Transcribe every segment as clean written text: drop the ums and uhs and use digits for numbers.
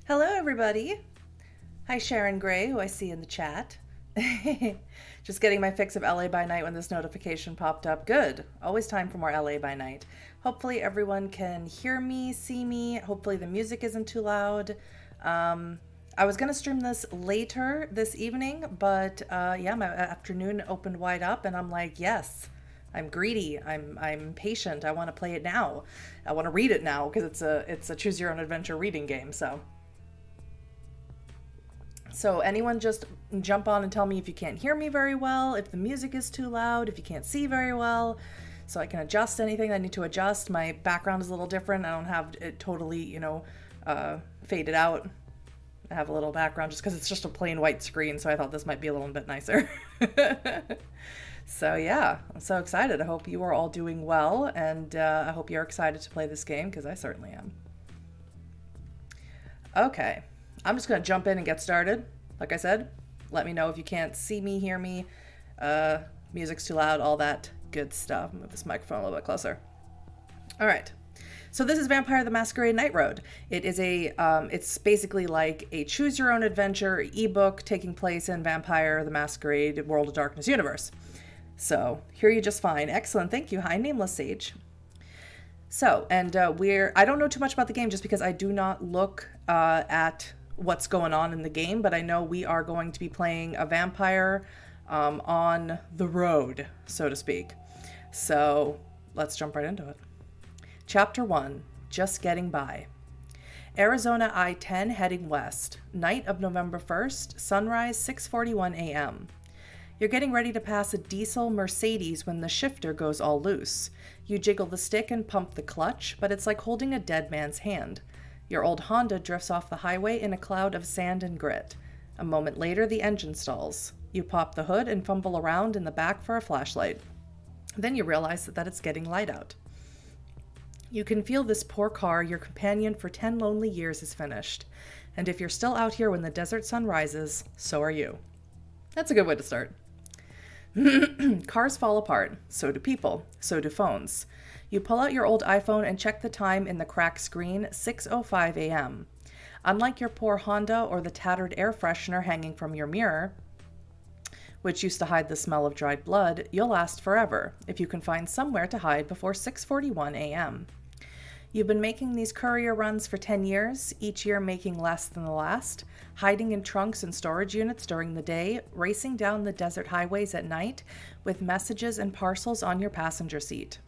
Hello, everybody. Hi, Sharon Gray, who I see in the chat. Just getting my fix of LA by Night when this notification popped up. Good. Always time for more LA by Night. Hopefully everyone can hear me, see me. Hopefully the music isn't too loud. I was going to stream this later this evening, but yeah, my afternoon opened wide up and I'm like, yes. I'm greedy. I'm patient. I want to play it now. I want to read it now because it's a choose your own adventure reading game. So anyone just jump on and tell me if you can't hear me very well, if the music is too loud, if you can't see very well, so I can adjust anything I need to adjust. My background is a little different. I don't have it totally, faded out. I have a little background just because it's just a plain white screen, so I thought this might be a little bit nicer. So yeah, I'm so excited. I hope you are all doing well, and I hope you're excited to play this game, because I certainly am. Okay, I'm just going to jump in and get started. Like I said, let me know if you can't see me, hear me, music's too loud, all that good stuff. Move this microphone a little bit closer. All right. So this is Vampire the Masquerade Night Road. It is it's basically like a choose your own adventure ebook taking place in Vampire the Masquerade World of Darkness universe. So hear you just fine. Excellent. Thank you. Hi, Nameless Sage. So, and I don't know too much about the game just because I do not look at what's going on in the game, but I know we are going to be playing a vampire on the road, so to speak. So let's jump right into it. Chapter 1, Just Getting By. Arizona I-10 heading west. Night of November 1st, sunrise 6:41 a.m. You're getting ready to pass a diesel Mercedes when the shifter goes all loose. You jiggle the stick and pump the clutch, but it's like holding a dead man's hand. Your old Honda drifts off the highway in a cloud of sand and grit. A moment later, the engine stalls. You pop the hood and fumble around in the back for a flashlight. Then you realize that it's getting light out. You can feel this poor car, your companion for 10 lonely years, is finished. And if you're still out here when the desert sun rises, so are you. That's a good way to start. Cars fall apart. So do people. So do phones. You pull out your old iPhone and check the time in the cracked screen, 6:05 a.m. Unlike your poor Honda or the tattered air freshener hanging from your mirror, which used to hide the smell of dried blood, you'll last forever if you can find somewhere to hide before 6:41 a.m. You've been making these courier runs for 10 years, each year making less than the last, hiding in trunks and storage units during the day, racing down the desert highways at night with messages and parcels on your passenger seat.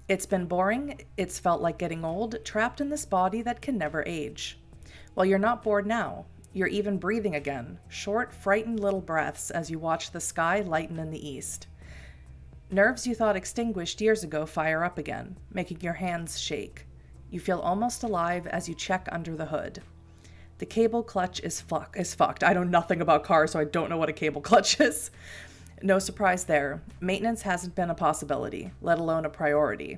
It's been boring, it's felt like getting old, trapped in this body that can never age. Well, you're not bored now. You're even breathing again, short, frightened little breaths as you watch the sky lighten in the east. Nerves you thought extinguished years ago fire up again, making your hands shake. You feel almost alive as you check under the hood. The cable clutch is fucked. I know nothing about cars, so I don't know what a cable clutch is. No surprise there. Maintenance hasn't been a possibility, let alone a priority.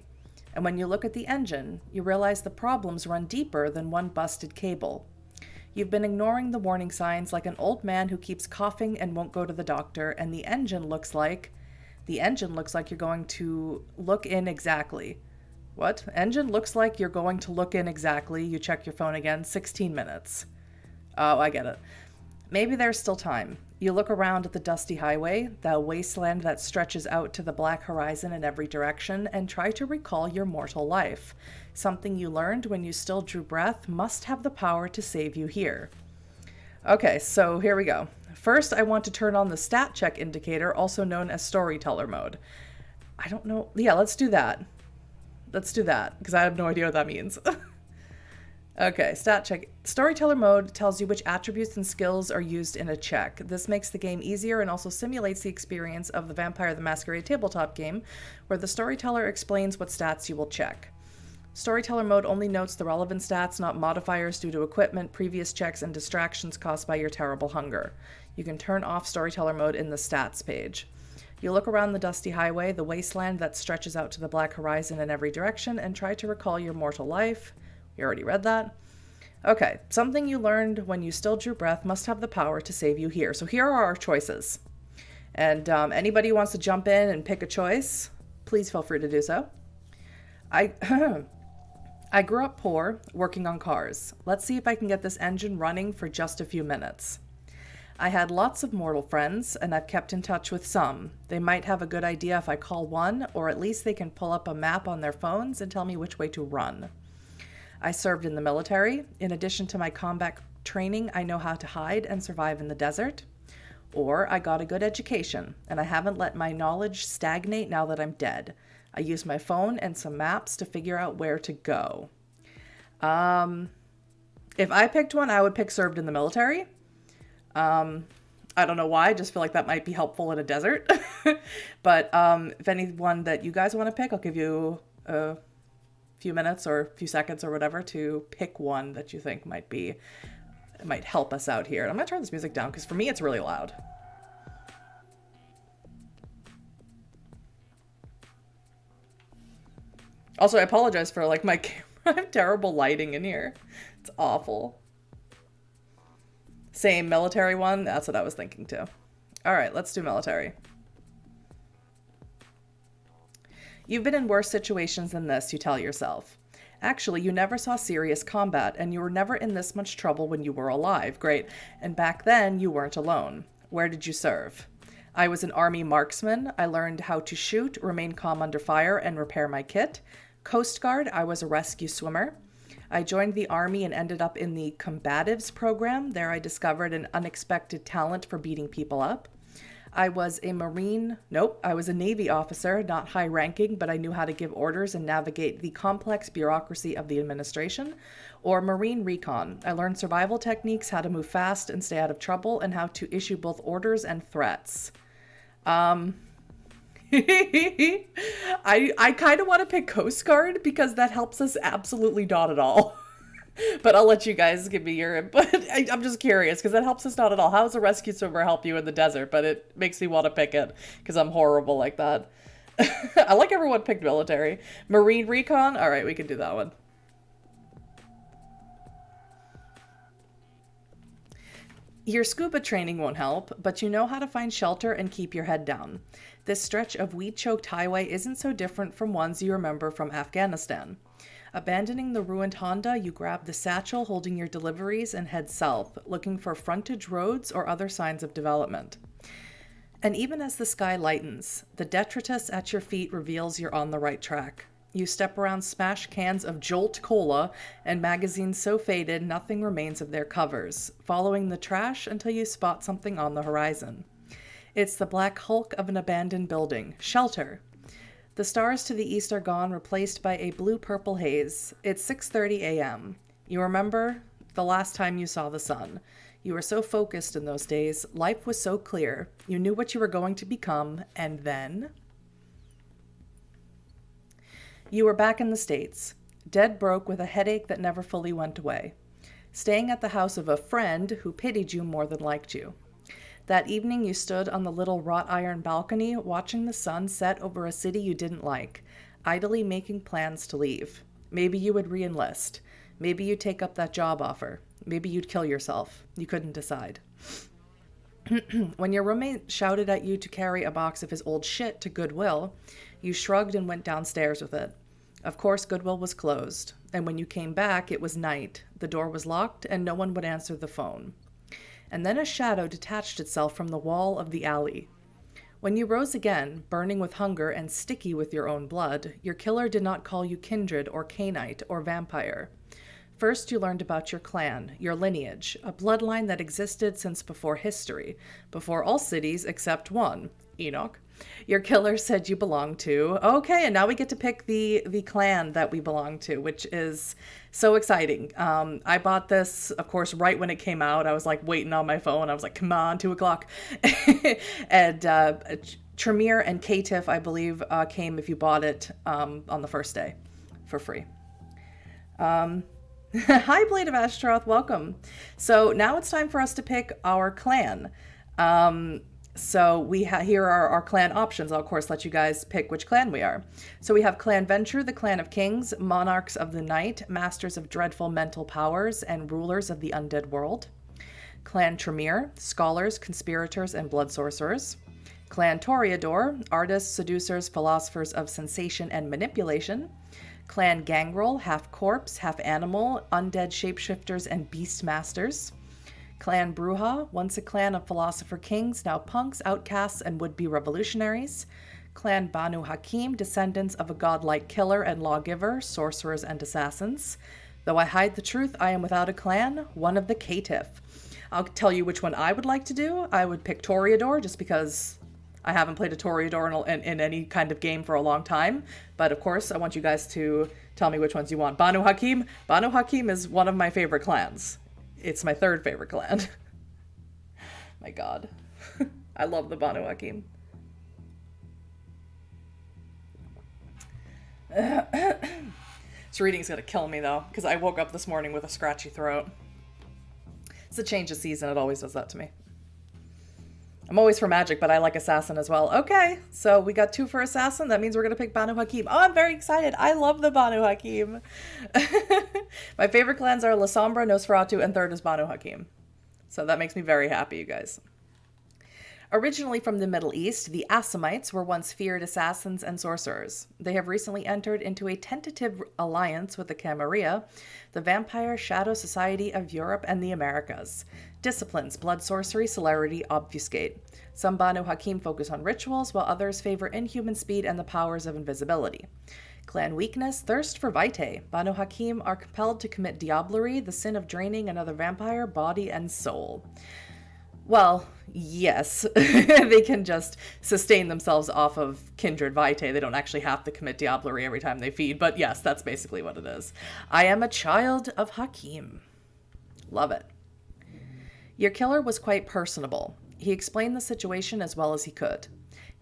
And when you look at the engine, you realize the problems run deeper than one busted cable. You've been ignoring the warning signs like an old man who keeps coughing and won't go to the doctor, and the engine looks like you're going to look in exactly. What? Engine looks like you're going to look in exactly. You check your phone again, 16 minutes. Oh, I get it. Maybe there's still time. You look around at the dusty highway, the wasteland that stretches out to the black horizon in every direction, and try to recall your mortal life. Something you learned when you still drew breath must have the power to save you here. Okay, so here we go. First, I want to turn on the stat check indicator, also known as storyteller mode. I don't know. Yeah, let's do that. Let's do that, because I have no idea what that means. Okay, stat check. Storyteller mode tells you which attributes and skills are used in a check. This makes the game easier and also simulates the experience of the Vampire the Masquerade tabletop game, where the storyteller explains what stats you will check. Storyteller mode only notes the relevant stats, not modifiers due to equipment, previous checks, and distractions caused by your terrible hunger. You can turn off storyteller mode in the stats page. You look around the dusty highway, the wasteland that stretches out to the black horizon in every direction, and try to recall your mortal life. You already read that. Okay, something you learned when you still drew breath must have the power to save you here. So here are our choices. And anybody who wants to jump in and pick a choice, please feel free to do so. I I grew up poor, working on cars. Let's see if I can get this engine running for just a few minutes. I had lots of mortal friends, and I've kept in touch with some. They might have a good idea if I call one, or at least they can pull up a map on their phones and tell me which way to run. I served in the military. In addition to my combat training, I know how to hide and survive in the desert. Or I got a good education, and I haven't let my knowledge stagnate now that I'm dead. I use my phone and some maps to figure out where to go. If I picked one, I would pick served in the military. I don't know why. I just feel like that might be helpful in a desert. But if any one that you guys want to pick, I'll give you a few minutes or a few seconds or whatever to pick one that you think might help us out here. And I'm going to turn this music down because for me, it's really loud. Also, I apologize for like my camera. I have terrible lighting in here. It's awful. Same military one. That's what I was thinking too. All right, let's do military. You've been in worse situations than this, you tell yourself. Actually, you never saw serious combat, and you were never in this much trouble when you were alive. Great. And back then, you weren't alone. Where did you serve? I was an army marksman. I learned how to shoot, remain calm under fire, and repair my kit. Coast Guard, I was a rescue swimmer. I joined the army and ended up in the combatives program. There I discovered an unexpected talent for beating people up. I was a Navy officer, not high ranking, but I knew how to give orders and navigate the complex bureaucracy of the administration. Or Marine recon. I learned survival techniques, how to move fast and stay out of trouble, and how to issue both orders and threats. I kind of want to pick Coast Guard because that helps us absolutely not at all. But I'll let you guys give me your input. I'm just curious because that helps us not at all. How does a rescue swimmer help you in the desert? But it makes me want to pick it because I'm horrible like that. I like everyone picked military. Marine recon? All right, we can do that one. Your scuba training won't help, but you know how to find shelter and keep your head down. This stretch of weed-choked highway isn't so different from ones you remember from Afghanistan. Abandoning the ruined Honda, you grab the satchel holding your deliveries and head south, looking for frontage roads or other signs of development. And even as the sky lightens, the detritus at your feet reveals you're on the right track. You step around smashed cans of Jolt Cola and magazines so faded nothing remains of their covers, following the trash until you spot something on the horizon. It's the black hulk of an abandoned building. Shelter. The stars to the east are gone, replaced by a blue-purple haze. It's 6:30 a.m. You remember the last time you saw the sun. You were so focused in those days. Life was so clear. You knew what you were going to become, and then... You were back in the States, dead broke with a headache that never fully went away, staying at the house of a friend who pitied you more than liked you. That evening you stood on the little wrought iron balcony watching the sun set over a city you didn't like, idly making plans to leave. Maybe you would re-enlist. Maybe you'd take up that job offer. Maybe you'd kill yourself. You couldn't decide. When your roommate shouted at you to carry a box of his old shit to Goodwill, you shrugged and went downstairs with it. Of course, Goodwill was closed, and when you came back, it was night. The door was locked, and no one would answer the phone. And then a shadow detached itself from the wall of the alley. When you rose again, burning with hunger and sticky with your own blood, your killer did not call you kindred or Cainite or vampire. First, you learned about your clan, your lineage, a bloodline that existed since before history, before all cities except one, Enoch. Your killer said you belonged to. Okay, and now we get to pick the clan that we belong to, which is so exciting. I bought this, of course, right when it came out. I was like waiting on my phone. I was like, come on, 2:00. And Tremere and Caitiff, I believe, came if you bought it on the first day for free. Hi, Blade of Ashtaroth, welcome. So now it's time for us to pick our clan. So we here are our clan options. I'll, of course, let you guys pick which clan we are. So we have Clan Venture, the Clan of Kings, Monarchs of the Night, Masters of Dreadful Mental Powers, and Rulers of the Undead World. Clan Tremere, Scholars, Conspirators, and Blood Sorcerers. Clan Toreador, Artists, Seducers, Philosophers of Sensation and Manipulation. Clan Gangrel, half corpse, half animal, undead shapeshifters and beast masters. Clan Bruja, once a clan of philosopher kings, now punks, outcasts, and would-be revolutionaries. Clan BANU HAQIM, descendants of a godlike killer and lawgiver, sorcerers and assassins. Though I hide the truth, I am without a clan, one of the Caitiff. I'll tell you which one I would like to do. I would pick Toreador, just because I haven't played a Toreador in any kind of game for a long time. But of course, I want you guys to tell me which ones you want. BANU HAQIM. BANU HAQIM is one of my favorite clans. It's my third favorite clan. My god. I love the BANU HAQIM. This reading's gonna kill me though, because I woke up this morning with a scratchy throat. It's a change of season, it always does that to me. I'm always for magic, but I like assassin as well. Okay, so we got 2 for assassin. That means we're gonna pick BANU HAQIM. Oh, I'm very excited. I love the BANU HAQIM. My favorite clans are La Sombra, Nosferatu, and third is BANU HAQIM. So that makes me very happy, you guys. Originally from the Middle East, the Assamites were once feared assassins and sorcerers. They have recently entered into a tentative alliance with the Camarilla, the vampire shadow society of Europe and the Americas. Disciplines: blood sorcery, celerity, obfuscate. Some BANU HAQIM focus on rituals, while others favor inhuman speed and the powers of invisibility. Clan weakness: thirst for vitae. BANU HAQIM are compelled to commit diablerie, the sin of draining another vampire, body and soul. Well, yes, they can just sustain themselves off of kindred vitae. They don't actually have to commit diablerie every time they feed, but yes, that's basically what it is. I am a child of HAQIM. Love it. Your killer was quite personable. He explained the situation as well as he could.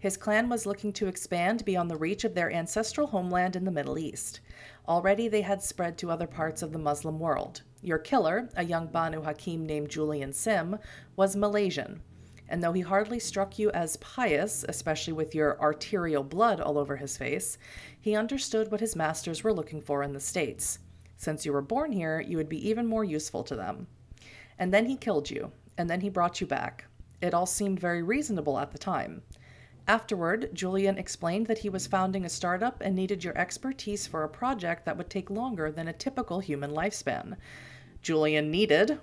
His clan was looking to expand beyond the reach of their ancestral homeland in the Middle East. Already they had spread to other parts of the Muslim world. Your killer, a young BANU HAQIM named Julian Sim, was Malaysian, and though he hardly struck you as pious, especially with your arterial blood all over his face, he understood what his masters were looking for in the States. Since you were born here, you would be even more useful to them. And then he killed you, and then he brought you back. It all seemed very reasonable at the time. Afterward, Julian explained that he was founding a startup and needed your expertise for a project that would take longer than a typical human lifespan. Julian needed,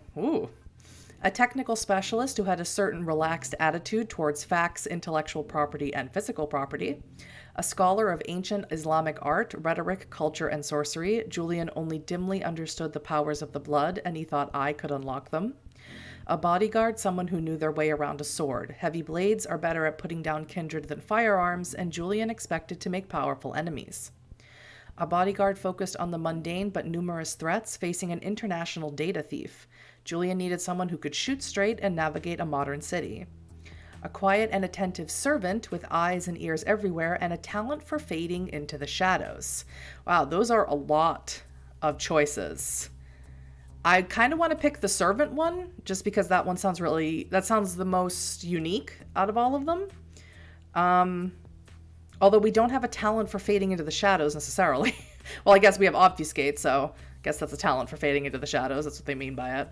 a technical specialist who had a certain relaxed attitude towards facts, intellectual property, and physical property. A scholar of ancient Islamic art, rhetoric, culture, and sorcery, Julian only dimly understood the powers of the blood, and he thought I could unlock them. A bodyguard, someone who knew their way around a sword. Heavy blades are better at putting down kindred than firearms, and Julian expected to make powerful enemies. A bodyguard focused on the mundane but numerous threats facing an international data thief. Julian needed someone who could shoot straight and navigate a modern city. A quiet and attentive servant with eyes and ears everywhere and a talent for fading into the shadows. Wow, those are a lot of choices. I kind of want to pick the servant one, just because that one sounds that sounds the most unique out of all of them. Although we don't have a talent for fading into the shadows necessarily. Well, I guess we have obfuscate, so I guess that's a talent for fading into the shadows. That's what they mean by it.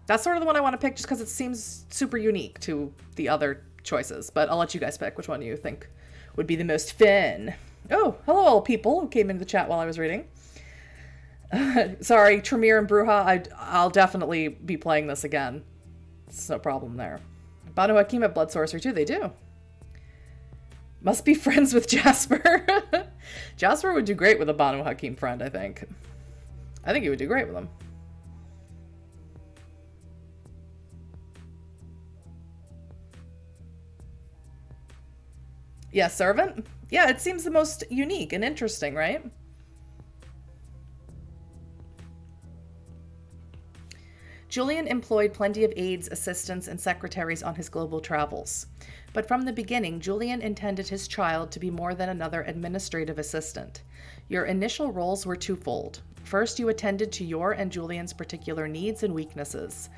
That's sort of the one I want to pick just because it seems super unique to the other choices. But I'll let you guys pick which one you think would be the most fun. Oh, hello all people who came into the chat while I was reading. Sorry, Tremere and Bruja, I'll definitely be playing this again. It's no problem there. BANU HAQIM have blood sorcery too, they do. Must be friends with Jasper. Jasper would do great with a BANU HAQIM friend, I think. I think he would do great with him. Yeah, servant? Yeah, it seems the most unique and interesting, right? Julian employed plenty of aides, assistants, and secretaries on his global travels. But from the beginning, Julian intended his child to be more than another administrative assistant. Your initial roles were twofold. First, you attended to your and Julian's particular needs and weaknesses.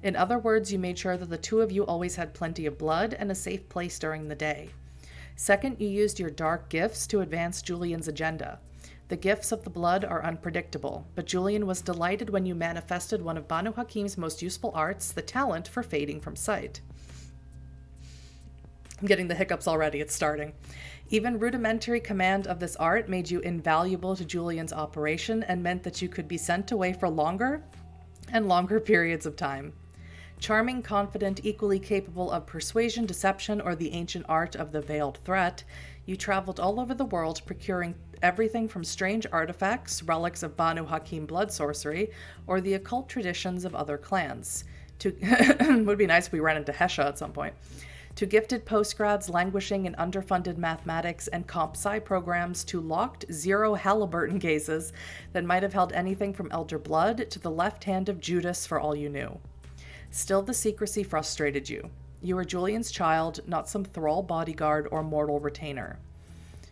In other words, you made sure that the two of you always had plenty of blood and a safe place during the day. Second, you used your dark gifts to advance Julian's agenda. The gifts of the blood are unpredictable, but Julian was delighted when you manifested one of BANU HAQIM's most useful arts, the talent for fading from sight. I'm getting the hiccups already, it's starting. Even rudimentary command of this art made you invaluable to Julian's operation and meant that you could be sent away for longer and longer periods of time. Charming, confident, equally capable of persuasion, deception, or the ancient art of the veiled threat, you traveled all over the world procuring everything from strange artifacts, relics of BANU HAQIM blood sorcery, or the occult traditions of other clans. Would be nice if we ran into Hesha at some point. To gifted postgrads languishing in underfunded mathematics and comp sci programs, to locked zero Halliburton cases that might have held anything from Elder Blood to the left hand of Judas for all you knew. Still, the secrecy frustrated you. You were Julian's child, not some thrall bodyguard or mortal retainer.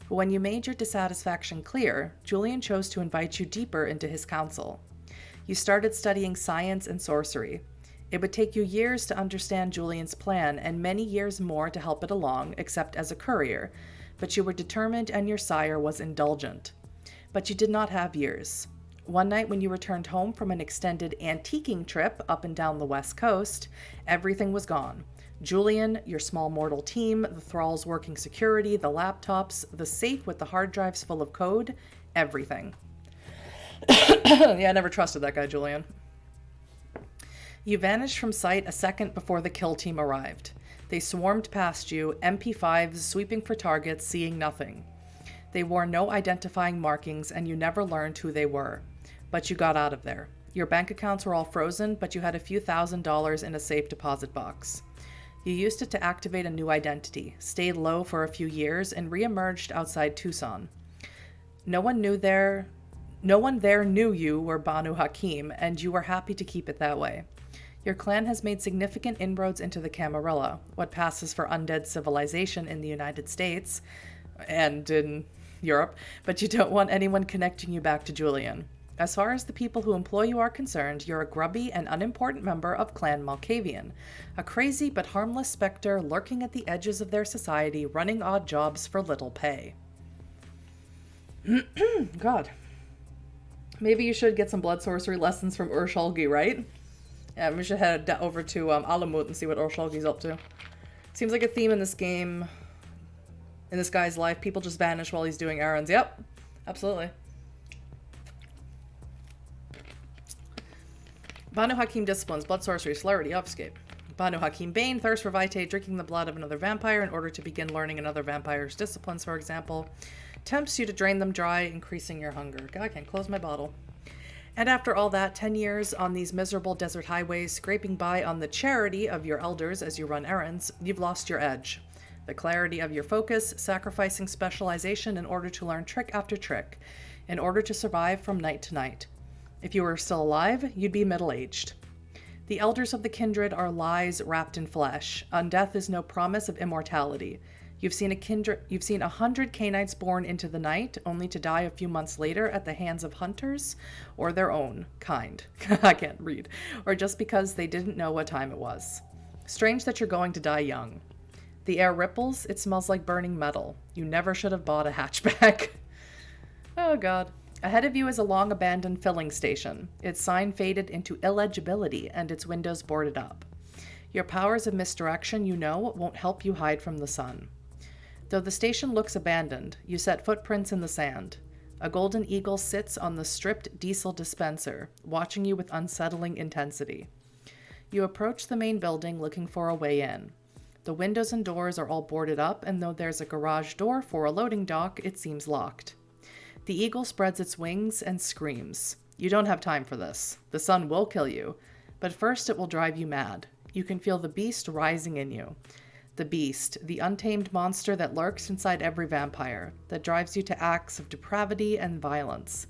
But when you made your dissatisfaction clear, Julian chose to invite you deeper into his council. You started studying science and sorcery. It would take you years to understand Julian's plan and many years more to help it along, except as a courier, but you were determined and your sire was indulgent. But you did not have years. One night when you returned home from an extended antiquing trip up and down the west coast, everything was gone. Julian, your small mortal team, the thralls working security, the laptops, the safe with the hard drives full of code, everything. Yeah, I never trusted that guy, Julian. You vanished from sight a second before the kill team arrived. They swarmed past you, MP5s sweeping for targets, seeing nothing. They wore no identifying markings and you never learned who they were. But you got out of there. Your bank accounts were all frozen, but you had a few $1,000s in a safe deposit box. You used it to activate a new identity, stayed low for a few years, and re-emerged outside Tucson. No one there knew you were BANU HAQIM, and you were happy to keep it that way. Your clan has made significant inroads into the Camarilla, what passes for undead civilization in the United States and in Europe, but you don't want anyone connecting you back to Julian. As far as the people who employ you are concerned, you're a grubby and unimportant member of Clan Malkavian, a crazy but harmless specter lurking at the edges of their society, running odd jobs for little pay. God. Maybe you should get some blood sorcery lessons from Urshalgi, right? Yeah, we should head over to Alamut and see what Urshalgi's up to. Seems like a theme in this game, in this guy's life. People just vanish while he's doing errands. Yep, absolutely. BANU HAQIM disciplines, blood sorcery, celerity, obfuscate. BANU HAQIM Bane, thirst for vitae, drinking the blood of another vampire in order to begin learning another vampire's disciplines, for example. Tempts you to drain them dry, increasing your hunger. God, I can't close my bottle. And after all that, 10 years on these miserable desert highways, scraping by on the charity of your elders as you run errands, you've lost your edge. The clarity of your focus, sacrificing specialization in order to learn trick after trick, in order to survive from night to night. If you were still alive, you'd be middle-aged. The elders of the kindred are lies wrapped in flesh. Undeath is no promise of immortality. You've seen 100 Canaanites born into the night, only to die a few months later at the hands of hunters or their own kind. I can't read. Or just because they didn't know what time it was. Strange that you're going to die young. The air ripples, it smells like burning metal. You never should have bought a hatchback. Oh god. Ahead of you is a long-abandoned filling station. Its sign faded into illegibility and its windows boarded up. Your powers of misdirection, you know, won't help you hide from the sun. Though the station looks abandoned, you set footprints in the sand. A golden eagle sits on the stripped diesel dispenser, watching you with unsettling intensity. You approach the main building looking for a way in. The windows and doors are all boarded up, and though there's a garage door for a loading dock, it seems locked. The eagle spreads its wings and screams. You don't have time for this. The sun will kill you, but first it will drive you mad. You can feel the beast rising in you. The beast, the untamed monster that lurks inside every vampire, that drives you to acts of depravity and violence.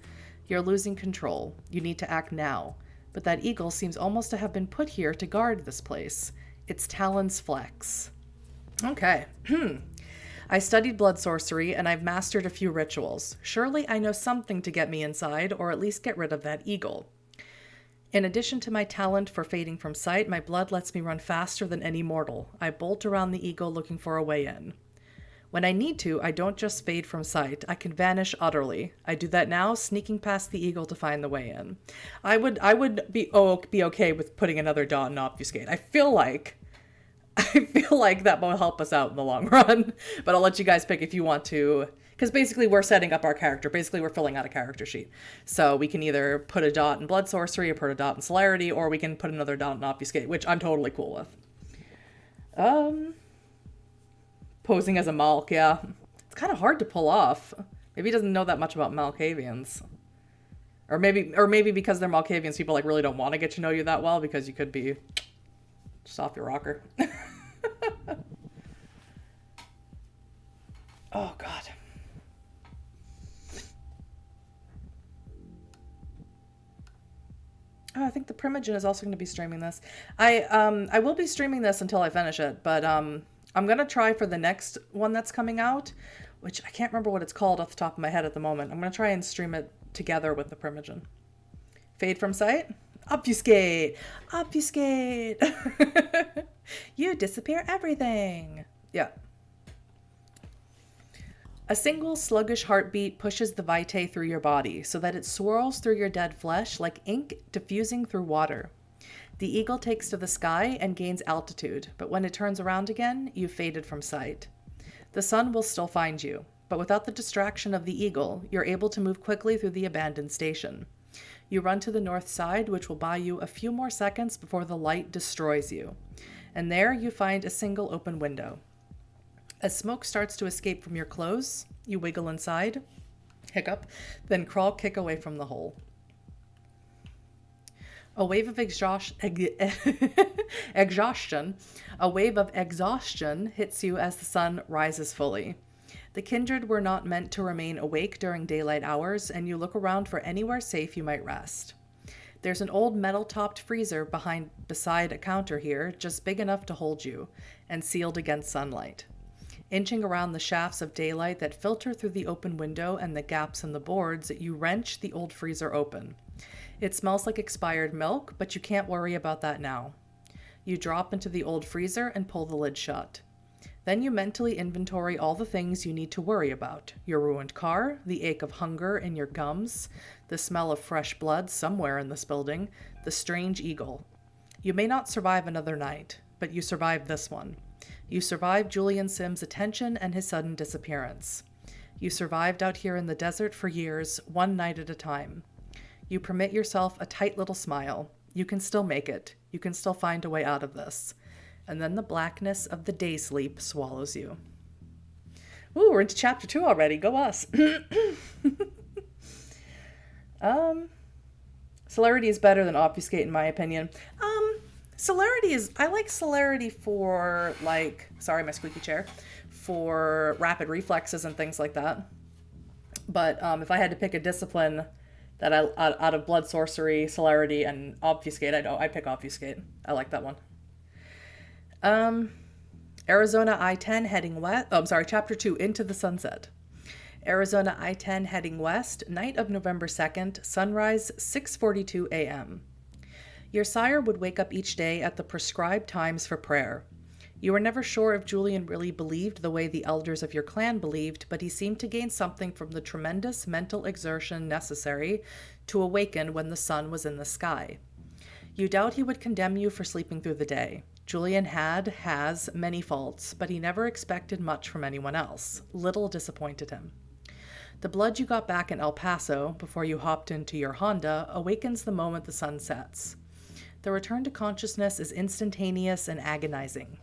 You're losing control. You need to act now. But that eagle seems almost to have been put here to guard this place. Its talons flex. Okay. I studied blood sorcery, and I've mastered a few rituals. Surely I know something to get me inside, or at least get rid of that eagle. In addition to my talent for fading from sight, my blood lets me run faster than any mortal. I bolt around the eagle looking for a way in. When I need to, I don't just fade from sight. I can vanish utterly. I do that now, sneaking past the eagle to find the way in. I would be okay with putting another dot in obfuscate. I feel like I feel like that will help us out in the long run. But I'll let you guys pick if you want to, because basically we're setting up our character. Basically we're filling out a character sheet. So we can either put a dot in blood sorcery or put a dot in celerity, or we can put another dot in obfuscate, which I'm totally cool with. Posing as a Malk, yeah. It's kind of hard to pull off. Maybe he doesn't know that much about Malkavians. Or maybe because they're Malkavians, people like really don't want to get to know you that well, because you could be just off your rocker. Oh god. Oh, I think the Primogen is also going to be streaming this. I will be streaming this until I finish it, but I'm gonna try for the next one that's coming out, which I can't remember what it's called off the top of my head at the moment. I'm gonna try and stream it together with the Primogen. Fade from sight? Obfuscate! Obfuscate! You disappear everything! Yeah. A single sluggish heartbeat pushes the vitae through your body so that it swirls through your dead flesh like ink diffusing through water. The eagle takes to the sky and gains altitude, but when it turns around again, you've faded from sight. The sun will still find you, but without the distraction of the eagle, you're able to move quickly through the abandoned station. You run to the north side, which will buy you a few more seconds before the light destroys you. And there you find a single open window. As smoke starts to escape from your clothes, you wiggle inside, hiccup, then crawl kick away from the hole. A wave of exhaustion hits you as the sun rises fully. The kindred were not meant to remain awake during daylight hours, and you look around for anywhere safe you might rest. There's an old metal-topped freezer beside a counter here, just big enough to hold you, and sealed against sunlight. Inching around the shafts of daylight that filter through the open window and the gaps in the boards, you wrench the old freezer open. It smells like expired milk, but you can't worry about that now. You drop into the old freezer and pull the lid shut. Then you mentally inventory all the things you need to worry about. Your ruined car, the ache of hunger in your gums, the smell of fresh blood somewhere in this building, the strange eagle. You may not survive another night, but you survived this one. You survived Julian Sim's attention and his sudden disappearance. You survived out here in the desert for years, one night at a time. You permit yourself a tight little smile. You can still make it. You can still find a way out of this. And then the blackness of the day sleep swallows you. Ooh, we're into chapter 2 already. Go us. Celerity is better than obfuscate in my opinion. I like celerity for, like, sorry, my squeaky chair, for rapid reflexes and things like that. But if I had to pick a discipline that out of blood sorcery, celerity, and obfuscate, I'd pick obfuscate. I like that one. Arizona I-10 heading west. Oh, I'm sorry, chapter 2, Into the Sunset. Arizona I-10 heading west, night of November 2nd, sunrise 6:42 a.m. Your sire would wake up each day at the prescribed times for prayer. You were never sure if Julian really believed the way the elders of your clan believed, but he seemed to gain something from the tremendous mental exertion necessary to awaken when the sun was in the sky. You doubt he would condemn you for sleeping through the day. Julian has many faults, but he never expected much from anyone else. Little disappointed him. The blood you got back in El Paso, before you hopped into your Honda, awakens the moment the sun sets. The return to consciousness is instantaneous and agonizing.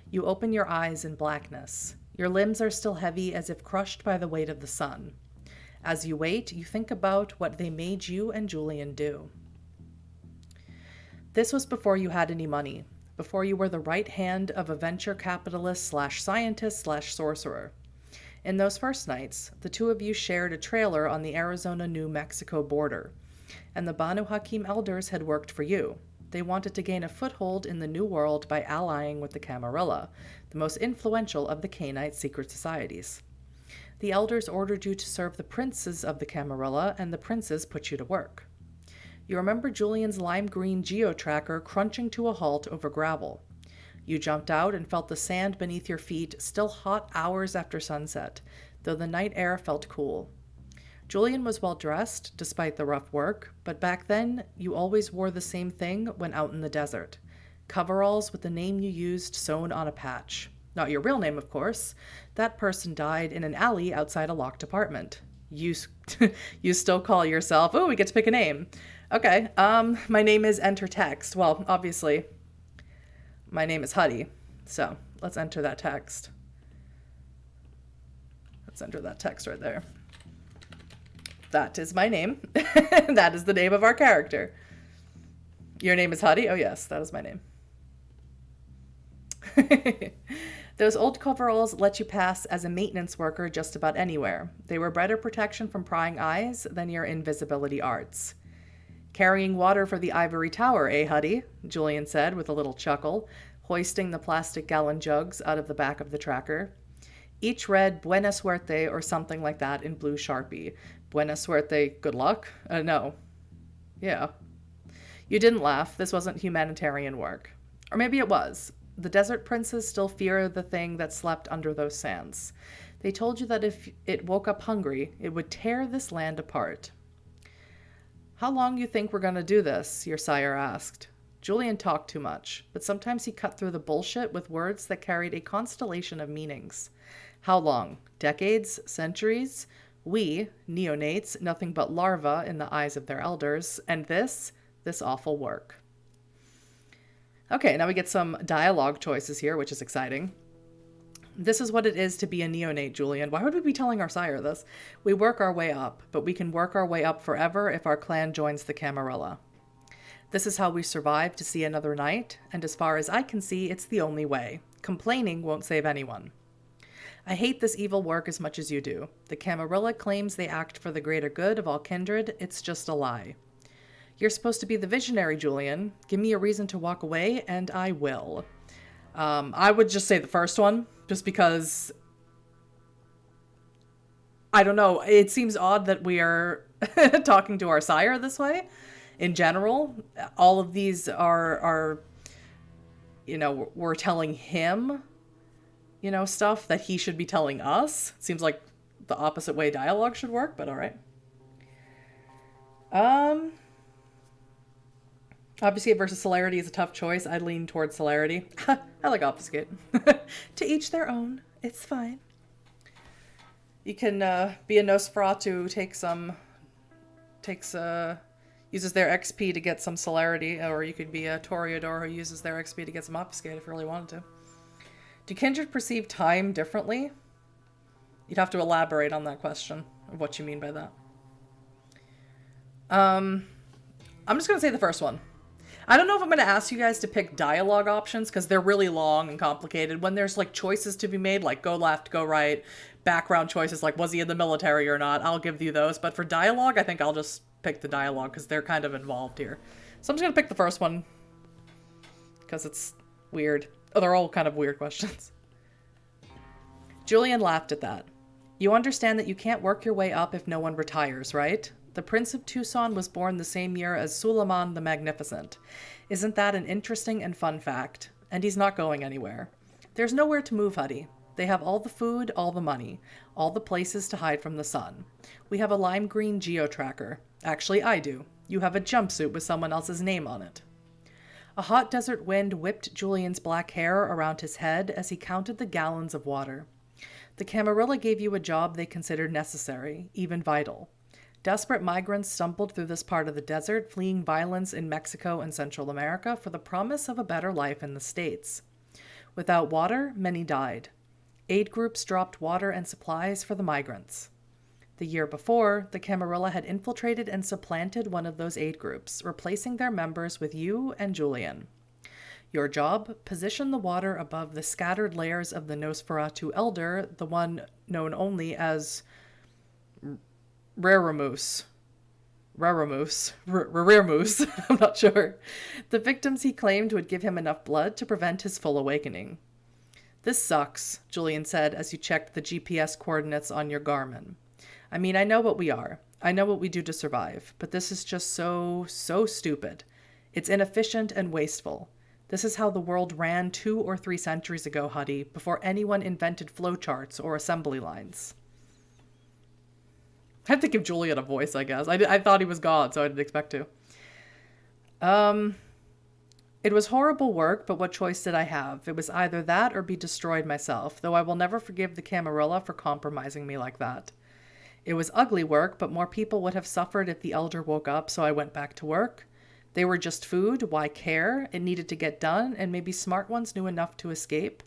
You open your eyes in blackness. Your limbs are still heavy as if crushed by the weight of the sun. As you wait, you think about what they made you and Julian do. This was before you had any money, before you were the right hand of a venture capitalist / scientist / sorcerer. In those first nights, the two of you shared a trailer on the Arizona-New Mexico border, and the BANU HAQIM elders had worked for you. They wanted to gain a foothold in the New World by allying with the Camarilla, the most influential of the Cainite secret societies. The elders ordered you to serve the princes of the Camarilla, and the princes put you to work. You remember Julian's lime green geo-tracker crunching to a halt over gravel. You jumped out and felt the sand beneath your feet, still hot hours after sunset, though the night air felt cool. Julian was well dressed, despite the rough work, but back then you always wore the same thing when out in the desert. Coveralls with the name you used sewn on a patch. Not your real name, of course. That person died in an alley outside a locked apartment. You, you still call yourself, oh, we get to pick a name. Okay, my name is enter text. Well, obviously, my name is Huddy. So let's enter that text. Let's enter that text right there. That is my name. That is the name of our character. Your name is Huddy? Oh, yes, that is my name. Those old coveralls let you pass as a maintenance worker just about anywhere. They were better protection from prying eyes than your invisibility arts. Carrying water for the ivory tower, eh, Huddy? Julian said with a little chuckle, hoisting the plastic gallon jugs out of the back of the tracker. Each read Buena Suerte or something like that in blue Sharpie. Buena Suerte, good luck? No. Yeah. You didn't laugh. This wasn't humanitarian work. Or maybe it was. The desert princes still fear the thing that slept under those sands. They told you that if it woke up hungry, it would tear this land apart. How long you think we're going to do this? Your sire asked. Julian talked too much, but sometimes he cut through the bullshit with words that carried a constellation of meanings. How long? Decades? Centuries? We, neonates, nothing but larvae in the eyes of their elders, and this awful work. Okay, now we get some dialogue choices here, which is exciting. This is what it is to be a neonate, Julian. Why would we be telling our sire this? We work our way up, but we can work our way up forever if our clan joins the Camarilla. This is how we survive to see another night, and as far as I can see, it's the only way. Complaining won't save anyone. I hate this evil work as much as you do. The Camarilla claims they act for the greater good of all kindred. It's just a lie. You're supposed to be the visionary, Julian. Give me a reason to walk away, and I will. I would just say the first one, just because, I don't know, it seems odd that we are talking to our sire this way. In general, all of these are, you know, we're telling him, you know, stuff that he should be telling us. Seems like the opposite way dialogue should work, but all right. Obfuscate versus celerity is a tough choice. I'd lean towards celerity. I like obfuscate. To each their own. It's fine. You can be a Nosferatu, uses their XP to get some celerity, or you could be a Toreador who uses their XP to get some obfuscate if you really wanted to. Do kindred perceive time differently? You'd have to elaborate on that question of what you mean by that. I'm just going to say the first one. I don't know if I'm going to ask you guys to pick dialogue options because they're really long and complicated. When there's like choices to be made, like go left, go right, background choices like was he in the military or not, I'll give you those. But for dialogue, I think I'll just pick the dialogue because they're kind of involved here. So I'm just going to pick the first one because it's weird. Oh, they're all kind of weird questions. Julian laughed at that. You understand that you can't work your way up if no one retires, right? The Prince of Tucson was born the same year as Suleiman the Magnificent. Isn't that an interesting and fun fact? And he's not going anywhere. There's nowhere to move, Huddy. They have all the food, all the money, all the places to hide from the sun. We have a lime green geo-tracker. Actually, I do. You have a jumpsuit with someone else's name on it. A hot desert wind whipped Julian's black hair around his head as he counted the gallons of water. The Camarilla gave you a job they considered necessary, even vital. Desperate migrants stumbled through this part of the desert, fleeing violence in Mexico and Central America for the promise of a better life in the States. Without water, many died. Aid groups dropped water and supplies for the migrants. The year before, the Camarilla had infiltrated and supplanted one of those aid groups, replacing their members with you and Julian. Your job, position the water above the scattered layers of the Nosferatu Elder, the one known only as Reremoose, I'm not sure. The victims he claimed would give him enough blood to prevent his full awakening. This sucks, Julian said as you checked the GPS coordinates on your Garmin. I mean, I know what we are. I know what we do to survive, but this is just so stupid. It's inefficient and wasteful. This is how the world ran 2 or 3 centuries ago, Huddy, before anyone invented flowcharts or assembly lines. I have to give Julian a voice, I guess. I thought he was God, so I didn't expect to. It was horrible work, but what choice did I have? It was either that or be destroyed myself, though I will never forgive the Camarilla for compromising me like that. It was ugly work, but more people would have suffered if the Elder woke up, so I went back to work. They were just food, why care? It needed to get done, and maybe smart ones knew enough to escape.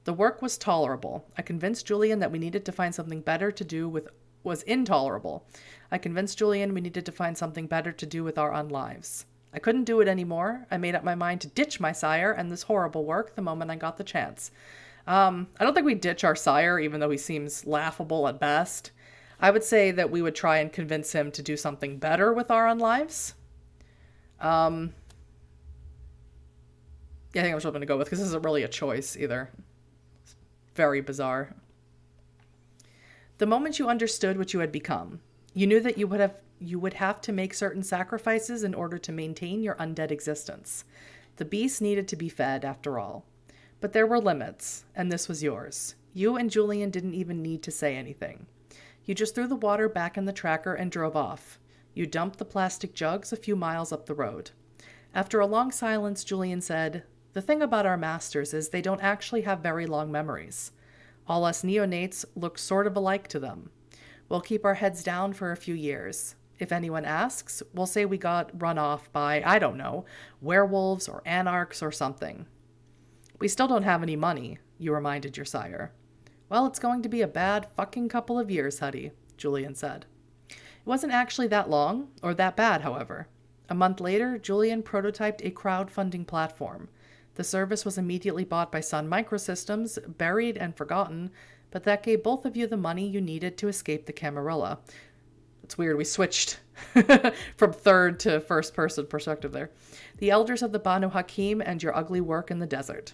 The work was tolerable. I convinced Julian that we needed to find something better to do with was intolerable. I convinced Julian we needed to find something better to do with our own lives. I couldn't do it anymore. I made up my mind to ditch my sire and this horrible work the moment I got the chance. I don't think we ditch our sire, even though he seems laughable at best. I would say that we would try and convince him to do something better with our own lives. Yeah, I think I'm just going to go with, because this isn't really a choice either. It's very bizarre. The moment you understood what you had become, you knew that you would have to make certain sacrifices in order to maintain your undead existence. The beast needed to be fed, after all. But there were limits, and this was yours. You and Julian didn't even need to say anything. You just threw the water back in the tracker and drove off. You dumped the plastic jugs a few miles up the road. After a long silence, Julian said, "The thing about our masters is they don't actually have very long memories. All us neonates look sort of alike to them. We'll keep our heads down for a few years. If anyone asks, we'll say we got run off by, I don't know, werewolves or anarchs or something." "We still don't have any money," you reminded your sire. "Well, it's going to be a bad fucking couple of years, Huddy," Julian said. It wasn't actually that long, or that bad, however. A month later, Julian prototyped a crowdfunding platform. The service was immediately bought by Sun Microsystems, buried and forgotten, but that gave both of you the money you needed to escape the Camarilla. It's weird, we switched from third to first person perspective there. The elders of the BANU HAQIM and your ugly work in the desert.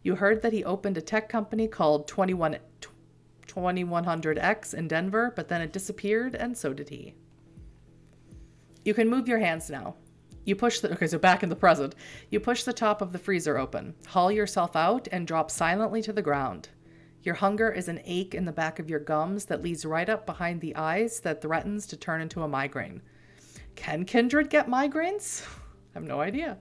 You heard that he opened a tech company called 2100X in Denver, but then it disappeared, and so did he. You can move your hands now. You push the... Okay, so back in the present. You push the top of the freezer open, haul yourself out, and drop silently to the ground. Your hunger is an ache in the back of your gums that leads right up behind the eyes that threatens to turn into a migraine. Can Kindred get migraines? I have no idea.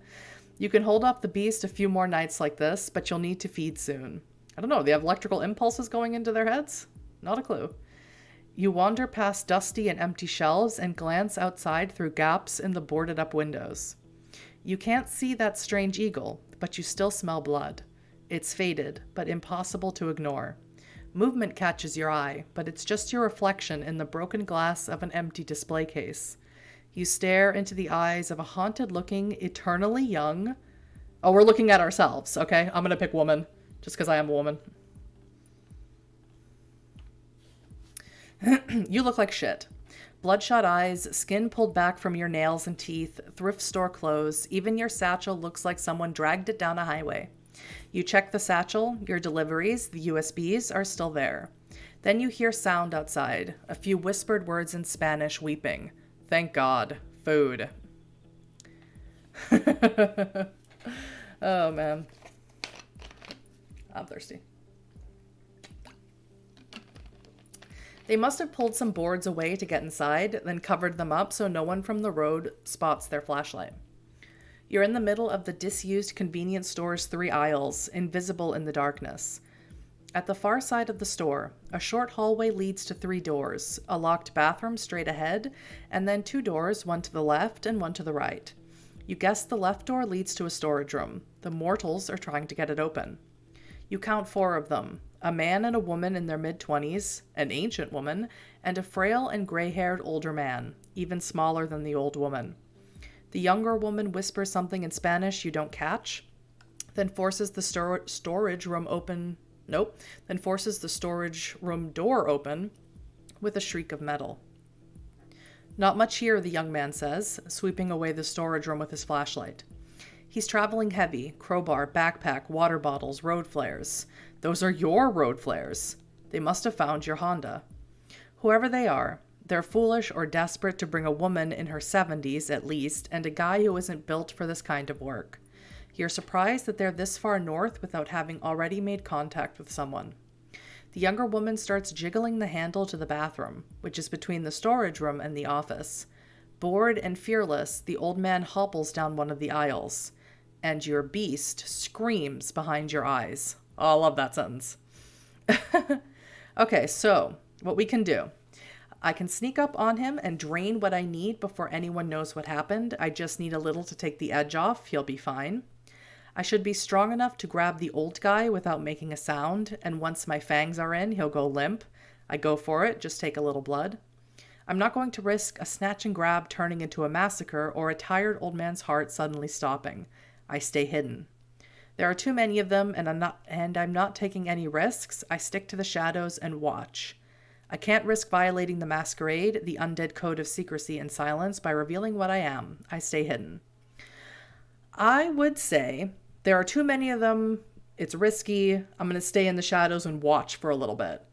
You can hold off the beast a few more nights like this, but you'll need to feed soon. I don't know, they have electrical impulses going into their heads? Not a clue. You wander past dusty and empty shelves and glance outside through gaps in the boarded-up windows. You can't see that strange eagle, but you still smell blood. It's faded, but impossible to ignore. Movement catches your eye, but it's just your reflection in the broken glass of an empty display case. You stare into the eyes of a haunted-looking, eternally young... Oh, we're looking at ourselves, okay? I'm gonna pick woman, just because I am a woman. You look like shit. Bloodshot eyes, skin pulled back from your nails and teeth, thrift store clothes, even your satchel looks like someone dragged it down a highway. You check the satchel, your deliveries, the USBs are still there. Then you hear sound outside, a few whispered words in Spanish weeping. Thank God. Food. Oh, man. I'm thirsty. They must have pulled some boards away to get inside, then covered them up so no one from the road spots their flashlight. You're in the middle of the disused convenience store's 3 aisles, invisible in the darkness. At the far side of the store, a short hallway leads to 3 doors, a locked bathroom straight ahead, and then 2 doors, one to the left and one to the right. You guess the left door leads to a storage room. The mortals are trying to get it open. You count 4 of them, a man and a woman in their mid-20s, an ancient woman, and a frail and gray-haired older man, even smaller than the old woman. The younger woman whispers something in Spanish you don't catch, then forces the storage room door open with a shriek of metal. Not much here, the young man says, sweeping away the storage room with his flashlight. He's traveling heavy, crowbar, backpack, water bottles, road flares. Those are your road flares. They must have found your Honda. Whoever they are, they're foolish or desperate to bring a woman in her 70s at least, and a guy who isn't built for this kind of work. You're surprised that they're this far north without having already made contact with someone. The younger woman starts jiggling the handle to the bathroom, which is between the storage room and the office. Bored and fearless, the old man hobbles down one of the aisles. and your beast screams behind your eyes. Oh, I love that sentence. Okay, so what we can do. I can sneak up on him and drain what I need before anyone knows what happened. I just need a little to take the edge off. He'll be fine. I should be strong enough to grab the old guy without making a sound, and once my fangs are in, he'll go limp. I go for it, just take a little blood. I'm not going to risk a snatch and grab turning into a massacre or a tired old man's heart suddenly stopping. I stay hidden. There are too many of them, and I'm not taking any risks. I stick to the shadows and watch. I can't risk violating the Masquerade, the undead code of secrecy and silence, by revealing what I am. I stay hidden. I would say there are too many of them. It's risky. I'm going to stay in the shadows and watch for a little bit.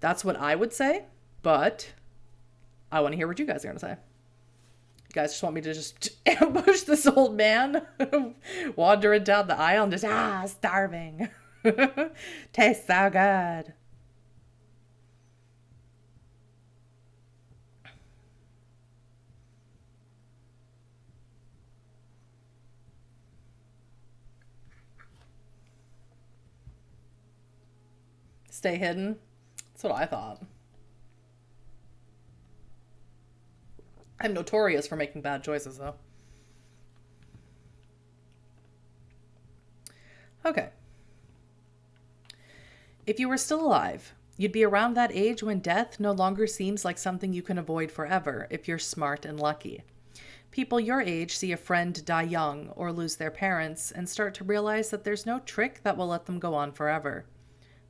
That's what I would say, but I want to hear what you guys are going to say. You guys just want me to just ambush this old man wandering down the aisle and just, starving. Tastes so good. Stay hidden. That's what I thought. I'm notorious for making bad choices, though. Okay. If you were still alive, you'd be around that age when death no longer seems like something you can avoid forever if you're smart and lucky. People your age see a friend die young or lose their parents and start to realize that there's no trick that will let them go on forever.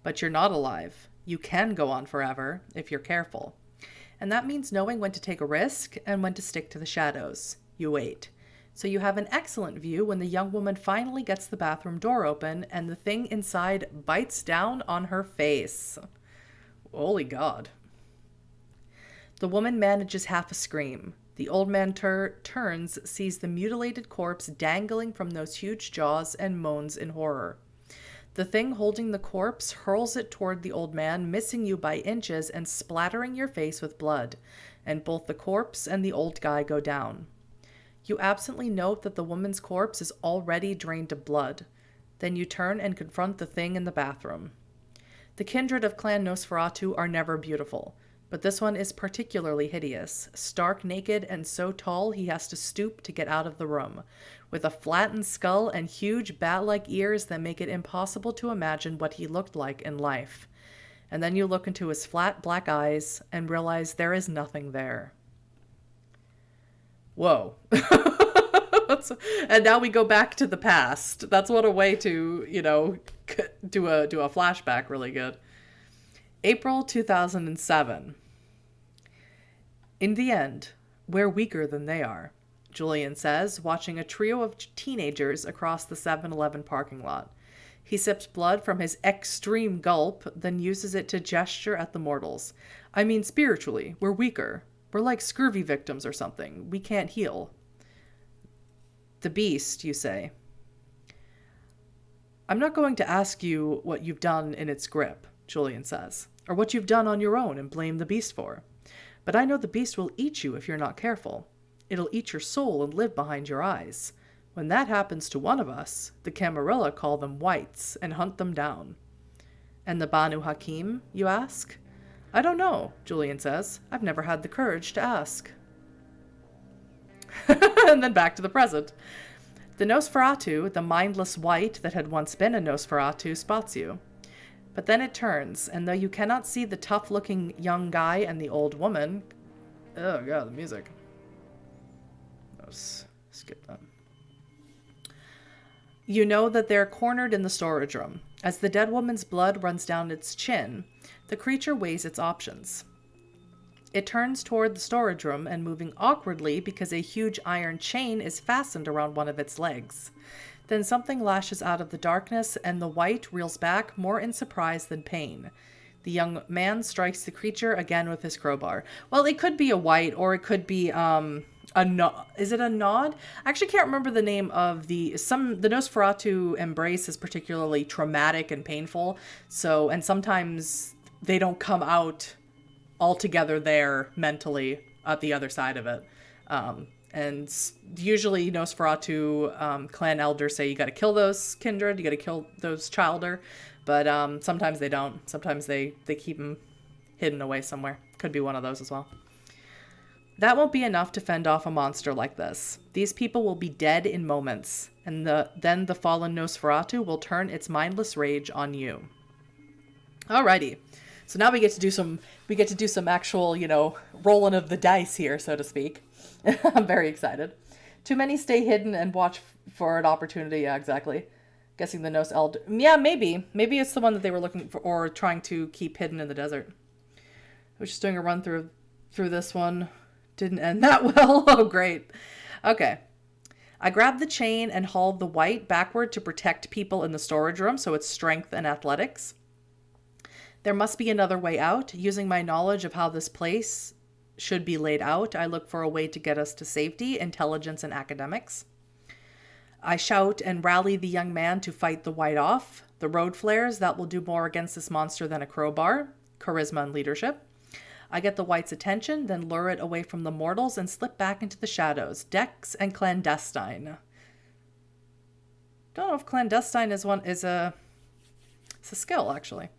But you're not alive. You can go on forever if you're careful. And that means knowing when to take a risk and when to stick to the shadows. You wait. So you have an excellent view when the young woman finally gets the bathroom door open and the thing inside bites down on her face. Holy God. The woman manages half a scream. The old man turns, sees the mutilated corpse dangling from those huge jaws, and moans in horror. The thing holding the corpse hurls it toward the old man, missing you by inches and splattering your face with blood, and both the corpse and the old guy go down. You absently note that the woman's corpse is already drained of blood. Then you turn and confront the thing in the bathroom. The kindred of Clan Nosferatu are never beautiful, but this one is particularly hideous, stark naked and so tall he has to stoop to get out of the room, with a flattened skull and huge bat-like ears that make it impossible to imagine what he looked like in life. And then you look into his flat black eyes and realize there is nothing there. Whoa. And now we go back to the past. That's what a way to, do a flashback really good. April 2007. In the end, we're weaker than they are, Julian says, watching a trio of teenagers across the 7-Eleven parking lot. He sips blood from his extreme gulp, then uses it to gesture at the mortals. I mean, spiritually, we're weaker. We're like scurvy victims or something. We can't heal. The beast, you say. I'm not going to ask you what you've done in its grip, Julian says, or what you've done on your own and blame the beast for. But I know the beast will eat you if you're not careful. It'll eat your soul and live behind your eyes. When that happens to one of us, the Camarilla call them whites and hunt them down. And the BANU HAQIM, you ask? I don't know, Julian says. I've never had the courage to ask. And then back to the present. The Nosferatu, the mindless white that had once been a Nosferatu, spots you. But then it turns, and though you cannot see the tough-looking young guy and the old woman... Oh, God, the music. Let's skip that. You know that they're cornered in the storage room. As the dead woman's blood runs down its chin, the creature weighs its options. It turns toward the storage room and moving awkwardly because a huge iron chain is fastened around one of its legs. Then something lashes out of the darkness and the white reels back more in surprise than pain. The young man strikes the creature again with his crowbar. Well, it could be a white or it could be is it a nod? I actually can't remember the name of the Nosferatu embrace is particularly traumatic and painful. So, and sometimes they don't come out altogether there mentally at the other side of it. And usually Nosferatu clan elders say you got to kill those kindred, you got to kill those childer, but sometimes they don't. Sometimes they keep them hidden away somewhere. Could be one of those as well. That won't be enough to fend off a monster like this. These people will be dead in moments, and then the fallen Nosferatu will turn its mindless rage on you. Alrighty. So now we get to do some actual, rolling of the dice here, so to speak. I'm very excited. Too many stay hidden and watch for an opportunity. Yeah, exactly. Guessing the Nos Elder. Yeah, maybe. Maybe it's the one that they were looking for or trying to keep hidden in the desert. I was just doing a run through this one. Didn't end that well. Oh, great. Okay. I grabbed the chain and hauled the white backward to protect people in the storage room, so it's strength and athletics. There must be another way out. Using my knowledge of how this place should be laid out, I look for a way to get us to safety, intelligence, and academics. I shout and rally the young man to fight the white off. The road flares, that will do more against this monster than a crowbar. Charisma and leadership. I get the white's attention, then lure it away from the mortals and slip back into the shadows. Dex and clandestine. Don't know if clandestine is it's a skill, actually.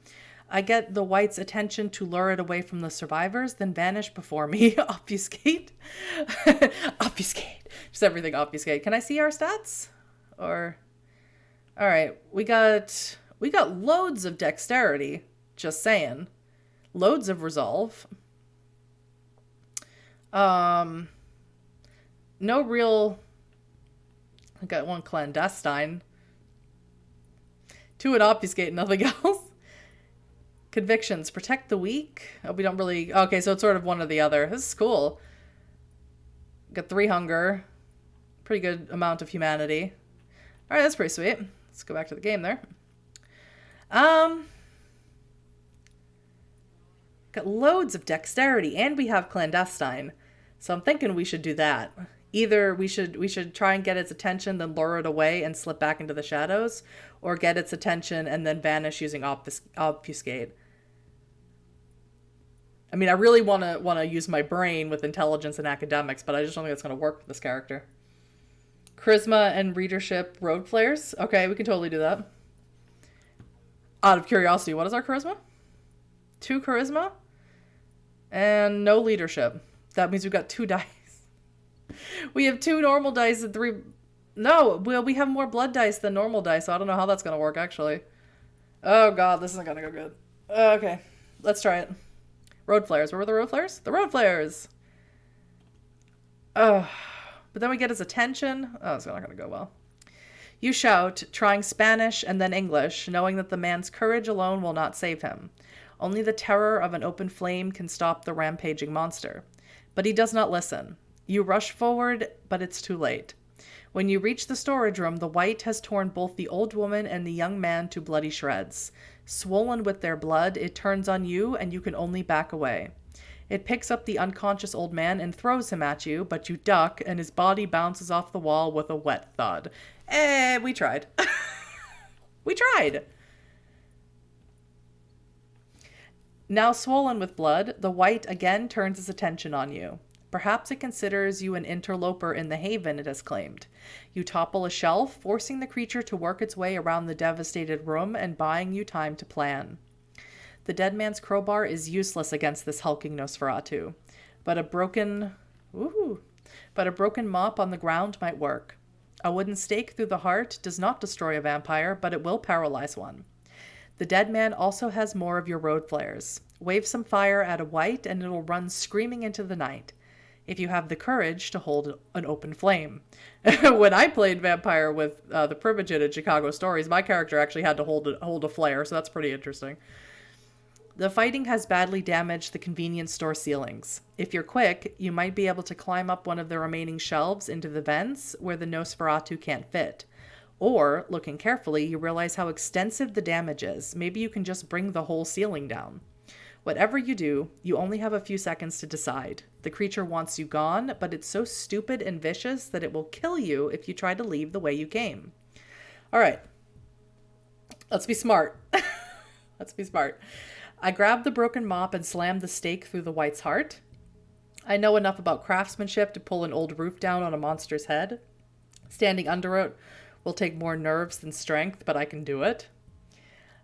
I get the white's attention to lure it away from the survivors, then vanish before me. Obfuscate. Obfuscate. Just everything obfuscate. Can I see our stats? Or... Alright, we got loads of dexterity. Just saying. Loads of resolve. No real... I got one clandestine. 2 at obfuscate, nothing else. Convictions. Protect the weak. Oh, we don't really... Okay, so it's sort of one or the other. This is cool. Got 3 hunger. Pretty good amount of humanity. Alright, that's pretty sweet. Let's go back to the game there. Got loads of dexterity, and we have clandestine. So I'm thinking we should do that. Either we should try and get its attention, then lure it away and slip back into the shadows, or get its attention and then vanish using obfuscate. I mean, I really want to use my brain with intelligence and academics, but I just don't think it's going to work with this character. Charisma and readership road flares. Okay, we can totally do that. Out of curiosity, what is our charisma? 2 charisma? And no leadership. That means we've got 2 dice. We have 2 normal dice and 3... No, well, we have more blood dice than normal dice, so I don't know how that's going to work, actually. Oh, God, this isn't going to go good. Okay, let's try it. Road flares. Where were the road flares? The road flares! But then we get his attention. Oh, it's not going to go well. You shout, trying Spanish and then English, knowing that the man's courage alone will not save him. Only the terror of an open flame can stop the rampaging monster. But he does not listen. You rush forward, but it's too late. When you reach the storage room, the white has torn both the old woman and the young man to bloody shreds. Swollen with their blood, it turns on you, and you can only back away. It picks up the unconscious old man and throws him at you, but you duck, and his body bounces off the wall with a wet thud. We tried. We tried! Now swollen with blood, the white again turns its attention on you. Perhaps it considers you an interloper in the haven it has claimed. You topple a shelf, forcing the creature to work its way around the devastated room and buying you time to plan. The dead man's crowbar is useless against this hulking Nosferatu, but a broken mop on the ground might work. A wooden stake through the heart does not destroy a vampire, but it will paralyze one. The dead man also has more of your road flares. Wave some fire at a white and it'll run screaming into the night. If you have the courage to hold an open flame. When I played vampire with the Primogen in Chicago Stories, my character actually had to hold a flare, so that's pretty interesting. The fighting has badly damaged the convenience store ceilings. If you're quick, you might be able to climb up one of the remaining shelves into the vents where the Nosferatu can't fit. Or, looking carefully, you realize how extensive the damage is. Maybe you can just bring the whole ceiling down. Whatever you do, you only have a few seconds to decide. The creature wants you gone, but it's so stupid and vicious that it will kill you if you try to leave the way you came. Alright. Let's be smart. Let's be smart. I grabbed the broken mop and slammed the stake through the white's heart. I know enough about craftsmanship to pull an old roof down on a monster's head. Standing under it will take more nerves than strength, but I can do it.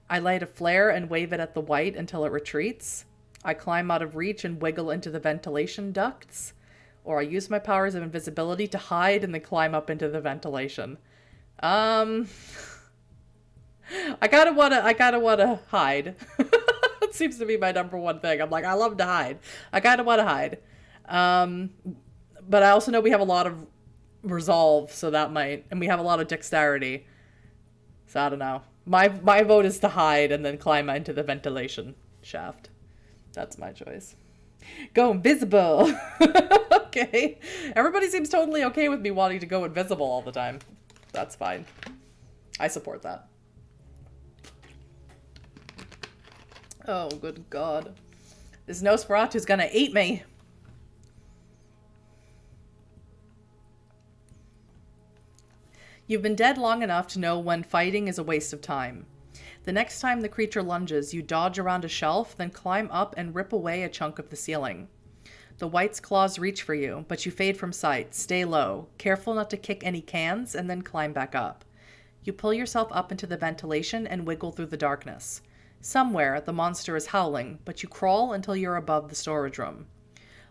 I light a flare and wave it at the white until it retreats. I climb out of reach and wiggle into the ventilation ducts. Or I use my powers of invisibility to hide and then climb up into the ventilation. I gotta wanna hide. It seems to be my number one thing. I'm like, I love to hide. I gotta wanna hide. But I also know we have a lot of resolve, so that might, and we have a lot of dexterity. So I don't know. My vote is to hide and then climb into the ventilation shaft. That's my choice. Go invisible. Okay. Everybody seems totally okay with me wanting to go invisible all the time. That's fine. I support that. Oh, good God. This Nosferatu's gonna eat me. You've been dead long enough to know when fighting is a waste of time. The next time the creature lunges, you dodge around a shelf, then climb up and rip away a chunk of the ceiling. The white's claws reach for you, but you fade from sight. Stay low, careful not to kick any cans, and then climb back up. You pull yourself up into the ventilation and wiggle through the darkness. Somewhere, the monster is howling, but you crawl until you're above the storage room.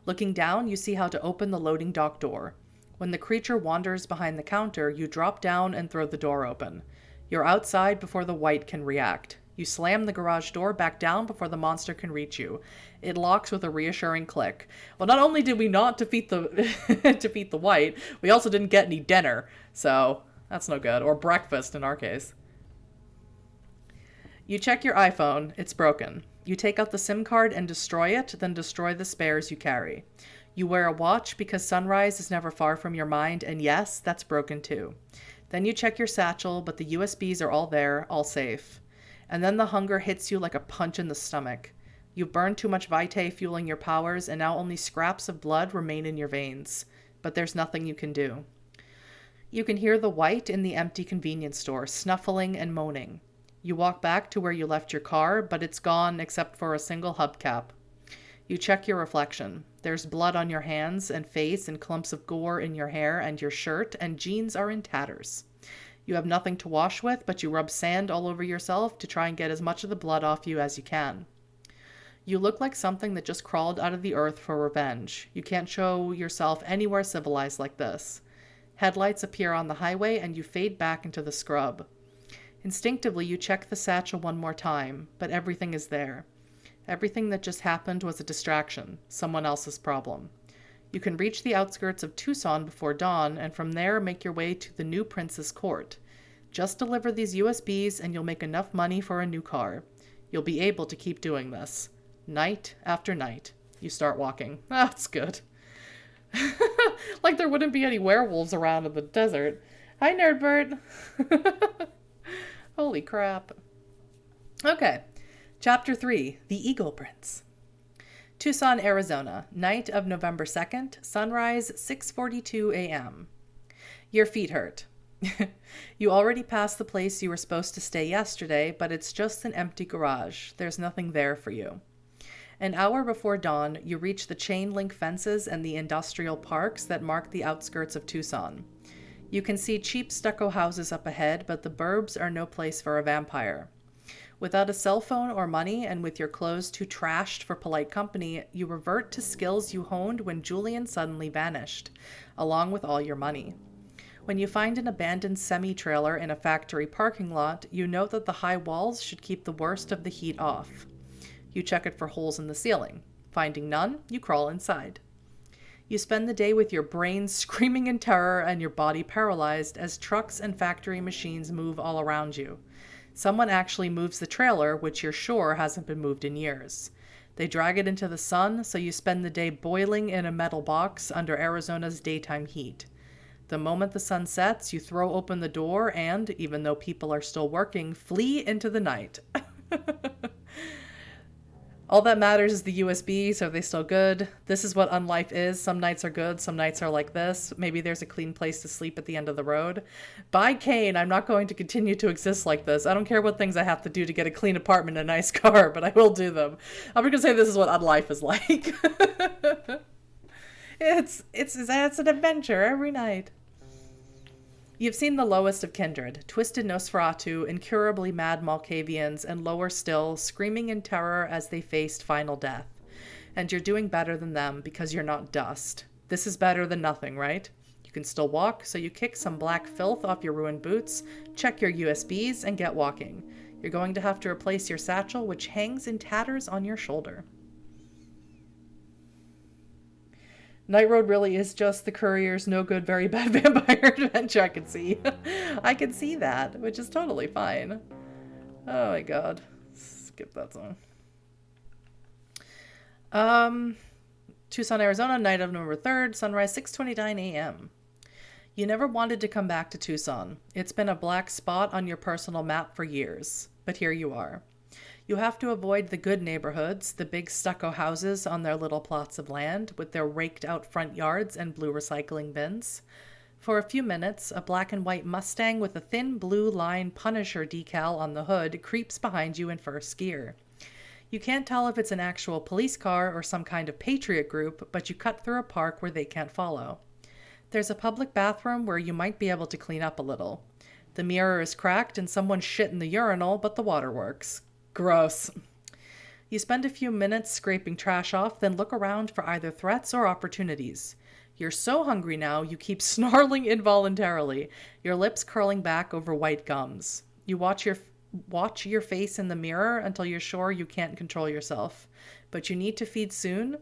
Looking down, you see how to open the loading dock door. When the creature wanders behind the counter, you drop down and throw the door open. You're outside before the white can react. You slam the garage door back down before the monster can reach you. It locks with a reassuring click. Well, not only did we not defeat the defeat the white, we also didn't get any dinner. So that's no good. Or breakfast in our case. You check your iPhone. It's broken. You take out the SIM card and destroy it, then destroy the spares you carry. You wear a watch because sunrise is never far from your mind, and yes, that's broken too. Then you check your satchel, but the USBs are all there, all safe. And then the hunger hits you like a punch in the stomach. You've burned too much vitae fueling your powers, and now only scraps of blood remain in your veins. But there's nothing you can do. You can hear the white in the empty convenience store, snuffling and moaning. You walk back to where you left your car, but it's gone except for a single hubcap. You check your reflection. There's blood on your hands and face and clumps of gore in your hair and your shirt, and jeans are in tatters. You have nothing to wash with, but you rub sand all over yourself to try and get as much of the blood off you as you can. You look like something that just crawled out of the earth for revenge. You can't show yourself anywhere civilized like this. Headlights appear on the highway and you fade back into the scrub. Instinctively, you check the satchel one more time, but everything is there. Everything that just happened was a distraction, someone else's problem. You can reach the outskirts of Tucson before dawn, and from there make your way to the new Prince's Court. Just deliver these USBs and you'll make enough money for a new car. You'll be able to keep doing this. Night after night. You start walking. That's good. Like there wouldn't be any werewolves around in the desert. Hi, Nerdbird. Holy crap. Okay. Chapter 3, The Eagle Prince. Tucson, Arizona, night of November 2nd, sunrise 6:42 a.m. Your feet hurt. You already passed the place you were supposed to stay yesterday, but it's just an empty garage. There's nothing there for you. An hour before dawn, you reach the chain link fences and the industrial parks that mark the outskirts of Tucson. You can see cheap stucco houses up ahead, but the burbs are no place for a vampire. Without a cell phone or money, and with your clothes too trashed for polite company, you revert to skills you honed when Julian suddenly vanished, along with all your money. When you find an abandoned semi-trailer in a factory parking lot, you note that the high walls should keep the worst of the heat off. You check it for holes in the ceiling. Finding none, you crawl inside. You spend the day with your brain screaming in terror and your body paralyzed as trucks and factory machines move all around you. Someone actually moves the trailer, which you're sure hasn't been moved in years. They drag it into the sun, so you spend the day boiling in a metal box under Arizona's daytime heat. The moment the sun sets, you throw open the door and, even though people are still working, flee into the night. All that matters is the USBs. Are they still good? This is what unlife is. Some nights are good. Some nights are like this. Maybe there's a clean place to sleep at the end of the road. Bye, Kane. I'm not going to continue to exist like this. I don't care what things I have to do to get a clean apartment and a nice car, but I will do them. I'm going to say this is what unlife is like. It's an adventure every night. You've seen the lowest of kindred, twisted Nosferatu, incurably mad Malkavians, and lower still, screaming in terror as they faced final death. And you're doing better than them because you're not dust. This is better than nothing, right? You can still walk, so you kick some black filth off your ruined boots, check your USBs, and get walking. You're going to have to replace your satchel, which hangs in tatters on your shoulder. Night Road really is just the courier's no good, very bad vampire adventure. I can see. I can see that, which is totally fine. Oh my god. Skip that song. Tucson, Arizona, night of November 3rd, sunrise 6:29 a.m. You never wanted to come back to Tucson. It's been a black spot on your personal map for years, but here you are. You have to avoid the good neighborhoods, the big stucco houses on their little plots of land with their raked out front yards and blue recycling bins. For a few minutes, a black and white Mustang with a thin blue line Punisher decal on the hood creeps behind you in first gear. You can't tell if it's an actual police car or some kind of patriot group, but you cut through a park where they can't follow. There's a public bathroom where you might be able to clean up a little. The mirror is cracked and someone shit in the urinal, but the water works. Gross. You spend a few minutes scraping trash off, then look around for either threats or opportunities. You're so hungry now, you keep snarling involuntarily, your lips curling back over white gums. You watch your face in the mirror until you're sure you can't control yourself. But you need to feed soon,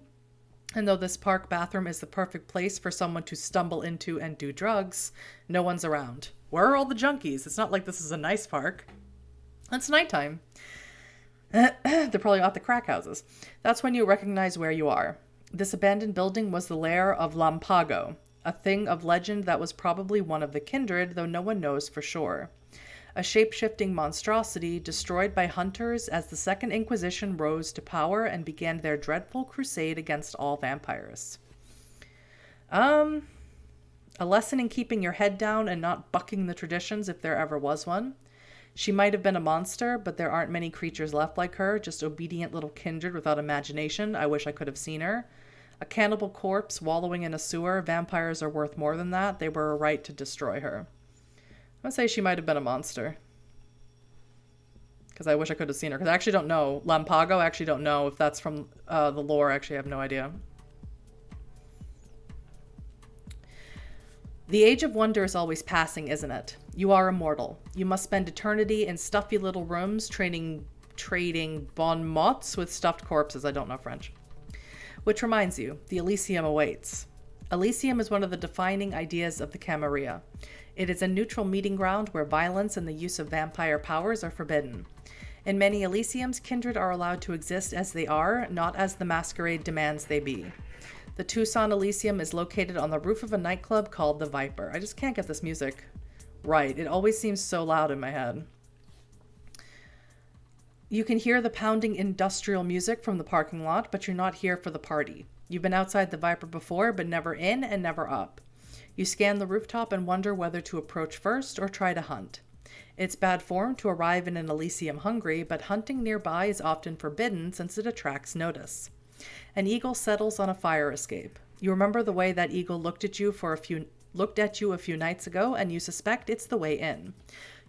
and though this park bathroom is the perfect place for someone to stumble into and do drugs, no one's around. Where are all the junkies? It's not like this is a nice park. It's nighttime. They're probably at the crack houses. That's when you recognize where you are. This abandoned building was the lair of Lampago, a thing of legend that was probably one of the kindred, though no one knows for sure. A shape-shifting monstrosity destroyed by hunters as the Second Inquisition rose to power and began their dreadful crusade against all vampires. A lesson in keeping your head down and not bucking the traditions if there ever was one. She might have been a monster, but there aren't many creatures left like her, just obedient little kindred without imagination. I wish I could have seen her. A cannibal corpse wallowing in a sewer. Vampires are worth more than that. They were right to destroy her. I'm going to say she might have been a monster. Because I wish I could have seen her. Because I actually don't know. Lampago, I actually don't know if that's from the lore. Actually, I have no idea. The age of wonder is always passing, isn't it? You are immortal. You must spend eternity in stuffy little rooms trading bon mots with stuffed corpses. I don't know French. Which reminds you, the Elysium awaits. Elysium is one of the defining ideas of the Camarilla. It is a neutral meeting ground where violence and the use of vampire powers are forbidden. In many Elysiums, kindred are allowed to exist as they are, not as the Masquerade demands they be. The Tucson Elysium is located on the roof of a nightclub called the Viper. I just can't get this music right. It always seems so loud in my head. You can hear the pounding industrial music from the parking lot, but you're not here for the party. You've been outside the Viper before, but never in and never up. You scan the rooftop and wonder whether to approach first or try to hunt. It's bad form to arrive in an Elysium hungry, but hunting nearby is often forbidden since it attracts notice. An eagle settles on a fire escape. You remember the way that eagle looked at you a few nights ago, and you suspect it's the way in.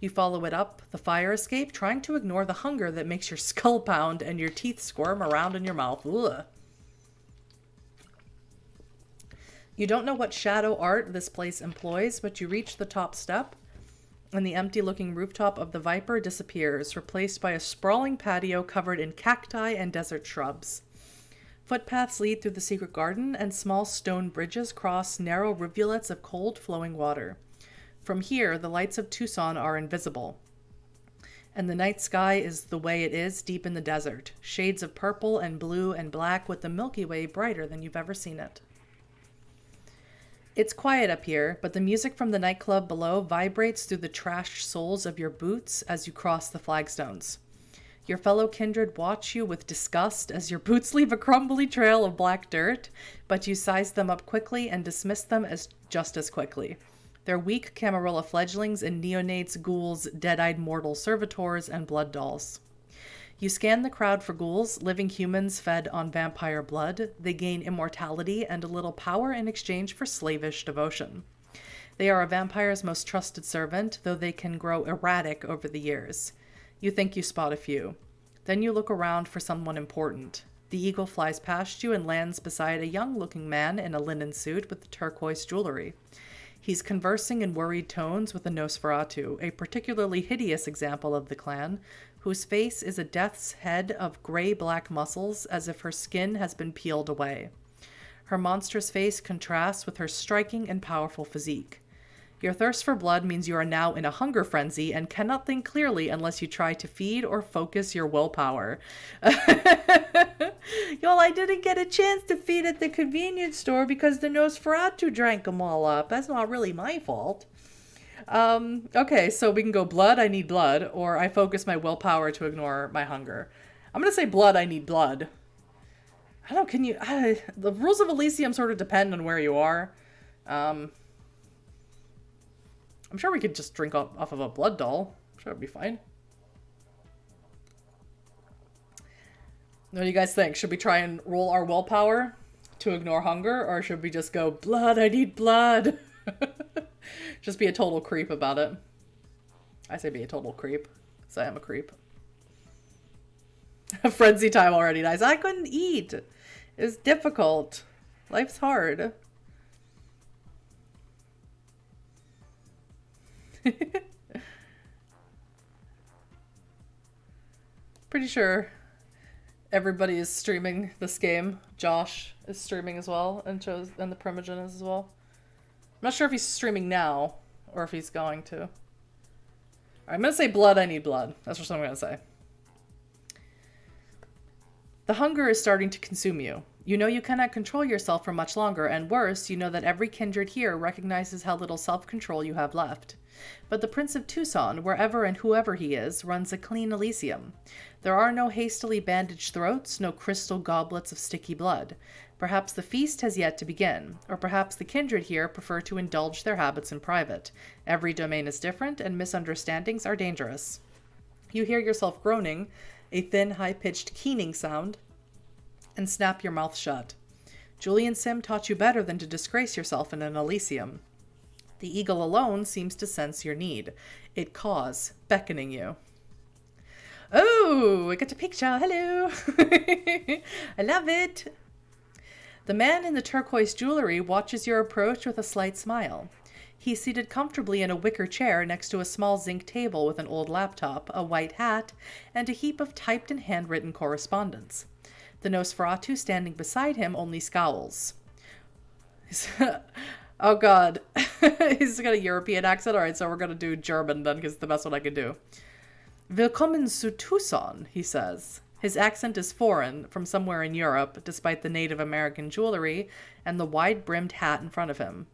You follow it up the fire escape, trying to ignore the hunger that makes your skull pound and your teeth squirm around in your mouth. Ugh. You don't know what shadow art this place employs, but you reach the top step, and the empty-looking rooftop of the Viper disappears, replaced by a sprawling patio covered in cacti and desert shrubs. Footpaths lead through the secret garden, and small stone bridges cross narrow rivulets of cold, flowing water. From here, the lights of Tucson are invisible, and the night sky is the way it is deep in the desert, shades of purple and blue and black with the Milky Way brighter than you've ever seen it. It's quiet up here, but the music from the nightclub below vibrates through the trashed soles of your boots as you cross the flagstones. Your fellow kindred watch you with disgust as your boots leave a crumbly trail of black dirt, but you size them up quickly and dismiss them as just as quickly. They're weak Camarilla fledglings and neonates, ghouls, dead-eyed mortal servitors, and blood dolls. You scan the crowd for ghouls, living humans fed on vampire blood. They gain immortality and a little power in exchange for slavish devotion. They are a vampire's most trusted servant, though they can grow erratic over the years. You think you spot a few. Then you look around for someone important. The eagle flies past you and lands beside a young-looking man in a linen suit with turquoise jewelry. He's conversing in worried tones with a Nosferatu, a particularly hideous example of the clan, whose face is a death's head of gray-black muscles as if her skin has been peeled away. Her monstrous face contrasts with her striking and powerful physique. Your thirst for blood means you are now in a hunger frenzy and cannot think clearly unless you try to feed or focus your willpower. Y'all, I didn't get a chance to feed at the convenience store because the Nosferatu drank them all up. That's not really my fault. Okay, so we can go blood, I need blood, or I focus my willpower to ignore my hunger. I'm gonna say blood, I need blood. I don't know, the rules of Elysium sort of depend on where you are. I'm sure we could just drink off of a blood doll. I'm sure it'd be fine. What do you guys think? Should we try and roll our willpower to ignore hunger? Or should we just go, blood, I need blood? Just be a total creep about it. I say be a total creep. So I am a creep. Frenzy time already, guys. I couldn't eat. It was difficult. Life's hard. Pretty sure everybody is streaming this game. Josh is streaming as well, and the Primogen is as well. I'm not sure if he's streaming now or if he's going to. Alright, I'm gonna say blood, I need blood. That's what I'm gonna say. The hunger is starting to consume you. You know you cannot control yourself for much longer, and worse, you know that every kindred here recognizes how little self-control you have left. But the Prince of Tucson, wherever and whoever he is, runs a clean Elysium. There are no hastily bandaged throats, no crystal goblets of sticky blood. Perhaps the feast has yet to begin, or perhaps the kindred here prefer to indulge their habits in private. Every domain is different, and misunderstandings are dangerous. You hear yourself groaning, a thin, high-pitched keening sound, and snap your mouth shut. Julian Sim taught you better than to disgrace yourself in an Elysium. The eagle alone seems to sense your need. It caws, beckoning you. Oh, I got a picture. Hello. I love it. The man in the turquoise jewelry watches your approach with a slight smile. He's seated comfortably in a wicker chair next to a small zinc table with an old laptop, a white hat, and a heap of typed and handwritten correspondence. The Nosferatu standing beside him only scowls. Oh god. He's got a European accent? Alright, so we're gonna do German then, because it's the best one I can do. Willkommen zu Tucson, he says. His accent is foreign, from somewhere in Europe, despite the Native American jewelry and the wide-brimmed hat in front of him.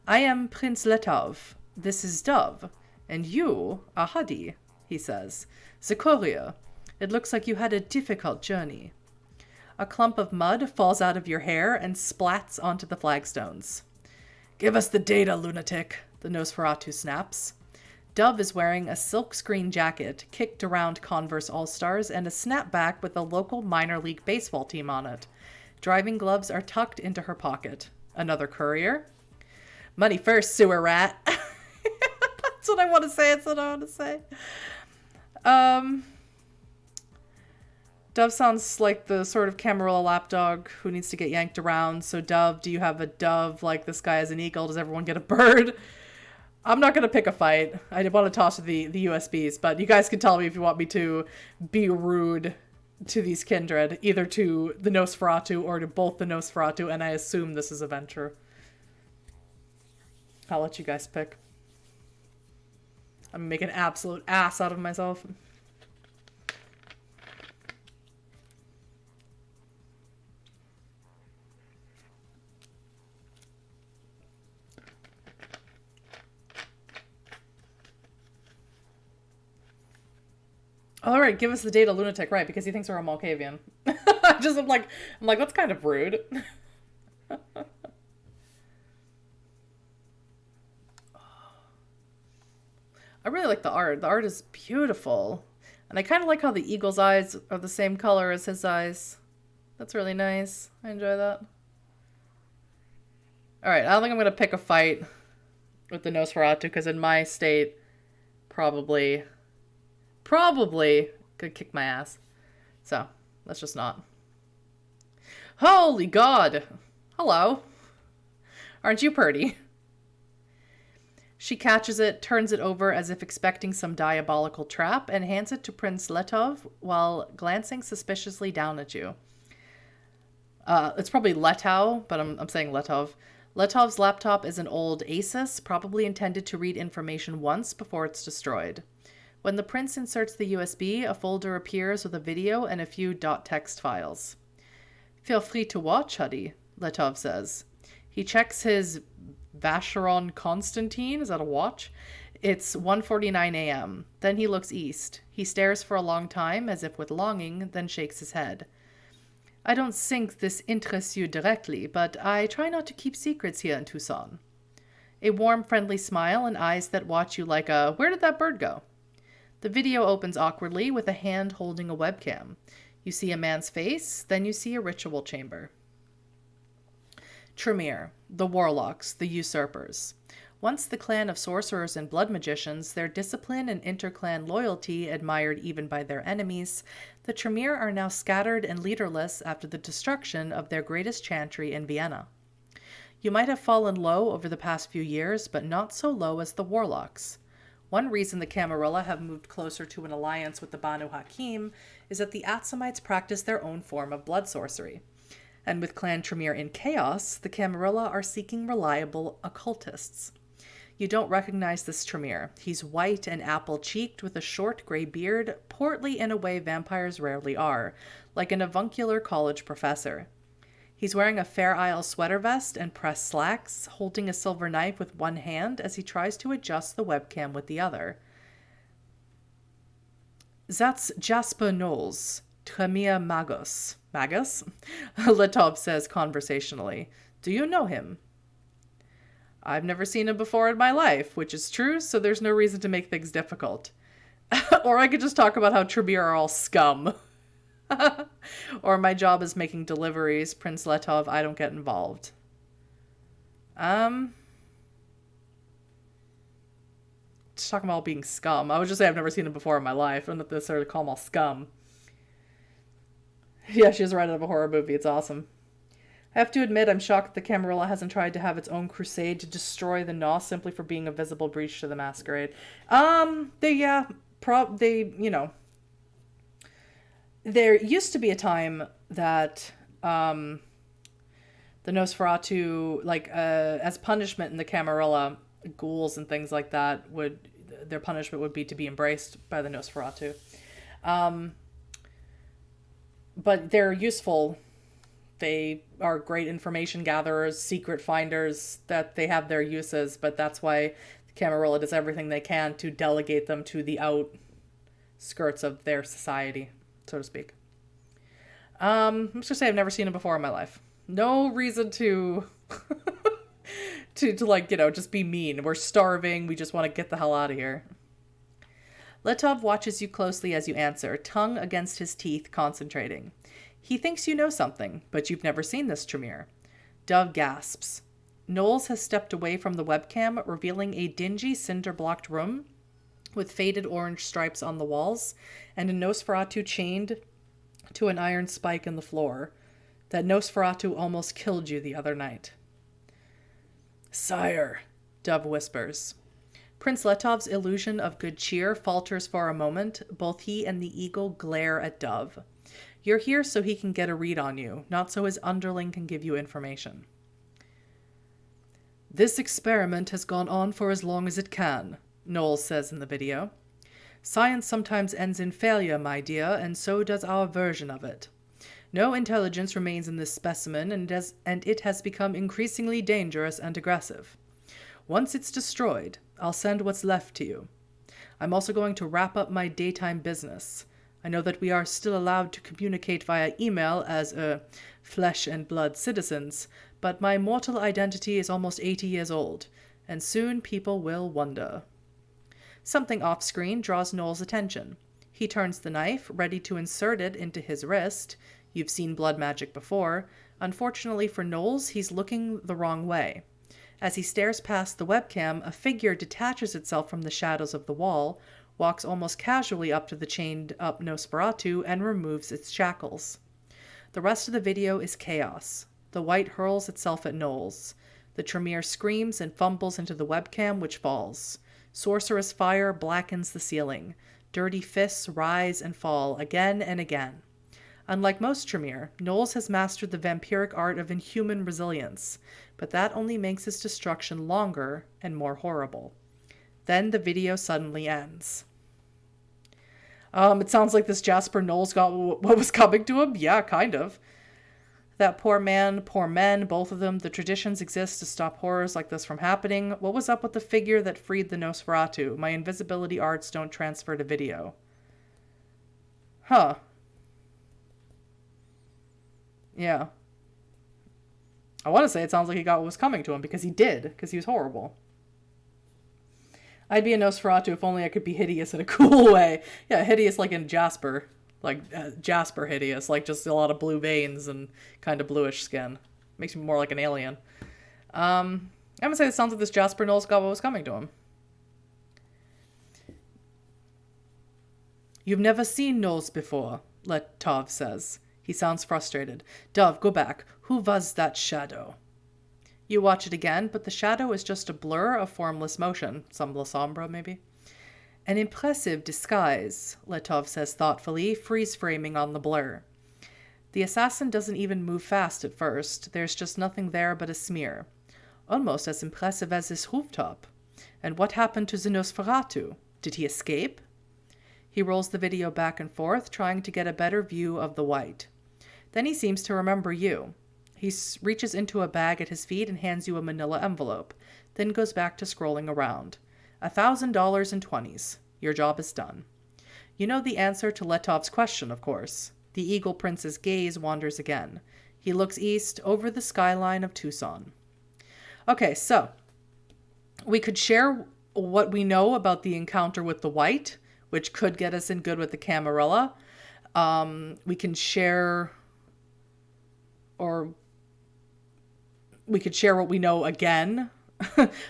I am Prince Letov. This is Dove. And you are Huddy, he says. The courier. It looks like you had a difficult journey. A clump of mud falls out of your hair and splats onto the flagstones. Give us the data, lunatic, the Nosferatu snaps. Dove is wearing a silkscreen jacket, kicked around Converse All-Stars, and a snapback with a local minor league baseball team on it. Driving gloves are tucked into her pocket. Another courier? Money first, sewer rat. That's what I want to say. That's what I want to say. Dove sounds like the sort of Camarilla lapdog who needs to get yanked around. So Dove, do you have a dove like this guy has an eagle? Does everyone get a bird? I'm not going to pick a fight. I want to toss the USBs, but you guys can tell me if you want me to be rude to these kindred, either to the Nosferatu or to both the Nosferatu, and I assume this is a venture. I'll let you guys pick. I'm going to make an absolute ass out of myself. All right, give us the data, lunatic, right? Because he thinks we're a Malkavian. I'm like, that's kind of rude. I really like the art. The art is beautiful. And I kind of like how the eagle's eyes are the same color as his eyes. That's really nice. I enjoy that. Alright, I don't think I'm going to pick a fight with the Nosferatu, because in my state, probably could kick my ass. So, let's just not. Holy God! Hello. Aren't you pretty? She catches it, turns it over as if expecting some diabolical trap, and hands it to Prince Letov while glancing suspiciously down at you. It's probably Letov, but I'm saying Letov. Letov's laptop is an old Asus, probably intended to read information once before it's destroyed. When the prince inserts the USB, a folder appears with a video and a few .text files. Feel free to watch, Huddy, Letov says. He checks his Vacheron Constantine. Is that a watch? It's 1:49 a.m. Then he looks east. He stares for a long time, as if with longing, then shakes his head. I don't think this interests you directly, but I try not to keep secrets here in Tucson. A warm, friendly smile and eyes that watch you like a, where did that bird go? The video opens awkwardly with a hand holding a webcam. You see a man's face, then you see a ritual chamber. Tremere, the warlocks, the usurpers. Once the clan of sorcerers and blood magicians, their discipline and interclan loyalty admired even by their enemies, the Tremere are now scattered and leaderless after the destruction of their greatest chantry in Vienna. You might have fallen low over the past few years, but not so low as the warlocks. One reason the Camarilla have moved closer to an alliance with the BANU HAQIM is that the Atsamites practice their own form of blood sorcery. And with Clan Tremere in chaos, the Camarilla are seeking reliable occultists. You don't recognize this Tremere. He's white and apple-cheeked with a short gray beard, portly in a way vampires rarely are, like an avuncular college professor. He's wearing a Fair Isle sweater vest and pressed slacks, holding a silver knife with one hand as he tries to adjust the webcam with the other. That's Jasper Knowles, Tremere Magos. Magos? Letov says conversationally. Do you know him? I've never seen him before in my life, which is true, so there's no reason to make things difficult. Or I could just talk about how Tremere are all scum. Or my job is making deliveries, Prince Letov, I don't get involved. Just talking about all being scum. I would just say I've never seen him before in my life. I don't necessarily call them all scum. Yeah, she's right out of a horror movie. It's awesome. I have to admit, I'm shocked the Camarilla hasn't tried to have its own crusade to destroy the Nos simply for being a visible breach to the Masquerade. There used to be a time that the Nosferatu, as punishment in the Camarilla, ghouls and things like that their punishment would be to be embraced by the Nosferatu. But they're useful. They are great information gatherers, secret finders, that they have their uses, but that's why the Camarilla does everything they can to delegate them to the outskirts of their society, so to speak. I'm just gonna say I've never seen him before in my life. No reason to just be mean. We're starving, we just want to get the hell out of here. Letov watches you closely as you answer, tongue against his teeth, concentrating. He thinks you know something, but you've never seen this Tremere. Dove gasps. Knowles has stepped away from the webcam, revealing a dingy cinder-blocked room with faded orange stripes on the walls and a Nosferatu chained to an iron spike in the floor. That Nosferatu almost killed you the other night. Sire, Dove whispers. Prince Letov's illusion of good cheer falters for a moment. Both he and the eagle glare at Dove. You're here so he can get a read on you, not so his underling can give you information. This experiment has gone on for as long as it can, Knowles says in the video. Science sometimes ends in failure, my dear, and so does our version of it. No intelligence remains in this specimen, and it has become increasingly dangerous and aggressive. Once it's destroyed, I'll send what's left to you. I'm also going to wrap up my daytime business. I know that we are still allowed to communicate via email as flesh and blood citizens, but my mortal identity is almost 80 years old, and soon people will wonder. Something off-screen draws Knowles' attention. He turns the knife, ready to insert it into his wrist. You've seen blood magic before. Unfortunately for Knowles, he's looking the wrong way. As he stares past the webcam, a figure detaches itself from the shadows of the wall, walks almost casually up to the chained-up Nosferatu, and removes its shackles. The rest of the video is chaos. The white hurls itself at Knowles. The Tremere screams and fumbles into the webcam, which falls. Sorcerous fire blackens the ceiling. Dirty fists rise and fall again and again. Unlike most Tremere, Knowles has mastered the vampiric art of inhuman resilience, but that only makes his destruction longer and more horrible. Then the video suddenly ends. It sounds like this Jasper Knowles got what was coming to him. Yeah, kind of. That poor man, poor men, both of them, the traditions exist to stop horrors like this from happening. What was up with the figure that freed the Nosferatu? My invisibility arts don't transfer to video. Huh. Yeah. I want to say it sounds like he got what was coming to him, because he did, because he was horrible. I'd be a Nosferatu if only I could be hideous in a cool way. Yeah, hideous like in Jasper. Like, Jasper hideous. Like, just a lot of blue veins and kind of bluish skin. Makes me more like an alien. I'm gonna say it sounds like this Jasper Knowles got what was coming to him. You've never seen Knowles before, Letov says. He sounds frustrated. Dove, go back. Who was that shadow? You watch it again, but the shadow is just a blur of formless motion. Some La Sombra, maybe? An impressive disguise, Letov says thoughtfully, freeze-framing on the blur. The assassin doesn't even move fast at first. There's just nothing there but a smear. Almost as impressive as his rooftop. And what happened to the Nosferatu? Did he escape? He rolls the video back and forth, trying to get a better view of the white. Then he seems to remember you. He reaches into a bag at his feet and hands you a manila envelope, then goes back to scrolling around. $1,000 in 20s. Your job is done. You know the answer to Letov's question, of course. The Eagle Prince's gaze wanders again. He looks east over the skyline of Tucson. Okay, so we could share what we know about the encounter with the white, which could get us in good with the Camarilla. We can share, or we could share what we know again.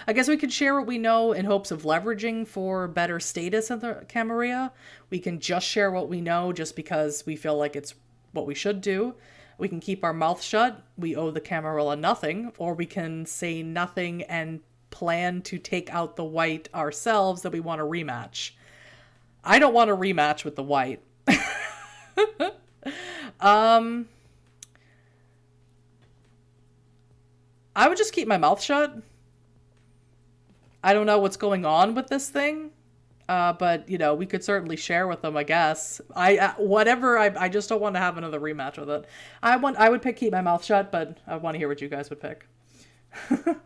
I guess we could share what we know in hopes of leveraging for better status in the Camarilla. We can just share what we know just because we feel like it's what we should do. We can keep our mouth shut. We owe the Camarilla nothing. Or we can say nothing and plan to take out the white ourselves that we want to rematch. I don't want to rematch with the white. I would just keep my mouth shut. I don't know what's going on with this thing, but, you know, we could certainly share with them, I guess. I just don't want to have another rematch with it. I would pick keep my mouth shut, but I want to hear what you guys would pick. Because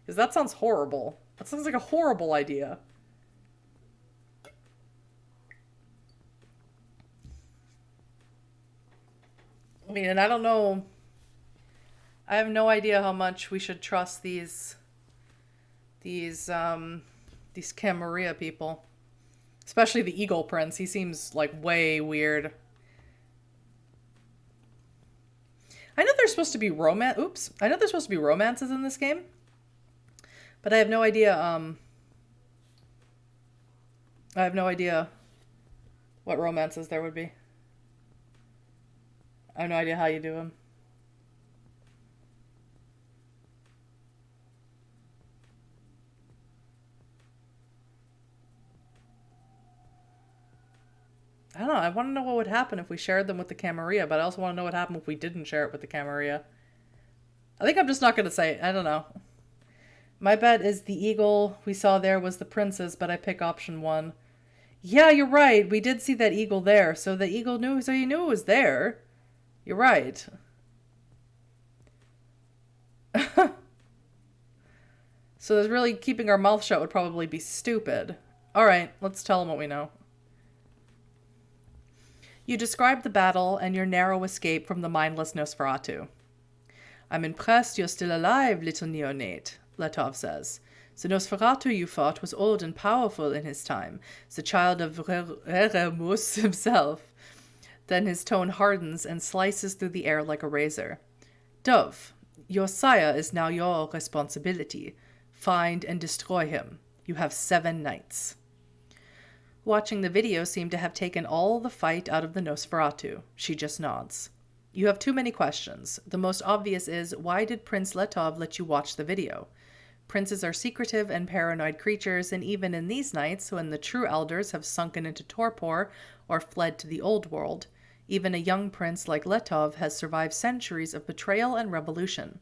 that sounds horrible. That sounds like a horrible idea. I mean, and I don't know. I have no idea how much we should trust these Camarilla people. Especially the Eagle Prince. He seems like way weird. I know there's supposed to be I know there's supposed to be romances in this game. But I have no idea, what romances there would be. I have no idea how you do them. I don't know. I want to know what would happen if we shared them with the Camarilla, but I also want to know what happened if we didn't share it with the Camarilla. I think I'm just not going to say it. I don't know. My bet is the eagle we saw there was the prince's, but I pick option 1. Yeah, you're right. We did see that eagle there. So the eagle knew, so you knew it was there. You're right. So there's really keeping our mouth shut would probably be stupid. All right, let's tell them what we know. You describe the battle and your narrow escape from the mindless Nosferatu. I'm impressed you're still alive, little neonate, Letov says. The Nosferatu you fought was old and powerful in his time, the child of Remus himself. Then his tone hardens and slices through the air like a razor. Dove, your sire is now your responsibility. Find and destroy him. You have 7 nights. Watching the video seemed to have taken all the fight out of the Nosferatu. She just nods. You have too many questions. The most obvious is, why did Prince Letov let you watch the video? Princes are secretive and paranoid creatures, and even in these nights, when the true elders have sunken into torpor or fled to the old world, even a young prince like Letov has survived centuries of betrayal and revolution.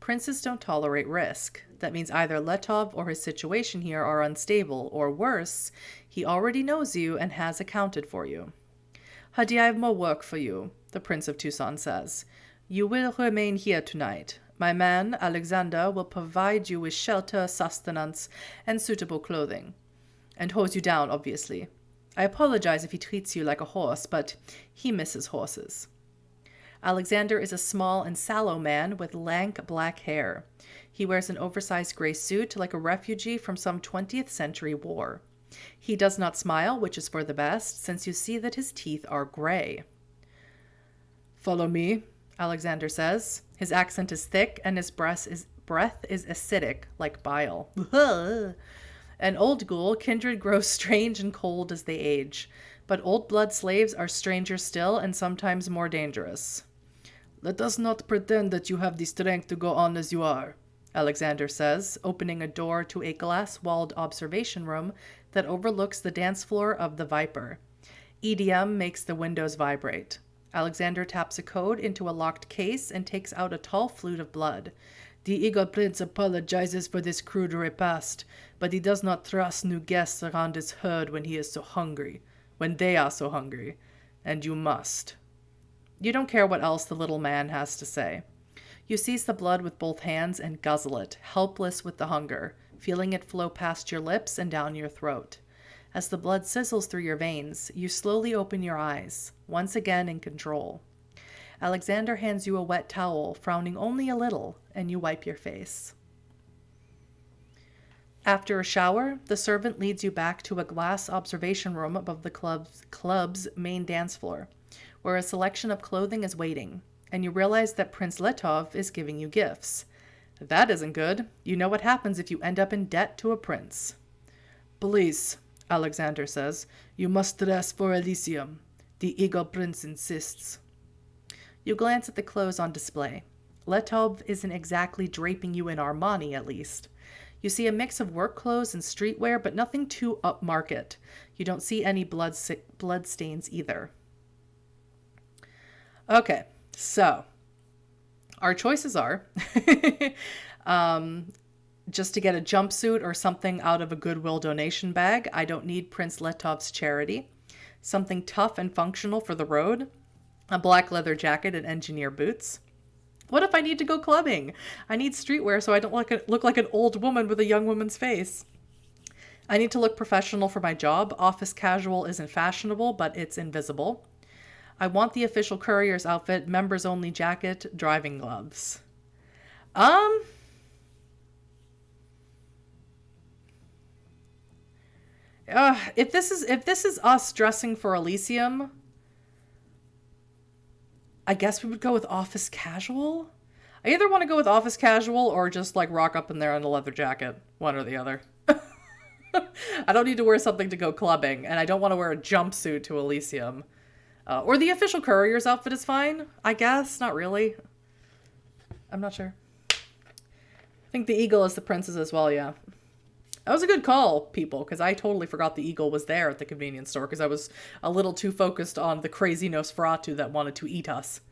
Princes don't tolerate risk. That means either Letov or his situation here are unstable, or worse, he already knows you and has accounted for you. Huddy, I have more work for you, the Prince of Tucson says. You will remain here tonight. My man, Alexander, will provide you with shelter, sustenance, and suitable clothing. And hose you down, obviously. I apologize if he treats you like a horse, but he misses horses. Alexander is a small and sallow man with lank black hair. He wears an oversized gray suit like a refugee from some 20th century war. He does not smile, which is for the best, since you see that his teeth are gray. Follow me, Alexander says. His accent is thick, and his breath is acidic, like bile. An old ghoul, kindred grow strange and cold as they age. But old blood slaves are stranger still and sometimes more dangerous. Let us not pretend that you have the strength to go on as you are, Alexander says, opening a door to a glass-walled observation room that overlooks the dance floor of the Viper. EDM makes the windows vibrate. Alexander taps a code into a locked case and takes out a tall flute of blood. The Eagle Prince apologizes for this crude repast, but he does not thrust new guests around his herd when he is so hungry, when they are so hungry, and you must. You don't care what else the little man has to say. You seize the blood with both hands and guzzle it, helpless with the hunger, feeling it flow past your lips and down your throat. As the blood sizzles through your veins, you slowly open your eyes, once again in control. Alexander hands you a wet towel, frowning only a little, and you wipe your face. After a shower, the servant leads you back to a glass observation room above the club's main dance floor, where a selection of clothing is waiting, and you realize that Prince Letov is giving you gifts. That isn't good. You know what happens if you end up in debt to a prince. Please, Alexander says, you must dress for Elysium. The Eagle Prince insists. You glance at the clothes on display. Letov isn't exactly draping you in Armani, at least. You see a mix of work clothes and streetwear, but nothing too upmarket. You don't see any blood stains either. Okay, so our choices are just to get a jumpsuit or something out of a Goodwill donation bag. I don't need Prince Letov's charity. Something tough and functional for the road. A black leather jacket and engineer boots. What if I need to go clubbing? I need streetwear so I don't look like an old woman with a young woman's face. I need to look professional for my job. Office casual isn't fashionable, but it's invisible. I want the official courier's outfit, members only jacket, driving gloves. If this is us dressing for Elysium, I guess we would go with office casual. I either want to go with office casual or just like rock up in there in a leather jacket. One or the other. I don't need to wear something to go clubbing, and I don't want to wear a jumpsuit to Elysium. Or the official courier's outfit is fine, I guess. Not really. I'm not sure. I think the eagle is the princess as well, yeah. That was a good call, people, because I totally forgot the eagle was there at the convenience store because I was a little too focused on the crazy Nosferatu that wanted to eat us.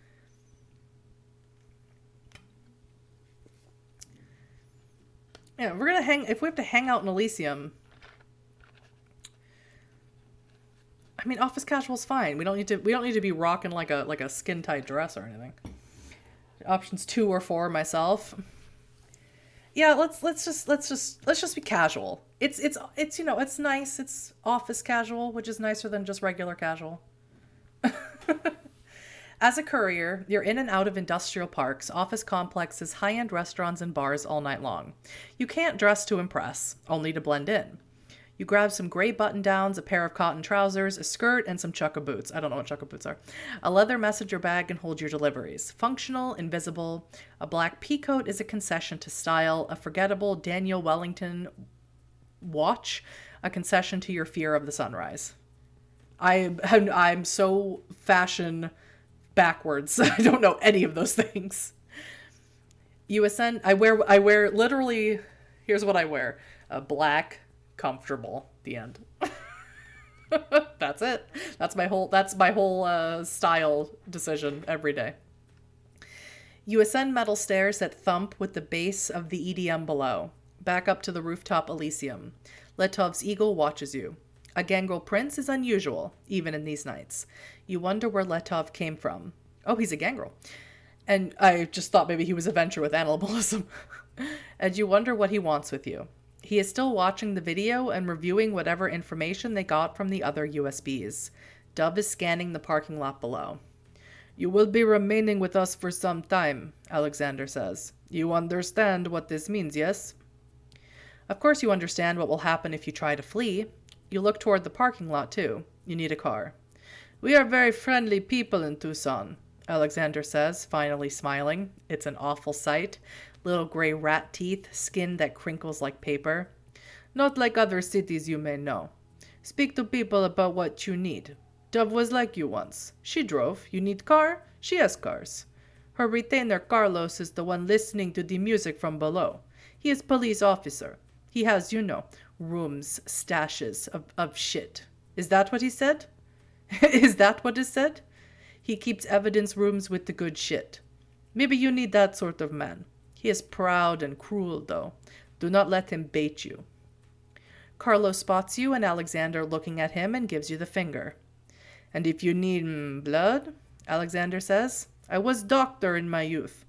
Yeah, if we have to hang out in Elysium, I mean, office casual's fine. We don't need to be rocking like a skin tight dress or anything. Options 2 or 4 myself. Yeah, let's just be casual. It's you know, it's nice. It's office casual, which is nicer than just regular casual. As a courier, you're in and out of industrial parks, office complexes, high-end restaurants, and bars all night long. You can't dress to impress, only to blend in. You grab some gray button-downs, a pair of cotton trousers, a skirt, and some chukka boots. I don't know what chukka boots are. A leather messenger bag and hold your deliveries. Functional, invisible. A black peacoat is a concession to style. A forgettable Daniel Wellington watch, a concession to your fear of the sunrise. I'm so fashion backwards. I don't know any of those things. You ascend. I wear literally. Here's what I wear: a black, comfortable. The end. That's it. That's my whole style decision every day. You ascend metal stairs that thump with the bass of the EDM below. Back up to the rooftop Elysium. Letov's eagle watches you. A gangrel prince is unusual, even in these nights. You wonder where Letov came from. Oh, he's a gangrel. And I just thought maybe he was a venture with animalism. And you wonder what he wants with you. He is still watching the video and reviewing whatever information they got from the other USBs. Dove is scanning the parking lot below. You will be remaining with us for some time, Alexander says. You understand what this means, yes? Of course you understand what will happen if you try to flee. You look toward the parking lot, too. You need a car. We are very friendly people in Tucson, Alexander says, finally smiling. It's an awful sight. Little gray rat teeth, skin that crinkles like paper. Not like other cities you may know. Speak to people about what you need. Dove was like you once. She drove. You need car? She has cars. Her retainer Carlos is the one listening to the music from below. He is police officer. He has, rooms, stashes of shit. Is that what he said? Is that what is said? He keeps evidence rooms with the good shit. Maybe you need that sort of man. He is proud and cruel, though. Do not let him bait you. Carlos spots you and Alexander looking at him and gives you the finger. And if you need blood, Alexander says, I was doctor in my youth.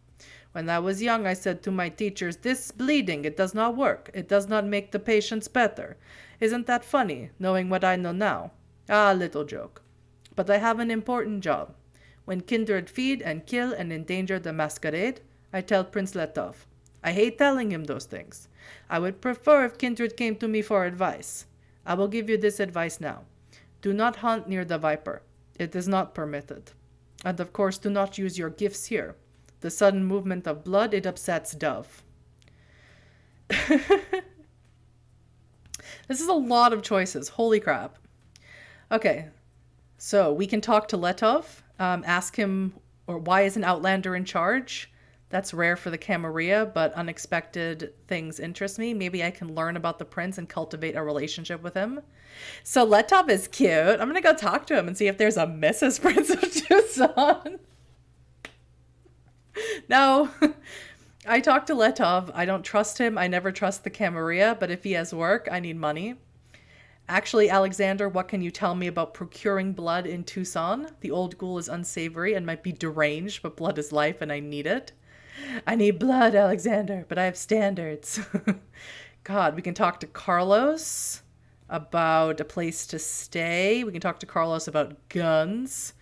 When I was young, I said to my teachers, this bleeding, it does not work. It does not make the patients better. Isn't that funny, knowing what I know now? Ah, little joke. But I have an important job. When kindred feed and kill and endanger the Masquerade, I tell Prince Letov. I hate telling him those things. I would prefer if kindred came to me for advice. I will give you this advice now. Do not hunt near the Viper. It is not permitted. And of course, do not use your gifts here. The sudden movement of blood, it upsets Dove. This is a lot of choices. Holy crap. Okay, so we can talk to Letov, ask him, or why is an Outlander in charge? That's rare for the Camarilla, but unexpected things interest me. Maybe I can learn about the prince and cultivate a relationship with him. So Letov is cute. I'm going to go talk to him and see if there's a Mrs. Prince of Tucson. No, I talked to Letov. I don't trust him. I never trust the Camarilla, but if he has work, I need money. Actually, Alexander, what can you tell me about procuring blood in Tucson? The old ghoul is unsavory and might be deranged, but blood is life and I need it. I need blood, Alexander, but I have standards. God, we can talk to Carlos about a place to stay. We can talk to Carlos about guns.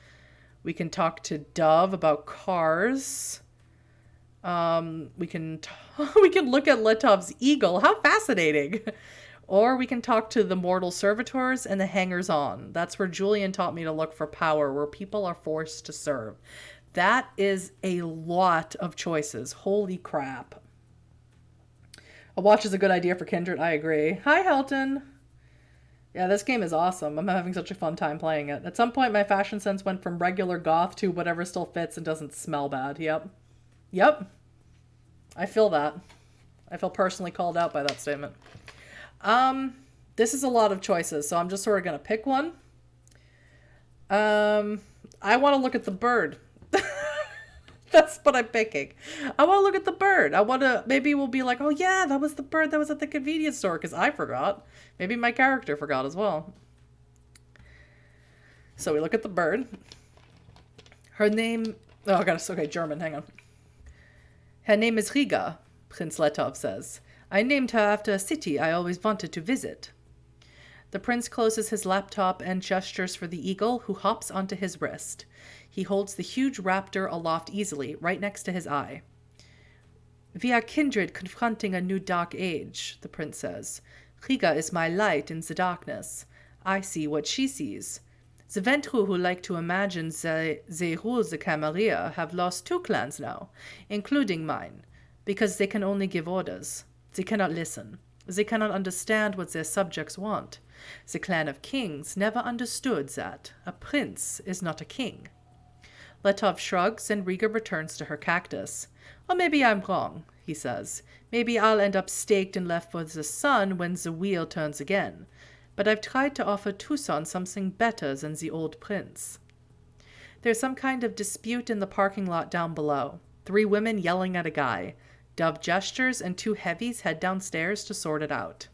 We can talk to Dove about cars. We can look at Letov's eagle. How fascinating. Or we can talk to the mortal servitors and the hangers-on. That's where Julian taught me to look for power, where people are forced to serve. That is a lot of choices. Holy crap. A watch is a good idea for kindred. I agree. Hi, Helton. Yeah, this game is awesome. I'm having such a fun time playing it. At some point, my fashion sense went from regular goth to whatever still fits and doesn't smell bad. Yep. I feel that. I feel personally called out by that statement. This is a lot of choices, so I'm just sort of going to pick one. I want to look at the bird. That's what I'm picking. I want to look at the bird. Maybe we'll be like, oh yeah, that was the bird that was at the convenience store, because I forgot. Maybe my character forgot as well. So we look at the bird. Her name, oh god, okay, German, hang on. Her name is Riga, Prince Letov says. I named her after a city I always wanted to visit. The prince closes his laptop and gestures for the eagle, who hops onto his wrist. He holds the huge raptor aloft easily, right next to his eye. "We are kindred confronting a new dark age," the prince says. "Riga is my light in the darkness. I see what she sees. The Ventru who like to imagine they rule the Camarilla have lost 2 clans now, including mine, because they can only give orders. They cannot listen. They cannot understand what their subjects want. The clan of kings never understood that a prince is not a king." Letov shrugs and Riga returns to her cactus. "Or maybe I'm wrong," he says. "Maybe I'll end up staked and left for the sun when the wheel turns again. But I've tried to offer Tucson something better than the old prince." There's some kind of dispute in the parking lot down below. 3 women yelling at a guy. Dove gestures and 2 heavies head downstairs to sort it out.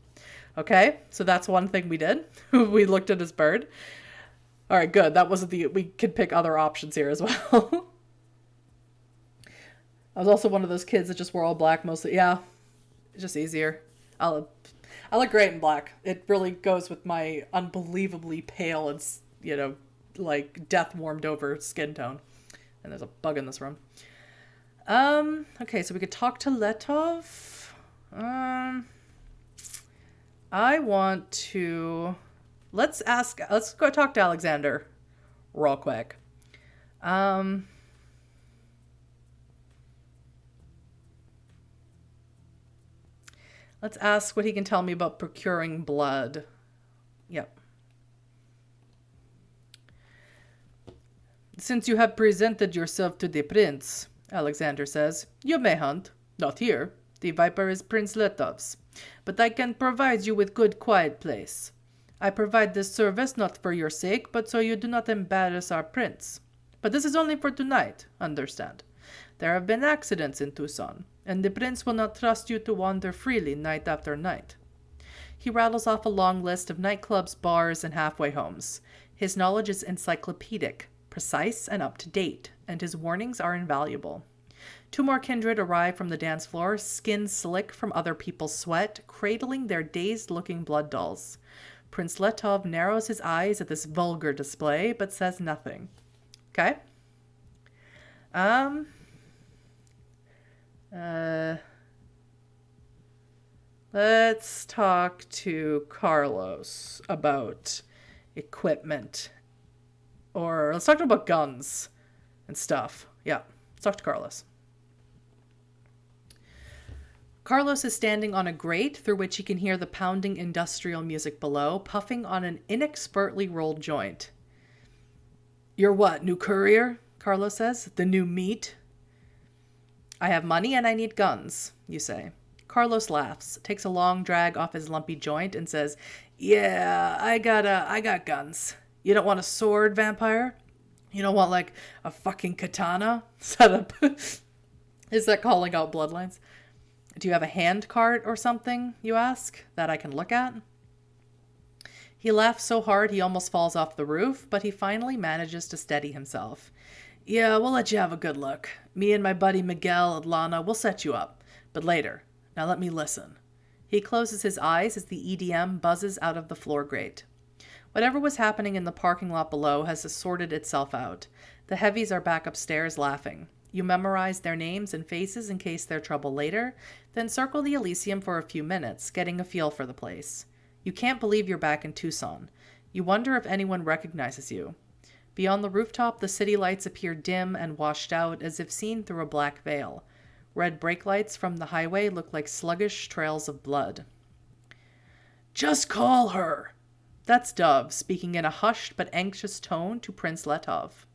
Okay, so that's one thing we did. We looked at his bird. All right, good. That wasn't we could pick other options here as well. I was also one of those kids that just wore all black mostly. Yeah, it's just easier. I look great in black. It really goes with my unbelievably pale and, like death warmed over skin tone. And there's a bug in this room. Okay, so we could talk to Letov. I want to... Let's go talk to Alexander real quick. Let's ask what he can tell me about procuring blood. Yep. "Since you have presented yourself to the prince," Alexander says, "you may hunt. Not here. The viper is Prince Letov's. But I can provide you with good quiet place. I provide this service not for your sake, but so you do not embarrass our prince. But this is only for tonight, understand. There have been accidents in Tucson, and the prince will not trust you to wander freely night after night." He rattles off a long list of nightclubs, bars, and halfway homes. His knowledge is encyclopedic, precise, and up to date, and his warnings are invaluable. 2 more kindred arrive from the dance floor, skin slick from other people's sweat, cradling their dazed-looking blood dolls. Prince Letov narrows his eyes at this vulgar display, but says nothing. Okay. Let's talk to Carlos about equipment. Or let's talk about guns and stuff. Yeah, let's talk to Carlos. Carlos is standing on a grate through which he can hear the pounding industrial music below, puffing on an inexpertly rolled joint. "You're what, new courier?" Carlos says. "The new meat?" "I have money and I need guns," you say. Carlos laughs, takes a long drag off his lumpy joint, and says, "Yeah, I got guns. You don't want a sword, vampire? You don't want, like, a fucking katana set up?" Is that calling out bloodlines? "Do you have a hand cart or something," you ask, "that I can look at?" He laughs so hard he almost falls off the roof, but he finally manages to steady himself. "Yeah, we'll let you have a good look. Me and my buddy Miguel and Lana will set you up. But later. Now let me listen." He closes his eyes as the EDM buzzes out of the floor grate. Whatever was happening in the parking lot below has sorted itself out. The heavies are back upstairs laughing. You memorize their names and faces in case they're trouble later, then circle the Elysium for a few minutes, getting a feel for the place. You can't believe you're back in Tucson. You wonder if anyone recognizes you. Beyond the rooftop, the city lights appear dim and washed out, as if seen through a black veil. Red brake lights from the highway look like sluggish trails of blood. "Just call her!" That's Dove, speaking in a hushed but anxious tone to Prince Letov.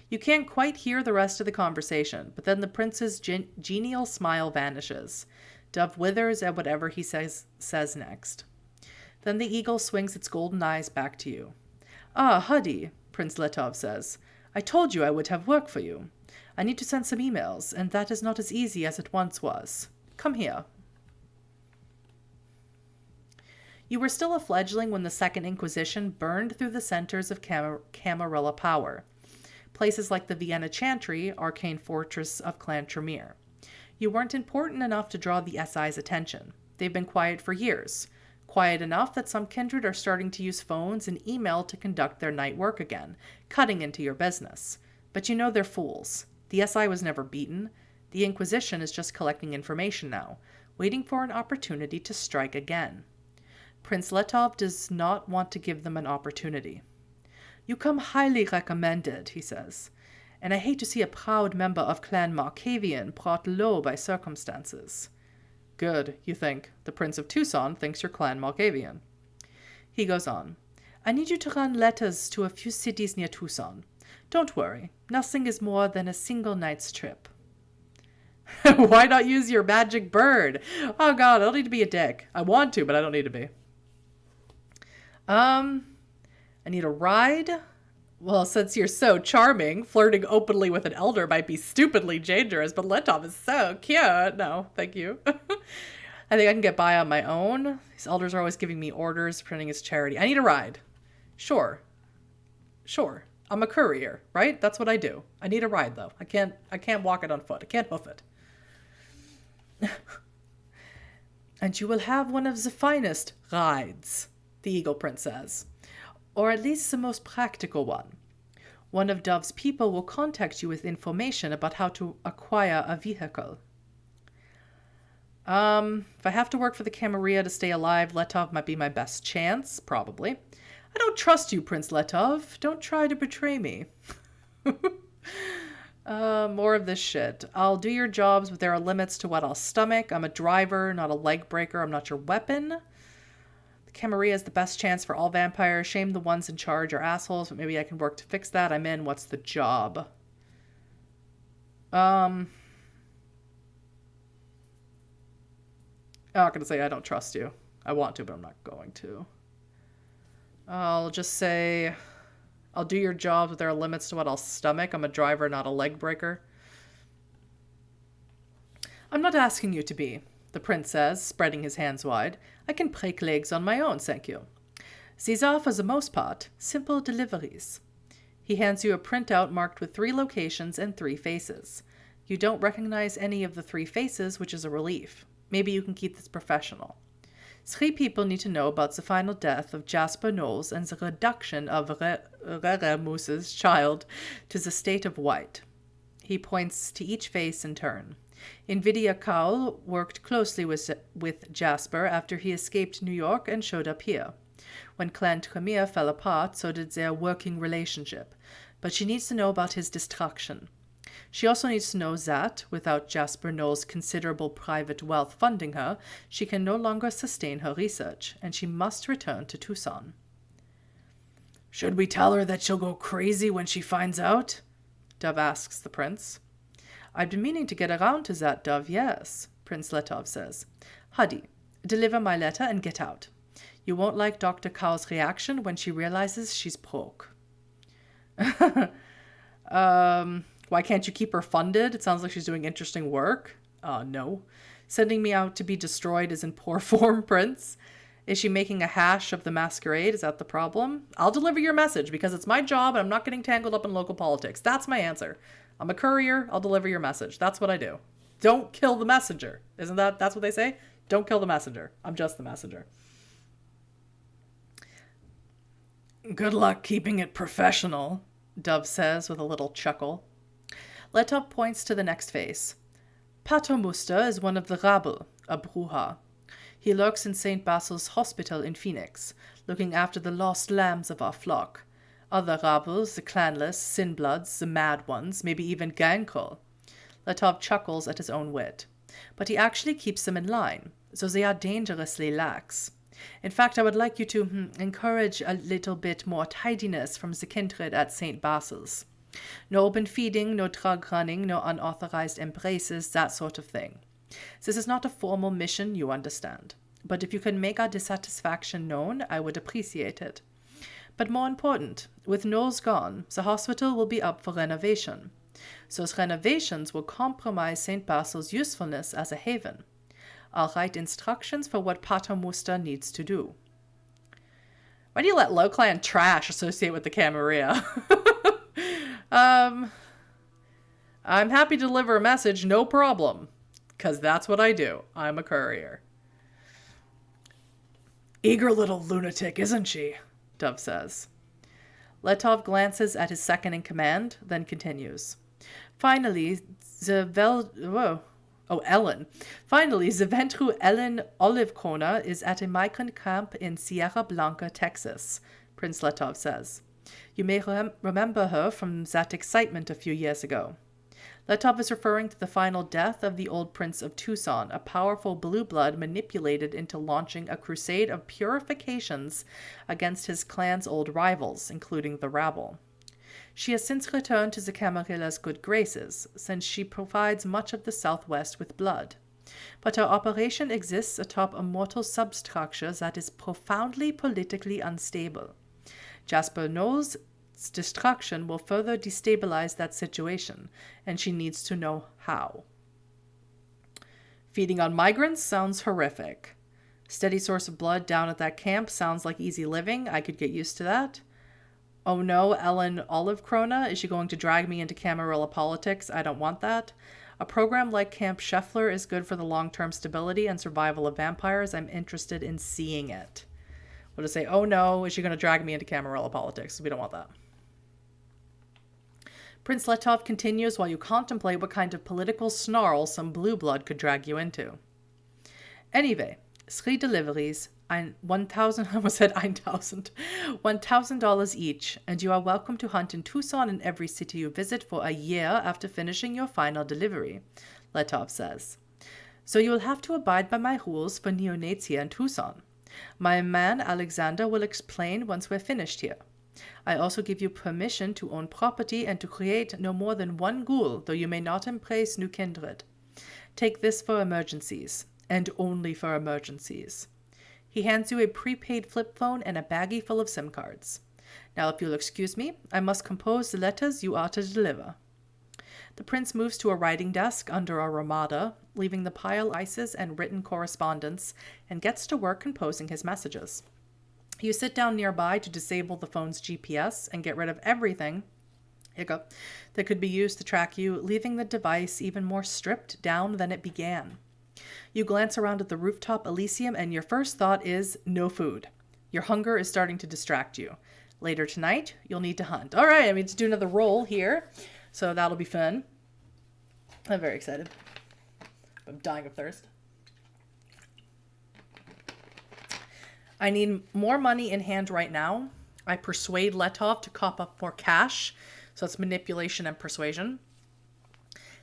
You can't quite hear the rest of the conversation, but then the prince's genial smile vanishes. Dove withers at whatever he says next. Then the eagle swings its golden eyes back to you. "Ah, Huddy," Prince Letov says. "I told you I would have work for you. I need to send some emails, and that is not as easy as it once was. Come here." You were still a fledgling when the Second Inquisition burned through the centers of Camarilla power. Places like the Vienna Chantry, arcane fortress of Clan Tremere. You weren't important enough to draw the SI's attention. They've been quiet for years. Quiet enough that some kindred are starting to use phones and email to conduct their night work again, cutting into your business. But you know they're fools. The SI was never beaten. The Inquisition is just collecting information now, waiting for an opportunity to strike again. Prince Letov does not want to give them an opportunity. You come highly recommended, he says, and I hate to see a proud member of Clan Marquis brought low by circumstances. Good, you think. The Prince of Tucson thinks you're Clan Marquis. He goes on. I need you to run letters to a few cities near Tucson. Don't worry, nothing is more than a single night's trip. Why not use your magic bird? Oh god, I don't need to be a dick. I want to, but I don't need to be. I need a ride? Well, since you're so charming, flirting openly with an elder might be stupidly dangerous, but Letov is so cute. No, thank you. I think I can get by on my own. These elders are always giving me orders, printing as charity. I need a ride. Sure. I'm a courier, right? That's what I do. I need a ride, though. I can't walk it on foot. I can't hoof it. And you will have one of the finest rides, the Eagle Prince says. Or at least the most practical one. One of Dove's people will contact you with information about how to acquire a vehicle. If I have to work for the Camarilla to stay alive, Letov might be my best chance, probably. I don't trust you, Prince Letov. Don't try to betray me. More of this shit. I'll do your jobs, but there are limits to what I'll stomach. I'm a driver, not a leg breaker. I'm not your weapon. Camarilla is the best chance for all vampires. Shame the ones in charge are assholes, but maybe I can work to fix that. I'm in. What's the job? I'm not going to say I don't trust you. I want to, but I'm not going to. I'll just say I'll do your jobs, but there are limits to what I'll stomach. I'm a driver, not a leg breaker. I'm not asking you to be, the prince says, spreading his hands wide. I can break legs on my own, thank you. These are, for the most part, simple deliveries. He hands you a printout marked with 3 locations and 3 faces. You don't recognize any of the 3 faces, which is a relief. Maybe you can keep this professional. 3 people need to know about the final death of Jasper Knowles and the reduction of Reremus's child to the state of white. He points to each face in turn. Invidia Cowell worked closely with Jasper after he escaped New York and showed up here. When Clan Tremere fell apart, so did their working relationship. But she needs to know about his destruction. She also needs to know that, without Jasper Knowles' considerable private wealth funding her, she can no longer sustain her research, and she must return to Tucson. Should we tell her that she'll go crazy when she finds out? Dove asks the prince. I've been meaning to get around to that, Dove, yes, Prince Letov says. Huddy, deliver my letter and get out. You won't like Dr. Cowell's reaction when she realizes she's broke. Why can't you keep her funded? It sounds like she's doing interesting work. No. Sending me out to be destroyed is in poor form, Prince. Is she making a hash of the Masquerade? Is that the problem? I'll deliver your message because it's my job and I'm not getting tangled up in local politics. That's my answer. I'm a courier. I'll deliver your message. That's what I do. Don't kill the messenger. That's what they say? Don't kill the messenger. I'm just the messenger. Good luck keeping it professional, Dove says with a little chuckle. Letov points to the next face. Pater Muster is one of the rabble, a bruja. He lurks in St. Basil's hospital in Phoenix, looking after the lost lambs of our flock. Other rabbles, the clanless, sin-bloods, the mad ones, maybe even Gankrel. Letov chuckles at his own wit. But he actually keeps them in line, so they are dangerously lax. In fact, I would like you to encourage a little bit more tidiness from the kindred at St. Basil's. No open feeding, no drug running, no unauthorized embraces, that sort of thing. This is not a formal mission, you understand. But if you can make our dissatisfaction known, I would appreciate it. But more important, with Knowles gone, the hospital will be up for renovation. Those renovations will compromise St. Basil's usefulness as a haven. I'll write instructions for what Pater Muster needs to do. Why do you let low-clan trash associate with the Camarilla? I'm happy to deliver a message, no problem. Because that's what I do. I'm a courier. Eager little lunatic, isn't she? Dove says. Letov glances at his second in command, then continues. Finally, Ellen. Finally, the Ventru Ellen Olivkrona is at a migrant camp in Sierra Blanca, Texas, Prince Letov says. You may remember her from that excitement a few years ago. Letov is referring to the final death of the old Prince of Tucson, a powerful blue blood manipulated into launching a crusade of purifications against his clan's old rivals, including the rabble. She has since returned to the Camarilla's good graces, since she provides much of the Southwest with blood. But her operation exists atop a mortal substructure that is profoundly politically unstable. Jasper Knowles' destruction will further destabilize that situation, and she needs to know how. Feeding on migrants sounds horrific. Steady source of blood down at that camp sounds like easy living. I could get used to that. Oh no, Ellen Olivkrona, is she going to drag me into Camarilla politics? I don't want that. A program like Camp Scheffler is good for the long-term stability and survival of vampires. I'm interested in seeing it. We'll just say, oh no, is she going to drag me into Camarilla politics? We don't want that. Prince Letov continues while you contemplate what kind of political snarl some blue blood could drag you into. Anyway, 3 deliveries, $1,000 each, and you are welcome to hunt in Tucson and every city you visit for a year after finishing your final delivery, Letov says. So you will have to abide by my rules for neonates here in Tucson. My man Alexander will explain once we're finished here. I also give you permission to own property and to create no more than 1 ghoul, though you may not embrace new kindred. Take this for emergencies, and only for emergencies. He hands you a prepaid flip phone and a baggie full of SIM cards. Now, if you'll excuse me, I must compose the letters you are to deliver. The prince moves to a writing desk under a ramada, leaving the pile ices and written correspondence, and gets to work composing his messages. You sit down nearby to disable the phone's GPS and get rid of everything that could be used to track you, leaving the device even more stripped down than it began. You glance around at the rooftop Elysium and your first thought is no food. Your hunger is starting to distract you. Later tonight, you'll need to hunt. All right, I mean, to do another roll here, so that'll be fun. I'm very excited. I'm dying of thirst. I need more money in hand right now. I persuade Letov to cop up more cash. So it's manipulation and persuasion.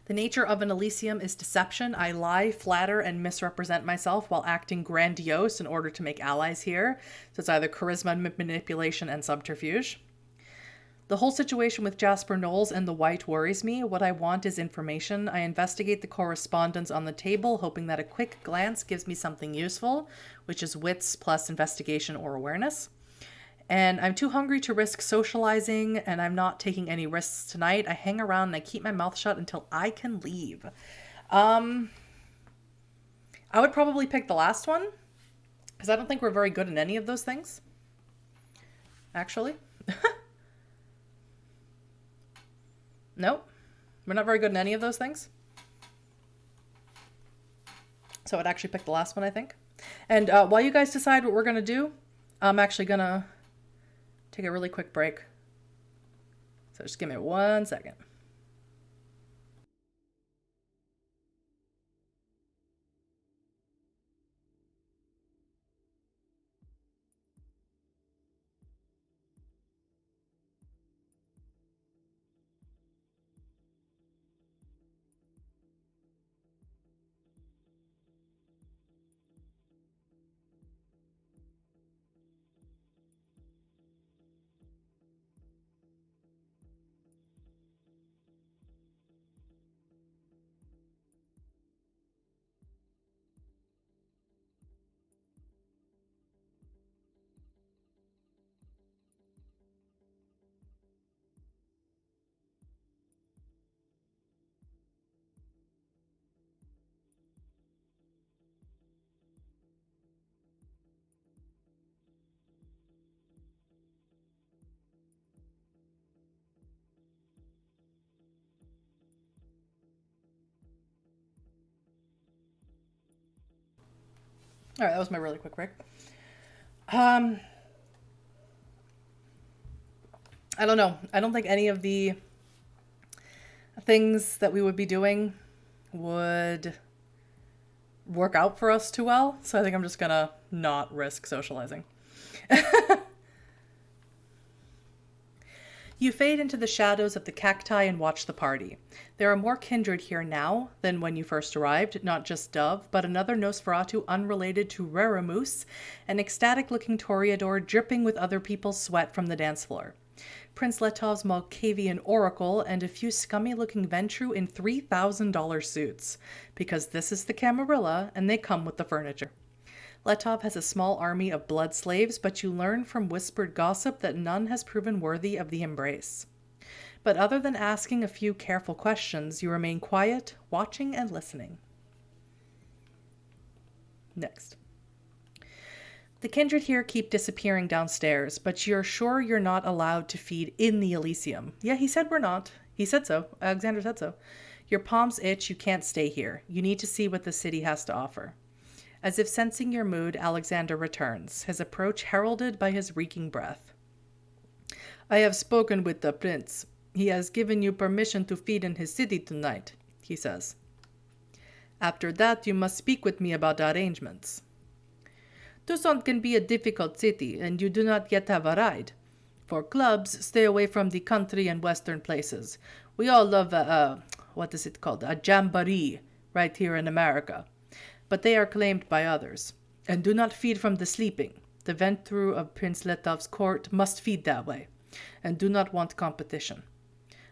The nature of an Elysium is deception. I lie, flatter, and misrepresent myself while acting grandiose in order to make allies here. So it's either charisma, manipulation, and subterfuge. The whole situation with Jasper Knowles and the White worries me. What I want is information. I investigate the correspondence on the table, hoping that a quick glance gives me something useful, which is wits plus investigation or awareness. And I'm too hungry to risk socializing, and I'm not taking any risks tonight. I hang around and I keep my mouth shut until I can leave. I would probably pick the last one, because I don't think we're very good in any of those things. Actually. Nope. We're not very good in any of those things. So I'd actually pick the last one, I think. And while you guys decide what we're going to do, I'm actually going to take a really quick break. So just give me 1 second. All right, that was my really quick break. Um, I don't know. I don't think any of the things that we would be doing would work out for us too well. So I think I'm just gonna not risk socializing. You fade into the shadows of the cacti and watch the party. There are more kindred here now than when you first arrived, not just Dove, but another Nosferatu unrelated to Reawakening, an ecstatic-looking toreador dripping with other people's sweat from the dance floor. Prince Letov's Malkavian oracle, and a few scummy-looking Ventru in $3,000 suits, because this is the Camarilla, and they come with the furniture. Letov has a small army of blood slaves, but you learn from whispered gossip that none has proven worthy of the embrace. But other than asking a few careful questions, you remain quiet, watching and listening. Next. The kindred here keep disappearing downstairs, but you're sure you're not allowed to feed in the Elysium. Yeah, he said we're not. He said so. Alexander said so. Your palms itch, you can't stay here. You need to see what the city has to offer. As if sensing your mood, Alexander returns, his approach heralded by his reeking breath. I have spoken with the prince. He has given you permission to feed in his city tonight, he says. After that, you must speak with me about arrangements. Tucson can be a difficult city, and you do not yet have a ride. For clubs, stay away from the country and western places. We all love a jamboree, right here in America. But they are claimed by others. And do not feed from the sleeping. The Ventru of Prince Letov's court must feed that way, and do not want competition.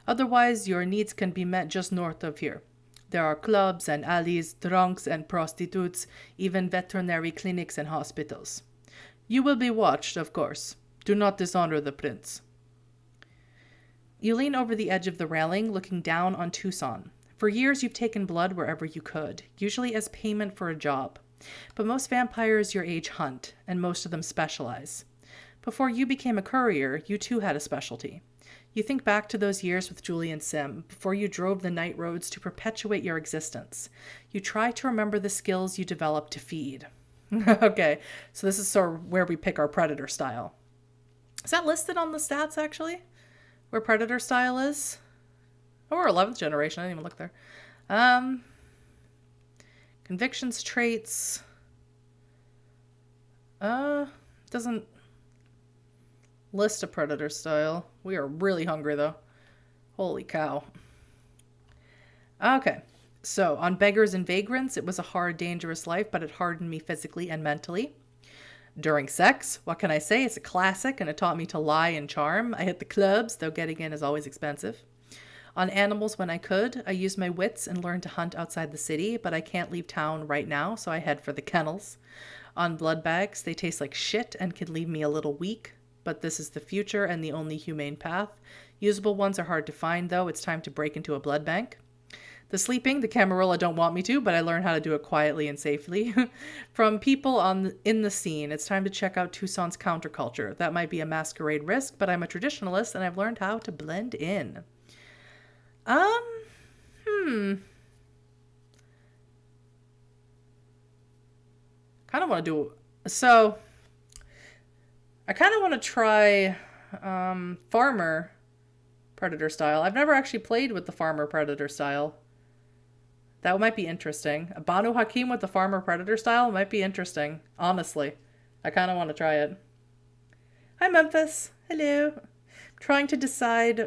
Otherwise, your needs can be met just north of here. There are clubs and alleys, drunks and prostitutes, even veterinary clinics and hospitals. You will be watched, of course. Do not dishonor the prince. You lean over the edge of the railing, looking down on Tucson. For years, you've taken blood wherever you could, usually as payment for a job. But most vampires your age hunt, and most of them specialize. Before you became a courier, you too had a specialty. You think back to those years with Julian Sim, before you drove the night roads to perpetuate your existence. You try to remember the skills you developed to feed. Okay, so this is sort of where we pick our predator style. Is that listed on the stats, actually? Where predator style is? Oh, we're 11th generation. I didn't even look there. Convictions, traits. Doesn't list a predator style. We are really hungry, though. Holy cow. Okay. So, on Beggars and Vagrants, it was a hard, dangerous life, but it hardened me physically and mentally. During sex, what can I say? It's a classic, and it taught me to lie and charm. I hit the clubs, though getting in is always expensive. On animals when I could, I used my wits and learned to hunt outside the city, but I can't leave town right now, so I head for the kennels. On blood bags, they taste like shit and can leave me a little weak, but this is the future and the only humane path. Usable ones are hard to find, though. It's time to break into a blood bank. The sleeping, the Camarilla don't want me to, but I learned how to do it quietly and safely. From people in the scene, it's time to check out Tucson's counterculture. That might be a masquerade risk, but I'm a traditionalist and I've learned how to blend in. Kind of want to do... So, I kind of want to try farmer predator style. I've never actually played with the farmer predator style. That might be interesting. A BANU HAQIM with the farmer predator style might be interesting. Honestly. I kind of want to try it. Hi, Memphis. Hello. We're trying to decide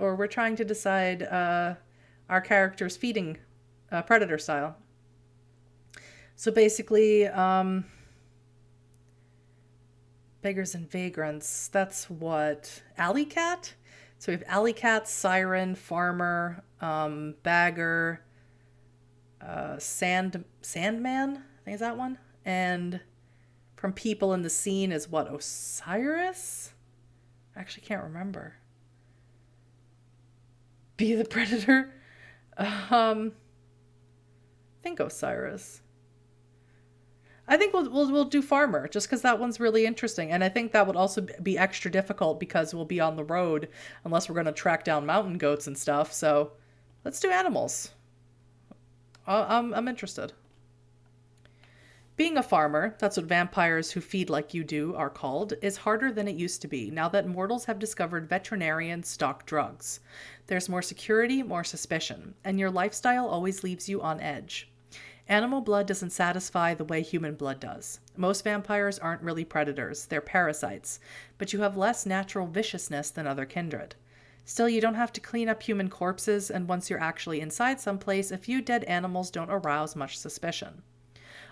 our character's feeding predator style. So basically, Beggars and Vagrants, that's what? Alley Cat? So we have Alley Cat, Siren, Farmer, Bagger, Sandman, I think is that one. And from people in the scene is what, Osiris? I actually can't remember. Be the Predator? I think Osiris. I think we'll do Farmer, just because that one's really interesting. And I think that would also be extra difficult because we'll be on the road unless we're going to track down mountain goats and stuff. So let's do animals. I'm interested. Being a farmer, that's what vampires who feed like you do are called, is harder than it used to be now that mortals have discovered veterinarians stock drugs. There's more security, more suspicion, and your lifestyle always leaves you on edge. Animal blood doesn't satisfy the way human blood does. Most vampires aren't really predators, they're parasites, but you have less natural viciousness than other kindred. Still, you don't have to clean up human corpses, and once you're actually inside someplace, a few dead animals don't arouse much suspicion.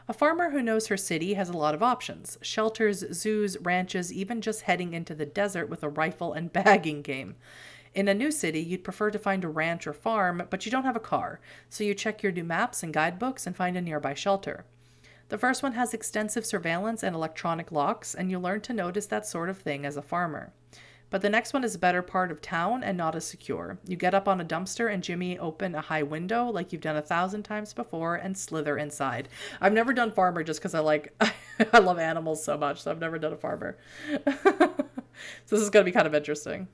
A farmer who knows her city has a lot of options. Shelters, zoos, ranches, even just heading into the desert with a rifle and bagging game. In a new city, you'd prefer to find a ranch or farm, but you don't have a car, so you check your new maps and guidebooks and find a nearby shelter. The first one has extensive surveillance and electronic locks, and you learn to notice that sort of thing as a farmer. But the next one is a better part of town and not as secure. You get up on a dumpster and jimmy open a high window like you've done 1,000 times before and slither inside. I've never done farmer just because I love animals so much, so I've never done a farmer. So this is going to be kind of interesting.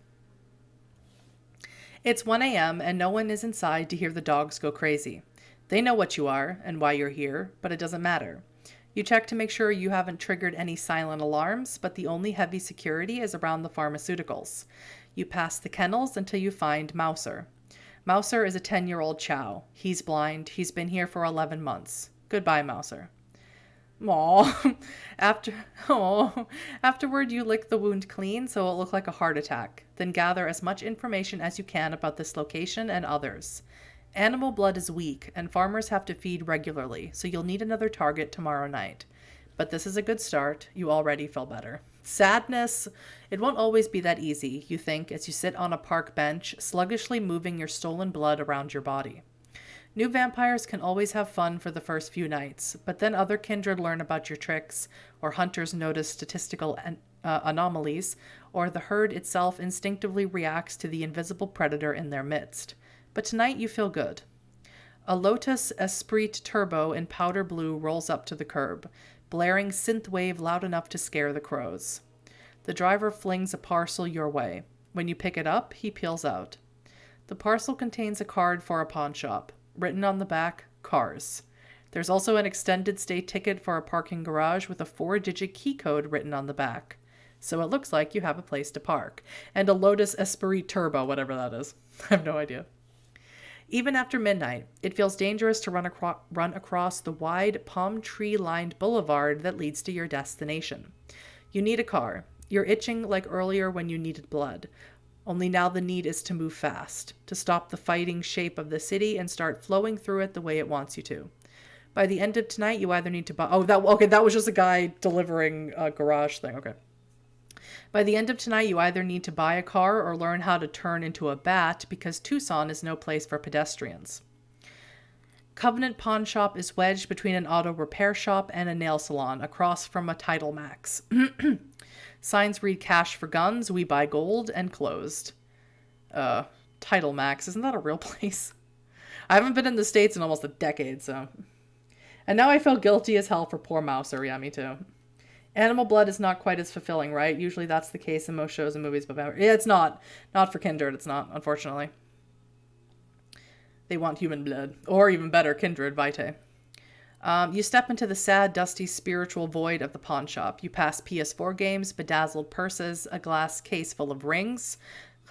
It's 1 a.m. and no one is inside to hear the dogs go crazy. They know what you are and why you're here, but it doesn't matter. You check to make sure you haven't triggered any silent alarms, but the only heavy security is around the pharmaceuticals. You pass the kennels until you find Mouser. Mouser is a 10-year-old chow. He's blind. He's been here for 11 months. Goodbye, Mouser. Aww. Afterward, you lick the wound clean so it'll look like a heart attack. Then gather as much information as you can about this location and others. Animal blood is weak, and farmers have to feed regularly, so you'll need another target tomorrow night. But this is a good start. You already feel better. Sadness. It won't always be that easy, you think, as you sit on a park bench, sluggishly moving your stolen blood around your body. New vampires can always have fun for the first few nights, but then other kindred learn about your tricks, or hunters notice statistical anomalies, or the herd itself instinctively reacts to the invisible predator in their midst. But tonight you feel good. A Lotus Esprit Turbo in powder blue rolls up to the curb, blaring synthwave loud enough to scare the crows. The driver flings a parcel your way. When you pick it up, he peels out. The parcel contains a card for a pawn shop. Written on the back, cars. There's also an extended stay ticket for a parking garage with a 4-digit key code written on the back. So it looks like you have a place to park. And a Lotus Esprit Turbo, whatever that is. I have no idea. Even after midnight, it feels dangerous to run across the wide, palm tree-lined boulevard that leads to your destination. You need a car. You're itching like earlier when you needed blood. Only now the need is to move fast, to stop the fighting shape of the city and start flowing through it the way it wants you to. By the end of tonight, you either need to buy... that was just a guy delivering a garage thing. Okay. By the end of tonight, you either need to buy a car or learn how to turn into a bat because Tucson is no place for pedestrians. Covenant Pawn Shop is wedged between an auto repair shop and a nail salon across from a Title Max. Signs read cash for guns, we buy gold, and closed. Title Max, isn't that a real place? I haven't been in the States in almost a decade, so... And now I feel guilty as hell for poor Mouser. Yeah, me too. Animal blood is not quite as fulfilling, right? Usually that's the case in most shows and movies about vampires. Yeah, it's not. Not for kindred, it's not, unfortunately. They want human blood. Or even better, kindred, vitae. You step into the sad, dusty, spiritual void of the pawn shop. You pass PS4 games, bedazzled purses, a glass case full of rings,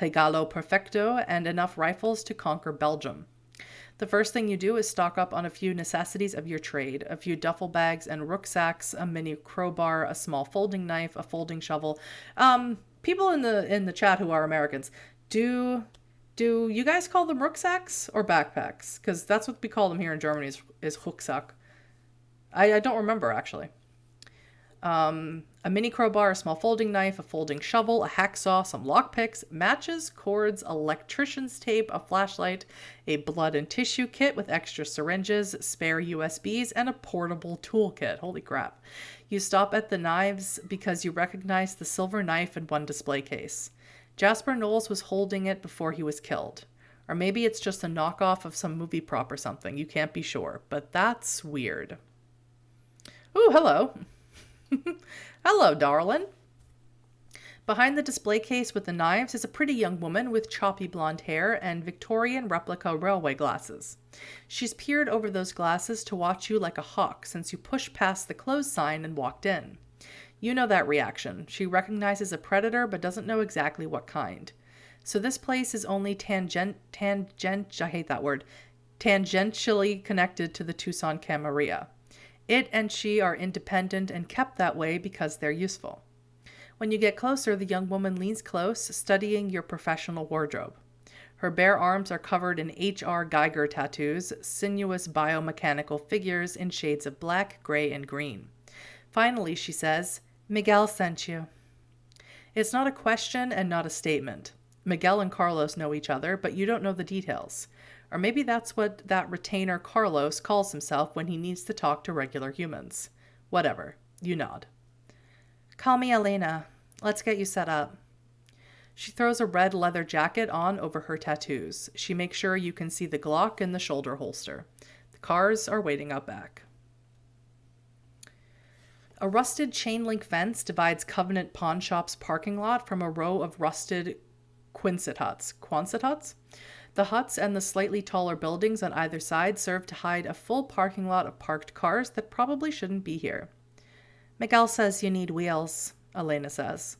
regalo perfecto, and enough rifles to conquer Belgium. The first thing you do is stock up on a few necessities of your trade, a few duffel bags and rucksacks, a mini crowbar, a small folding knife, a folding shovel. People in the chat who are Americans, do you guys call them rucksacks or backpacks? Because that's what we call them here in Germany is Rucksack. I don't remember, actually. A mini crowbar, a small folding knife, a folding shovel, a hacksaw, some lockpicks, matches, cords, electrician's tape, a flashlight, a blood and tissue kit with extra syringes, spare USBs, and a portable toolkit. Holy crap. You stop at the knives because you recognize the silver knife in one display case. Jasper Knowles was holding it before he was killed. Or maybe it's just a knockoff of some movie prop or something. You can't be sure, but that's weird. Ooh, hello. Hello, darling. Behind the display case with the knives is a pretty young woman with choppy blonde hair and Victorian replica railway glasses. She's peered over those glasses to watch you like a hawk since you pushed past the close sign and walked in. You know that reaction. She recognizes a predator but doesn't know exactly what kind. So this place is only I hate that word, tangentially connected to the Tucson Camarilla. It and she are independent and kept that way because they're useful. When you get closer, the young woman leans close, studying your professional wardrobe. Her bare arms are covered in H.R. Geiger tattoos, sinuous biomechanical figures in shades of black, gray, and green. Finally, she says, "Miguel sent you." It's not a question and not a statement. Miguel and Carlos know each other, but you don't know the details. Or maybe that's what that retainer Carlos calls himself when he needs to talk to regular humans. Whatever. You nod. "Call me Elena. Let's get you set up." She throws a red leather jacket on over her tattoos. She makes sure you can see the Glock in the shoulder holster. The cars are waiting out back. A rusted chain link fence divides Covenant Pawn Shop's parking lot from a row of rusted Quonset huts. Quonset huts? The huts and the slightly taller buildings on either side serve to hide a full parking lot of parked cars that probably shouldn't be here. "Miguel says you need wheels," Elena says.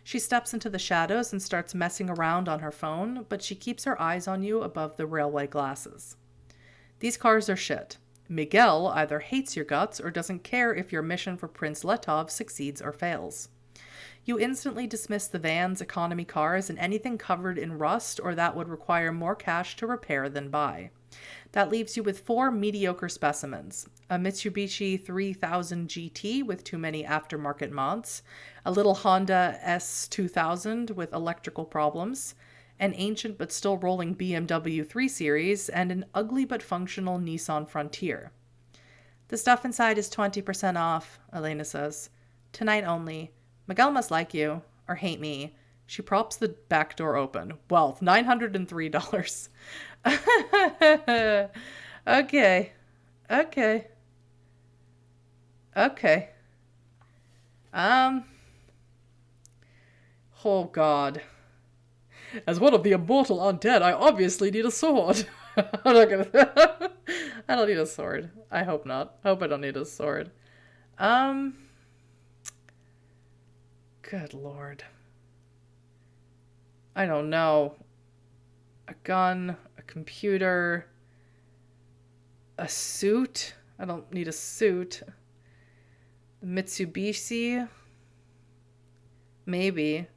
She steps into the shadows and starts messing around on her phone, but she keeps her eyes on you above the railway glasses. "These cars are shit. Miguel either hates your guts or doesn't care if your mission for Prince Letov succeeds or fails." You instantly dismiss the vans, economy cars, and anything covered in rust or that would require more cash to repair than buy. That leaves you with 4 mediocre specimens: a Mitsubishi 3000 GT with too many aftermarket mods, a little Honda S2000 with electrical problems, an ancient but still rolling BMW 3 Series, and an ugly but functional Nissan Frontier. "The stuff inside is 20% off," Elena says. "Tonight only. Miguel must like you, or hate me." She props the back door open. "Well, $903. Okay. Oh God. "As one of the immortal undead, I obviously need a sword." I'm not gonna... I don't need a sword. I hope not. I hope I don't need a sword. Good Lord. I don't know. A gun, a computer, a suit. I don't need a suit. Mitsubishi. Maybe.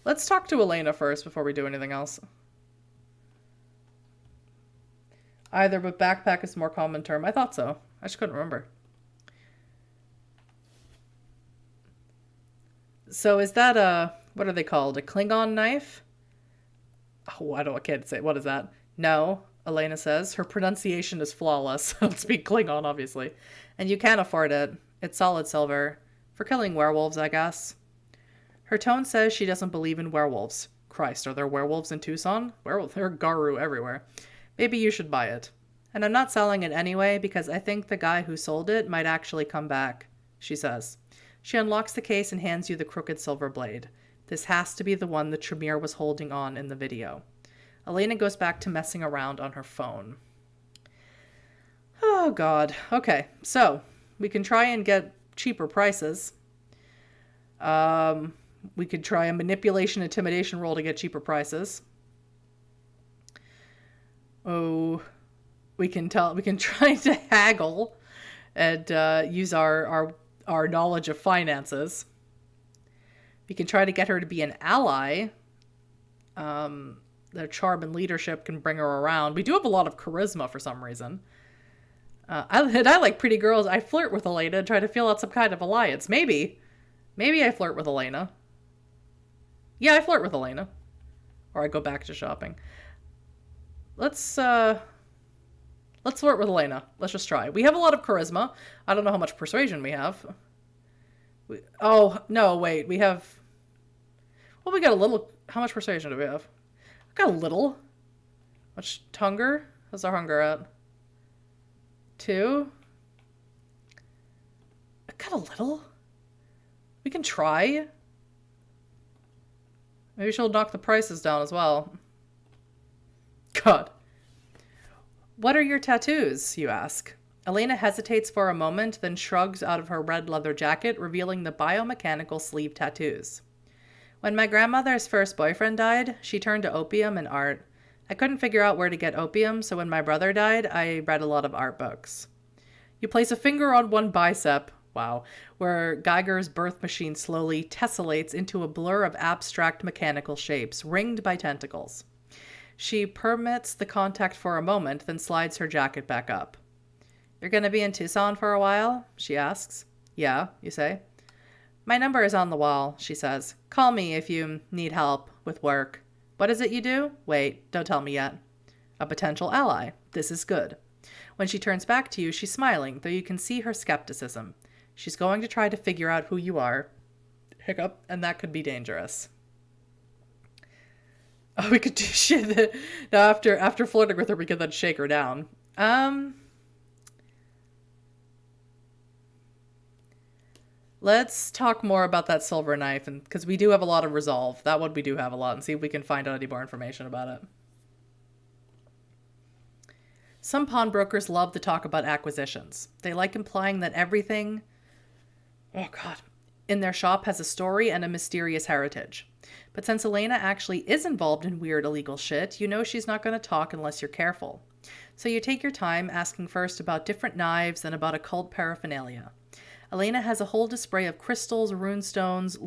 Let's talk to Elena first before we do anything else. Either, but backpack is a more common term. I thought so. I just couldn't remember. So is that what are they called? A Klingon knife? Oh, I can't say. What is that? No, Elena says. Her pronunciation is flawless. I don't speak Klingon, obviously. And you can't afford it. It's solid silver. For killing werewolves, I guess. Her tone says she doesn't believe in werewolves. Christ, are there werewolves in Tucson? There are Garu everywhere. Maybe you should buy it. And I'm not selling it anyway because I think the guy who sold it might actually come back, she says. She unlocks the case and hands you the crooked silver blade. This has to be the one the Tremere was holding on in the video. Elena goes back to messing around on her phone. Oh, God. Okay, so we can try and get cheaper prices. We could try a manipulation intimidation roll to get cheaper prices. Oh, we can try to haggle and use our knowledge of finances. We can try to get her to be an ally. Their charm and leadership can bring her around. We do have a lot of charisma for some reason. I like pretty girls. I flirt with Elena and try to feel out some kind of alliance. Maybe I flirt with Elena. Yeah, I flirt with Elena. Or I go back to shopping. Let's flirt with Elena. Let's just try. We have a lot of charisma. I don't know how much persuasion we have. Oh, no, wait. We have... Well, we got a little... How much persuasion do we have? We got a little. How much hunger? How's our hunger at? 2? got a little. We can try. Maybe she'll knock the prices down as well. God. What are your tattoos, you ask? Elena hesitates for a moment, then shrugs out of her red leather jacket, revealing the biomechanical sleeve tattoos. When my grandmother's first boyfriend died, she turned to opium and art. I couldn't figure out where to get opium, so when my brother died, I read a lot of art books. You place a finger on one bicep, wow, where Geiger's birth machine slowly tessellates into a blur of abstract mechanical shapes, ringed by tentacles. She permits the contact for a moment, then slides her jacket back up. You're going to be in Tucson for a while? She asks. Yeah, you say. My number is on the wall, she says. Call me if you need help with work. What is it you do? Wait, don't tell me yet. A potential ally. This is good. When she turns back to you, she's smiling, though you can see her skepticism. She's going to try to figure out who you are. Hiccup, and that could be dangerous. Oh, we could do shit. Now, after flirting with her, we could then shake her down. Let's talk more about that silver knife, and because we do have a lot of resolve. That one we do have a lot, and see if we can find out any more information about it. Some pawnbrokers love to talk about acquisitions. They like implying that everything, in their shop has a story and a mysterious heritage. But since Elena actually is involved in weird illegal shit, you know she's not going to talk unless you're careful. So you take your time, asking first about different knives and about occult paraphernalia. Elena has a whole display of crystals, runestones,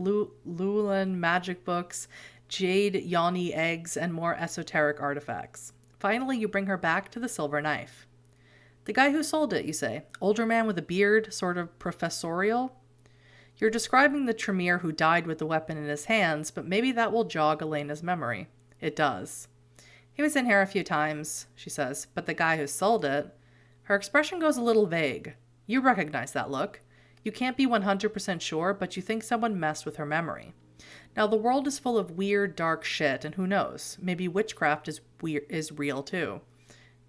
Lulan magic books, jade yoni eggs, and more esoteric artifacts. Finally, you bring her back to the silver knife. The guy who sold it, you say. Older man with a beard, sort of professorial. You're describing the Tremere who died with the weapon in his hands, but maybe that will jog Elena's memory. It does. He was in here a few times, she says, but the guy who sold it... Her expression goes a little vague. You recognize that look. You can't be 100% sure, but you think someone messed with her memory. Now, the world is full of weird, dark shit, and who knows? Maybe witchcraft is real, too.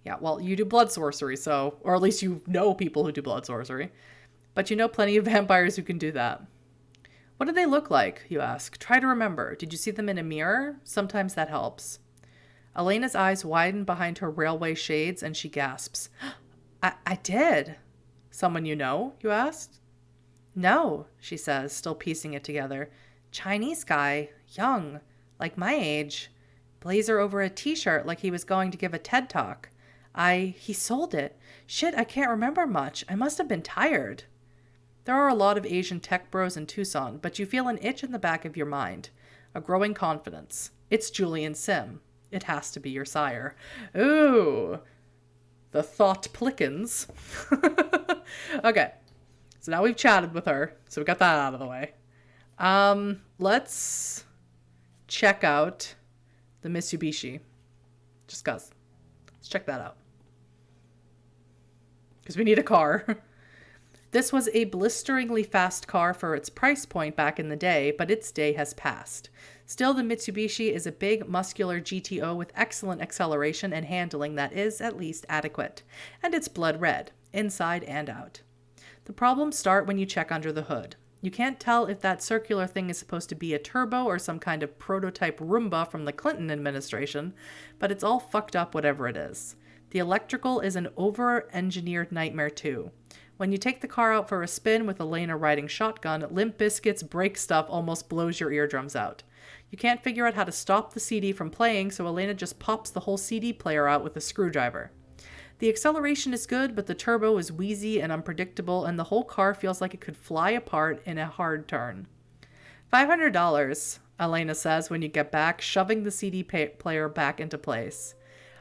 Yeah, well, you do blood sorcery, so... Or at least you know people who do blood sorcery. But you know plenty of vampires who can do that. What do they look like, you ask? Try to remember. Did you see them in a mirror? Sometimes that helps. Elena's eyes widen behind her railway shades, and she gasps. I did. Someone you know, you asked? No, she says, still piecing it together. Chinese guy, young, like my age. Blazer over a t-shirt like he was going to give a TED talk. He sold it. Shit, I can't remember much. I must have been tired. There are a lot of Asian tech bros in Tucson, but you feel an itch in the back of your mind. A growing confidence. It's Julian Sim. It has to be your sire. Ooh. The thought plickens. Okay. So now we've chatted with her, so we got that out of the way. Let's check out the Mitsubishi. Just 'cause. Let's check that out. Because we need a car. This was a blisteringly fast car for its price point back in the day, but its day has passed. Still, the Mitsubishi is a big, muscular GTO with excellent acceleration and handling that is, at least, adequate. And it's blood red, inside and out. The problems start when you check under the hood. You can't tell if that circular thing is supposed to be a turbo or some kind of prototype Roomba from the Clinton administration, but it's all fucked up whatever it is. The electrical is an over-engineered nightmare too. When you take the car out for a spin with Elena riding shotgun, Limp Bizkit's brake stuff almost blows your eardrums out. You can't figure out how to stop the CD from playing, so Elena just pops the whole CD player out with a screwdriver. The acceleration is good, but the turbo is wheezy and unpredictable, and the whole car feels like it could fly apart in a hard turn. $500, Elena says when you get back, shoving the CD player back into place.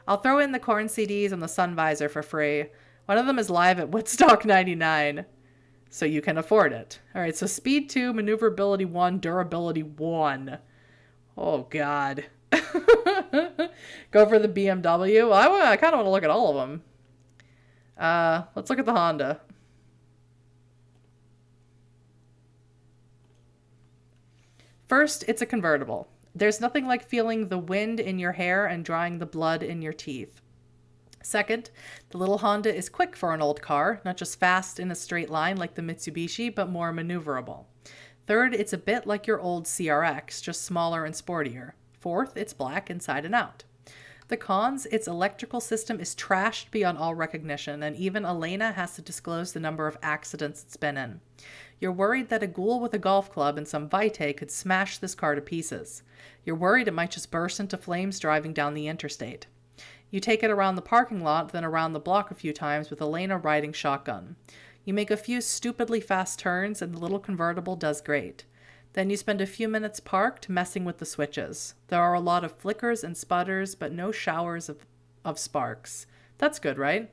I'll throw in the corn CDs and the sun visor for free. One of them is live at Woodstock 99, so you can afford it. All right, so speed 2, maneuverability 1, durability 1. Oh, God. Go for the BMW. Well, I kind of want to look at all of them. Let's look at the Honda. First, it's a convertible. There's nothing like feeling the wind in your hair and drying the blood in your teeth. Second, the little Honda is quick for an old car, not just fast in a straight line like the Mitsubishi, but more maneuverable. Third, it's a bit like your old CRX, just smaller and sportier. Fourth, it's black inside and out. The cons, its electrical system is trashed beyond all recognition, and even Elena has to disclose the number of accidents it's been in. You're worried that a ghoul with a golf club and some vitae could smash this car to pieces. You're worried it might just burst into flames driving down the interstate. You take it around the parking lot, then around the block a few times with Elena riding shotgun. You make a few stupidly fast turns and the little convertible does great. Then you spend a few minutes parked messing with the switches. There are a lot of flickers and sputters, but no showers of sparks. That's good, right?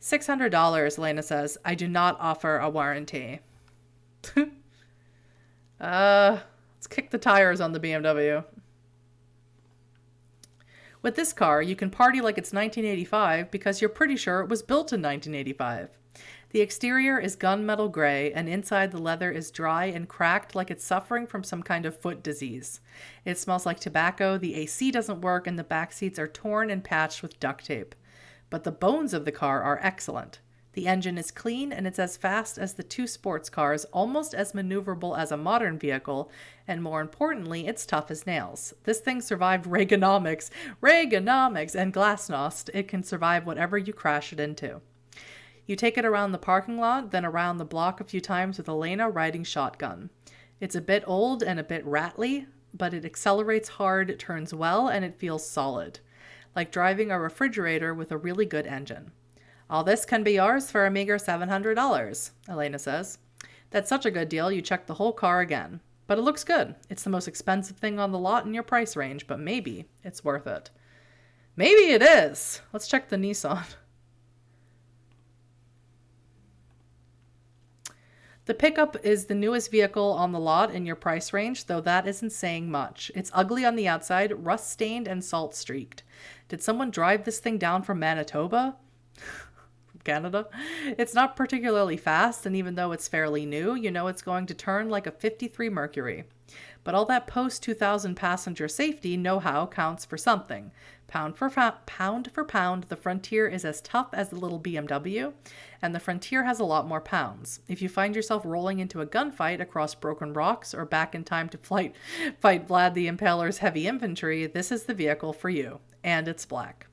$600, Elena says. I do not offer a warranty. Let's kick the tires on the BMW. With this car, you can party like it's 1985 because you're pretty sure it was built in 1985. The exterior is gunmetal gray, and inside the leather is dry and cracked like it's suffering from some kind of foot disease. It smells like tobacco, the AC doesn't work, and the back seats are torn and patched with duct tape. But the bones of the car are excellent. The engine is clean, and it's as fast as the two sports cars, almost as maneuverable as a modern vehicle, and more importantly, it's tough as nails. This thing survived Reaganomics, and Glasnost. It can survive whatever you crash it into. You take it around the parking lot, then around the block a few times with Elena riding shotgun. It's a bit old and a bit rattly, but it accelerates hard, turns well, and it feels solid. Like driving a refrigerator with a really good engine. All this can be yours for a meager $700, Elena says. That's such a good deal, you check the whole car again. But it looks good. It's the most expensive thing on the lot in your price range, but maybe it's worth it. Maybe it is. Let's check the Nissan. The pickup is the newest vehicle on the lot in your price range, though that isn't saying much. It's ugly on the outside, rust-stained and salt-streaked. Did someone drive this thing down from Manitoba? Canada. It's not particularly fast, and even though it's fairly new, you know it's going to turn like a 53 Mercury. But all that post-2000 passenger safety know-how counts for something. Pound for pound, the Frontier is as tough as the little BMW, and the Frontier has a lot more pounds. If you find yourself rolling into a gunfight across broken rocks or back in time to fight Vlad the Impaler's heavy infantry, this is the vehicle for you. And it's black.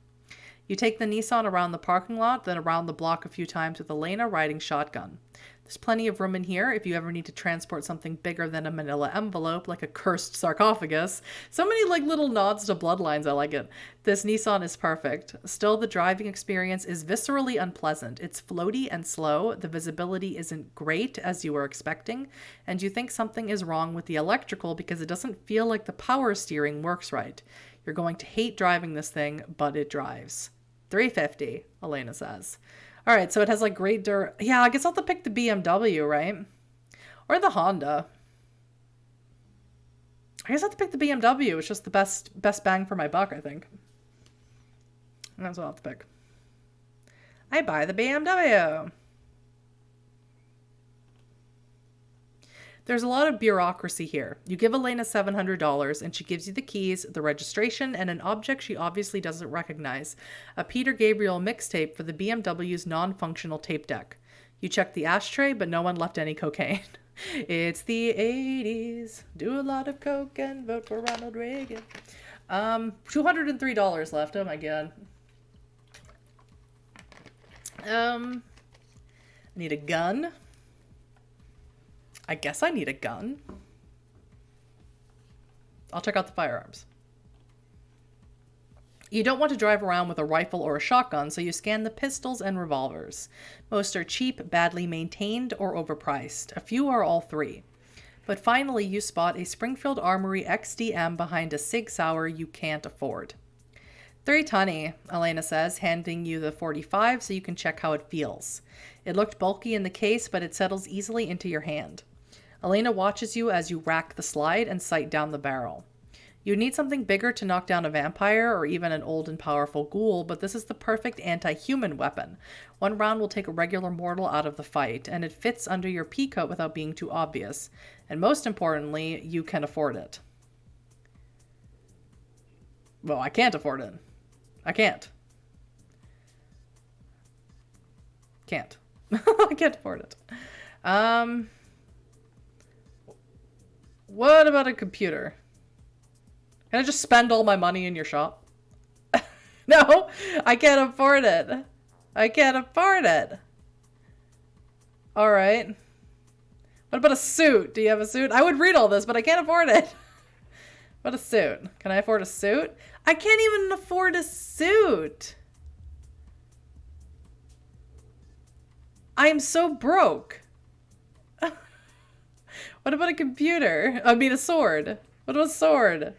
You take the Nissan around the parking lot, then around the block a few times with Elena riding shotgun. There's plenty of room in here if you ever need to transport something bigger than a manila envelope, like a cursed sarcophagus. So many little nods to Bloodlines, I like it. This Nissan is perfect. Still, the driving experience is viscerally unpleasant. It's floaty and slow, the visibility isn't great as you were expecting, and you think something is wrong with the electrical because it doesn't feel like the power steering works right. You're going to hate driving this thing, but it drives. $350, Elena says. All right, so it has great Yeah, I guess I'll have to pick the BMW, right? Or the Honda. I guess I'll have to pick the BMW. It's just the best bang for my buck, I think. That's what I'll have to pick. I buy the BMW. There's a lot of bureaucracy here. You give Elena $700 and she gives you the keys, the registration, and an object she obviously doesn't recognize. A Peter Gabriel mixtape for the BMW's non-functional tape deck. You check the ashtray, but no one left any cocaine. It's the 80s. Do a lot of coke and vote for Ronald Reagan. $203 left. Oh my god. I need a gun. I guess I need a gun. I'll check out the firearms. You don't want to drive around with a rifle or a shotgun, so you scan the pistols and revolvers. Most are cheap, badly maintained, or overpriced. A few are all three. But finally, you spot a Springfield Armory XDM behind a Sig Sauer you can't afford. $320, Elena says, handing you the 45 so you can check how it feels. It looked bulky in the case, but it settles easily into your hand. Elena watches you as you rack the slide and sight down the barrel. You need something bigger to knock down a vampire or even an old and powerful ghoul, but this is the perfect anti-human weapon. One round will take a regular mortal out of the fight, and it fits under your peacoat without being too obvious. And most importantly, you can afford it. Well, I can't afford it. I can't. Can't. I can't afford it. What about a computer? Can I just spend all my money in your shop? No, I can't afford it. I can't afford it. All right. What about a suit? Do you have a suit? I would read all this, but I can't afford it. What a suit. Can I afford a suit? I can't even afford a suit. I am so broke. What about a computer? I mean, a sword. What about a sword?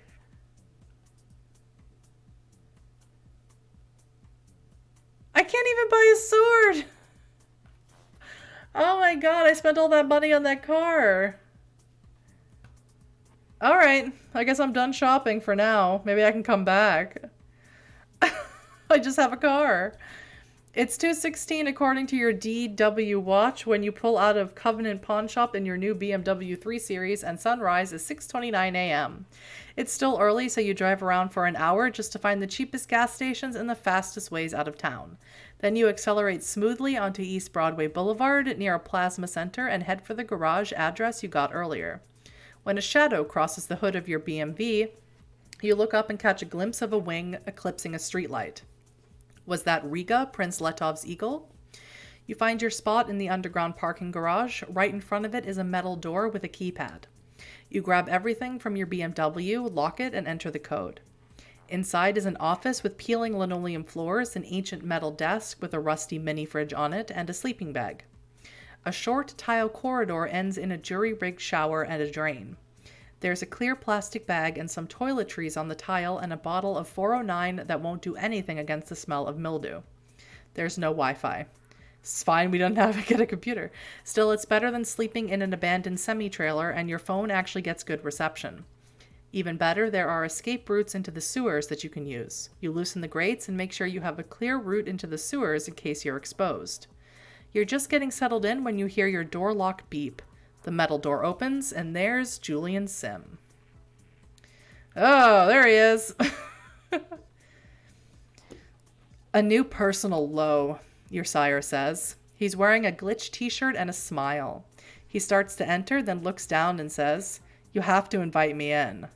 I can't even buy a sword. Oh my god, I spent all that money on that car. Alright, I guess I'm done shopping for now. Maybe I can come back. I just have a car. It's 2:16 according to your DW watch when you pull out of Covenant Pawn Shop in your new BMW 3 Series, and sunrise is 6:29 a.m. It's still early, so you drive around for an hour just to find the cheapest gas stations and the fastest ways out of town. Then you accelerate smoothly onto East Broadway Boulevard near a plasma center and head for the garage address you got earlier. When a shadow crosses the hood of your BMW, you look up and catch a glimpse of a wing eclipsing a streetlight. Was that Riga, Prince Letov's eagle? You find your spot in the underground parking garage. Right in front of it is a metal door with a keypad. You grab everything from your BMW, lock it, and enter the code. Inside is an office with peeling linoleum floors, an ancient metal desk with a rusty mini fridge on it, and a sleeping bag. A short tile corridor ends in a jury-rigged shower and a drain. There's a clear plastic bag and some toiletries on the tile and a bottle of 409 that won't do anything against the smell of mildew. There's no Wi-Fi. It's fine, we don't have to get a computer. Still, it's better than sleeping in an abandoned semi-trailer, and your phone actually gets good reception. Even better, there are escape routes into the sewers that you can use. You loosen the grates and make sure you have a clear route into the sewers in case you're exposed. You're just getting settled in when you hear your door lock beep. The metal door opens, and there's Julian Sim. Oh, there he is. A new personal low, your sire says. He's wearing a glitch t-shirt and a smile. He starts to enter, then looks down and says, "You have to invite me in."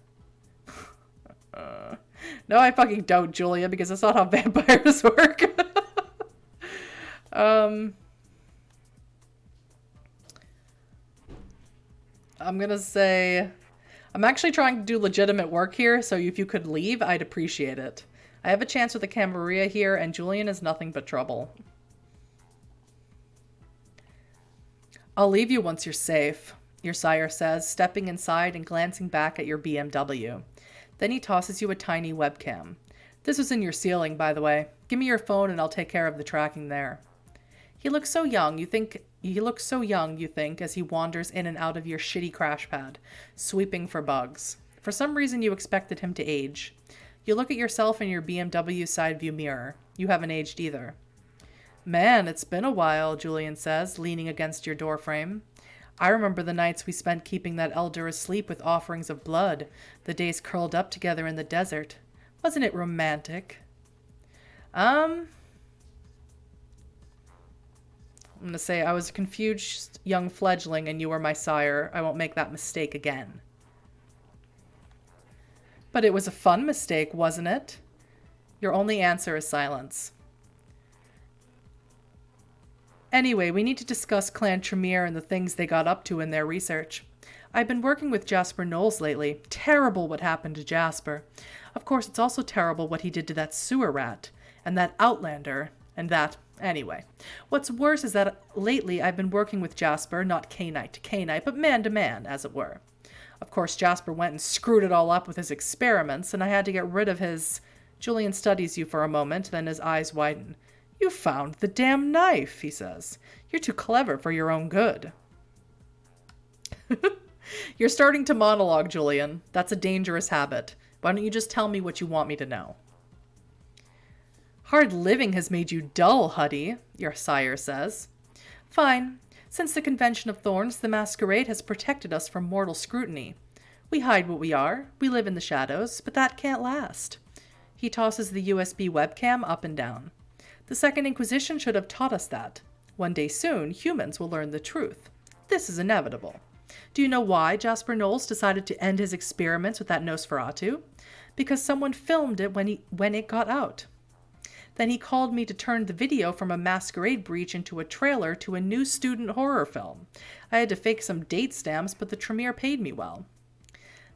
No, I fucking don't, Julia, because that's not how vampires work. I'm gonna say, I'm actually trying to do legitimate work here, so if you could leave, I'd appreciate it. I have a chance with the Camarilla here, and Julian is nothing but trouble. I'll leave you once you're safe, your sire says, stepping inside and glancing back at your BMW. Then he tosses you a tiny webcam. This was in your ceiling, by the way. Give me your phone and I'll take care of the tracking there. He looks so young, you think, as he wanders in and out of your shitty crash pad, sweeping for bugs. For some reason, you expected him to age. You look at yourself in your BMW side view mirror. You haven't aged either. Man, it's been a while, Julian says, leaning against your doorframe. I remember the nights we spent keeping that elder asleep with offerings of blood, the days curled up together in the desert. Wasn't it romantic? I'm going to say I was a confused young fledgling and you were my sire. I won't make that mistake again. But it was a fun mistake, wasn't it? Your only answer is silence. Anyway, we need to discuss Clan Tremere and the things they got up to in their research. I've been working with Jasper Knowles lately. Terrible what happened to Jasper. Of course, it's also terrible what he did to that sewer rat, and that outlander, and that... Anyway, what's worse is that lately I've been working with Jasper, not K-Knight to K-Knight, but man to man, as it were. Of course, Jasper went and screwed it all up with his experiments, and I had to get rid of his... Julian studies you for a moment, then his eyes widen. You found the damn knife, he says. You're too clever for your own good. You're starting to monologue, Julian. That's a dangerous habit. Why don't you just tell me what you want me to know? Hard living has made you dull, Huddy, your sire says. Fine. Since the Convention of Thorns, the Masquerade has protected us from mortal scrutiny. We hide what we are. We live in the shadows, but that can't last. He tosses the USB webcam up and down. The Second Inquisition should have taught us that. One day soon, humans will learn the truth. This is inevitable. Do you know why Jasper Knowles decided to end his experiments with that Nosferatu? Because someone filmed it when it got out. Then he called me to turn the video from a Masquerade breach into a trailer to a new student horror film. I had to fake some date stamps, but the Tremere paid me well.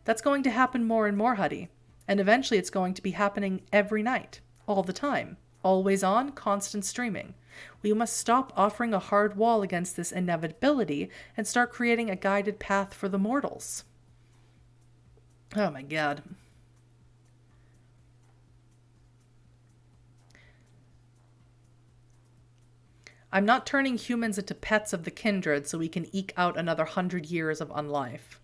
That's going to happen more and more, Huddy. And eventually it's going to be happening every night, all the time, always on, constant streaming. We must stop offering a hard wall against this inevitability and start creating a guided path for the mortals. Oh my god. I'm not turning humans into pets of the kindred so we can eke out another 100 years of unlife.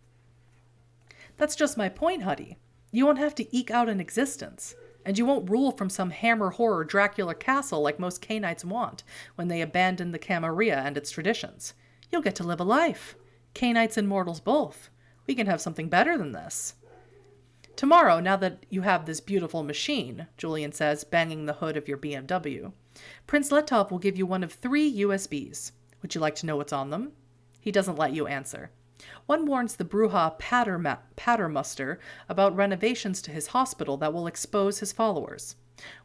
That's just my point, Huddy. You won't have to eke out an existence. And you won't rule from some hammer horror Dracula castle like most Cainites want when they abandon the Camarilla and its traditions. You'll get to live a life. Cainites and mortals both. We can have something better than this. Tomorrow, now that you have this beautiful machine, Julian says, banging the hood of your BMW, Prince Letov will give you one of 3 USBs. Would you like to know what's on them? He doesn't let you answer. One warns the Bruja Patermuster about renovations to his hospital that will expose his followers.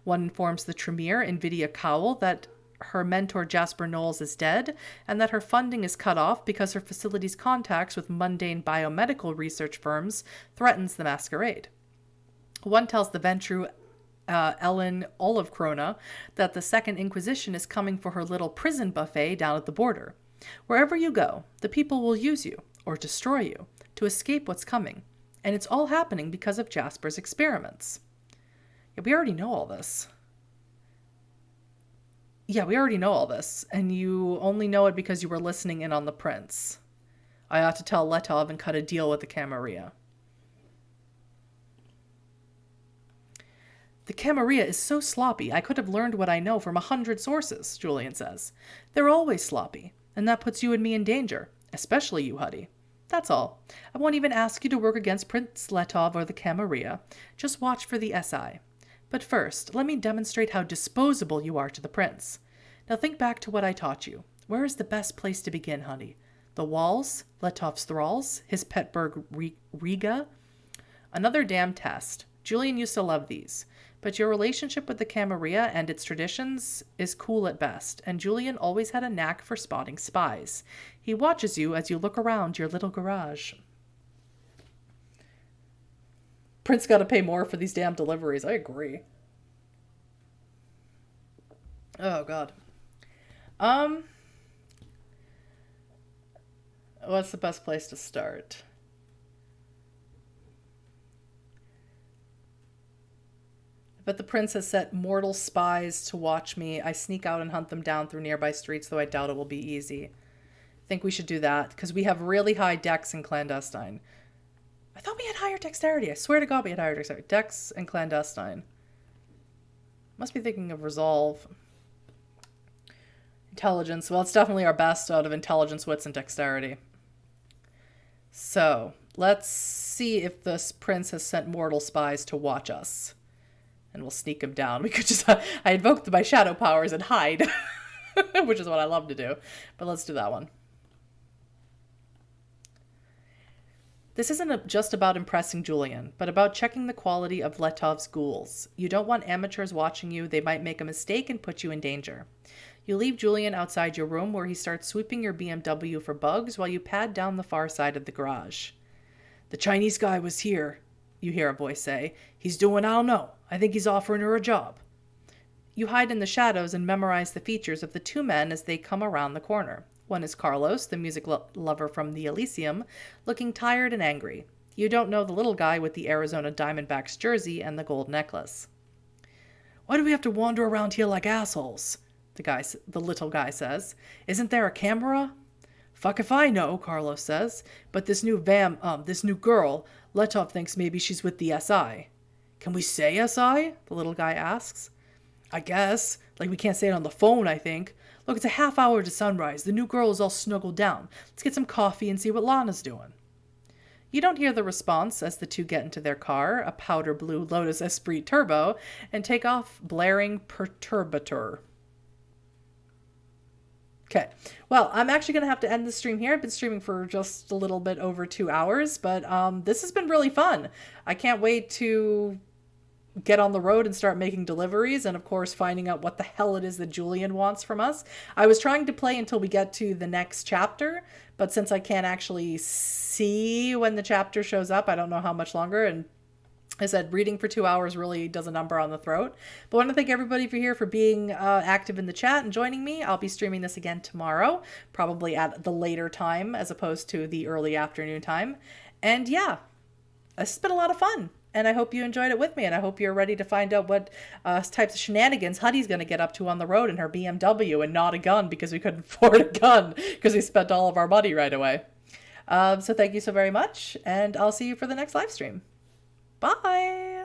One informs the Tremere, Invidia Cowell, that her mentor Jasper Knowles is dead, and that her funding is cut off because her facility's contacts with mundane biomedical research firms threatens the Masquerade. One tells the Ventru Ellen Olivkrona that the Second Inquisition is coming for her little prison buffet down at the border. Wherever you go, the people will use you, or destroy you, to escape what's coming. And it's all happening because of Jasper's experiments. Yeah, we already know all this. And you only know it because you were listening in on the prince. I ought to tell Letov and cut a deal with the Camarilla. The Camarilla is so sloppy, I could have learned what I know from 100 sources, Julian says. They're always sloppy, and that puts you and me in danger, especially you, Huddy. That's all. I won't even ask you to work against Prince Letov or the Camarilla. Just watch for the SI. But first, let me demonstrate how disposable you are to the prince. Now think back to what I taught you. Where is the best place to begin, Huddy? The walls? Letov's thralls? His pet bird Riga? Another damn test. Julian used to love these. But your relationship with the Camarilla and its traditions is cool at best, and Julian always had a knack for spotting spies. He watches you as you look around your little garage. Prince gotta pay more for these damn deliveries. I agree. Oh, God. What's the best place to start? But the prince has set mortal spies to watch me. I sneak out and hunt them down through nearby streets, though I doubt it will be easy. I think we should do that, because we have really high dex in clandestine. I thought we had higher dexterity. I swear to God we had higher dexterity. Dex and clandestine. Must be thinking of resolve. Intelligence. Well, it's definitely our best out of intelligence, wits, and dexterity. So, let's see if this prince has sent mortal spies to watch us. And we'll sneak him down. We could just... I invoked my shadow powers and hide. Which is what I love to do. But let's do that one. This isn't just about impressing Julian, but about checking the quality of Letov's ghouls. You don't want amateurs watching you. They might make a mistake and put you in danger. You leave Julian outside your room, where he starts sweeping your BMW for bugs while you pad down the far side of the garage. "The Chinese guy was here," you hear a voice say. "He's doing I don't know. I think he's offering her a job." You hide in the shadows and memorize the features of the 2 men as they come around the corner. One is Carlos, the music lover from the Elysium, looking tired and angry. You don't know the little guy with the Arizona Diamondbacks jersey and the gold necklace. "Why do we have to wander around here like assholes?" the little guy says. "Isn't there a camera?" "Fuck if I know," Carlos says. "But this new girl, Letov thinks maybe she's with the SI." "Can we say SI?" the little guy asks. "I guess. Like, we can't say it on the phone, I think. Look, it's a half hour to sunrise. The new girl is all snuggled down. Let's get some coffee and see what Lana's doing." You don't hear the response as the 2 get into their car, a powder blue Lotus Esprit Turbo, and take off blaring Perturbator. Okay. Well, I'm actually going to have to end the stream here. I've been streaming for just a little bit over 2 hours, but this has been really fun. I can't wait to get on the road and start making deliveries, and of course finding out what the hell it is that Julian wants from us. I was trying to play until we get to the next chapter, but since I can't actually see when the chapter shows up, I don't know how much longer, and I said reading for 2 hours really does a number on the throat. But I want to thank everybody for being active in the chat and joining me. I'll be streaming this again tomorrow, probably at the later time as opposed to the early afternoon time. And yeah, this has been a lot of fun. And I hope you enjoyed it with me, and I hope you're ready to find out what types of shenanigans Huddy's going to get up to on the road in her BMW, and not a gun, because we couldn't afford a gun because we spent all of our money right away. So thank you so very much, and I'll see you for the next live stream. Bye!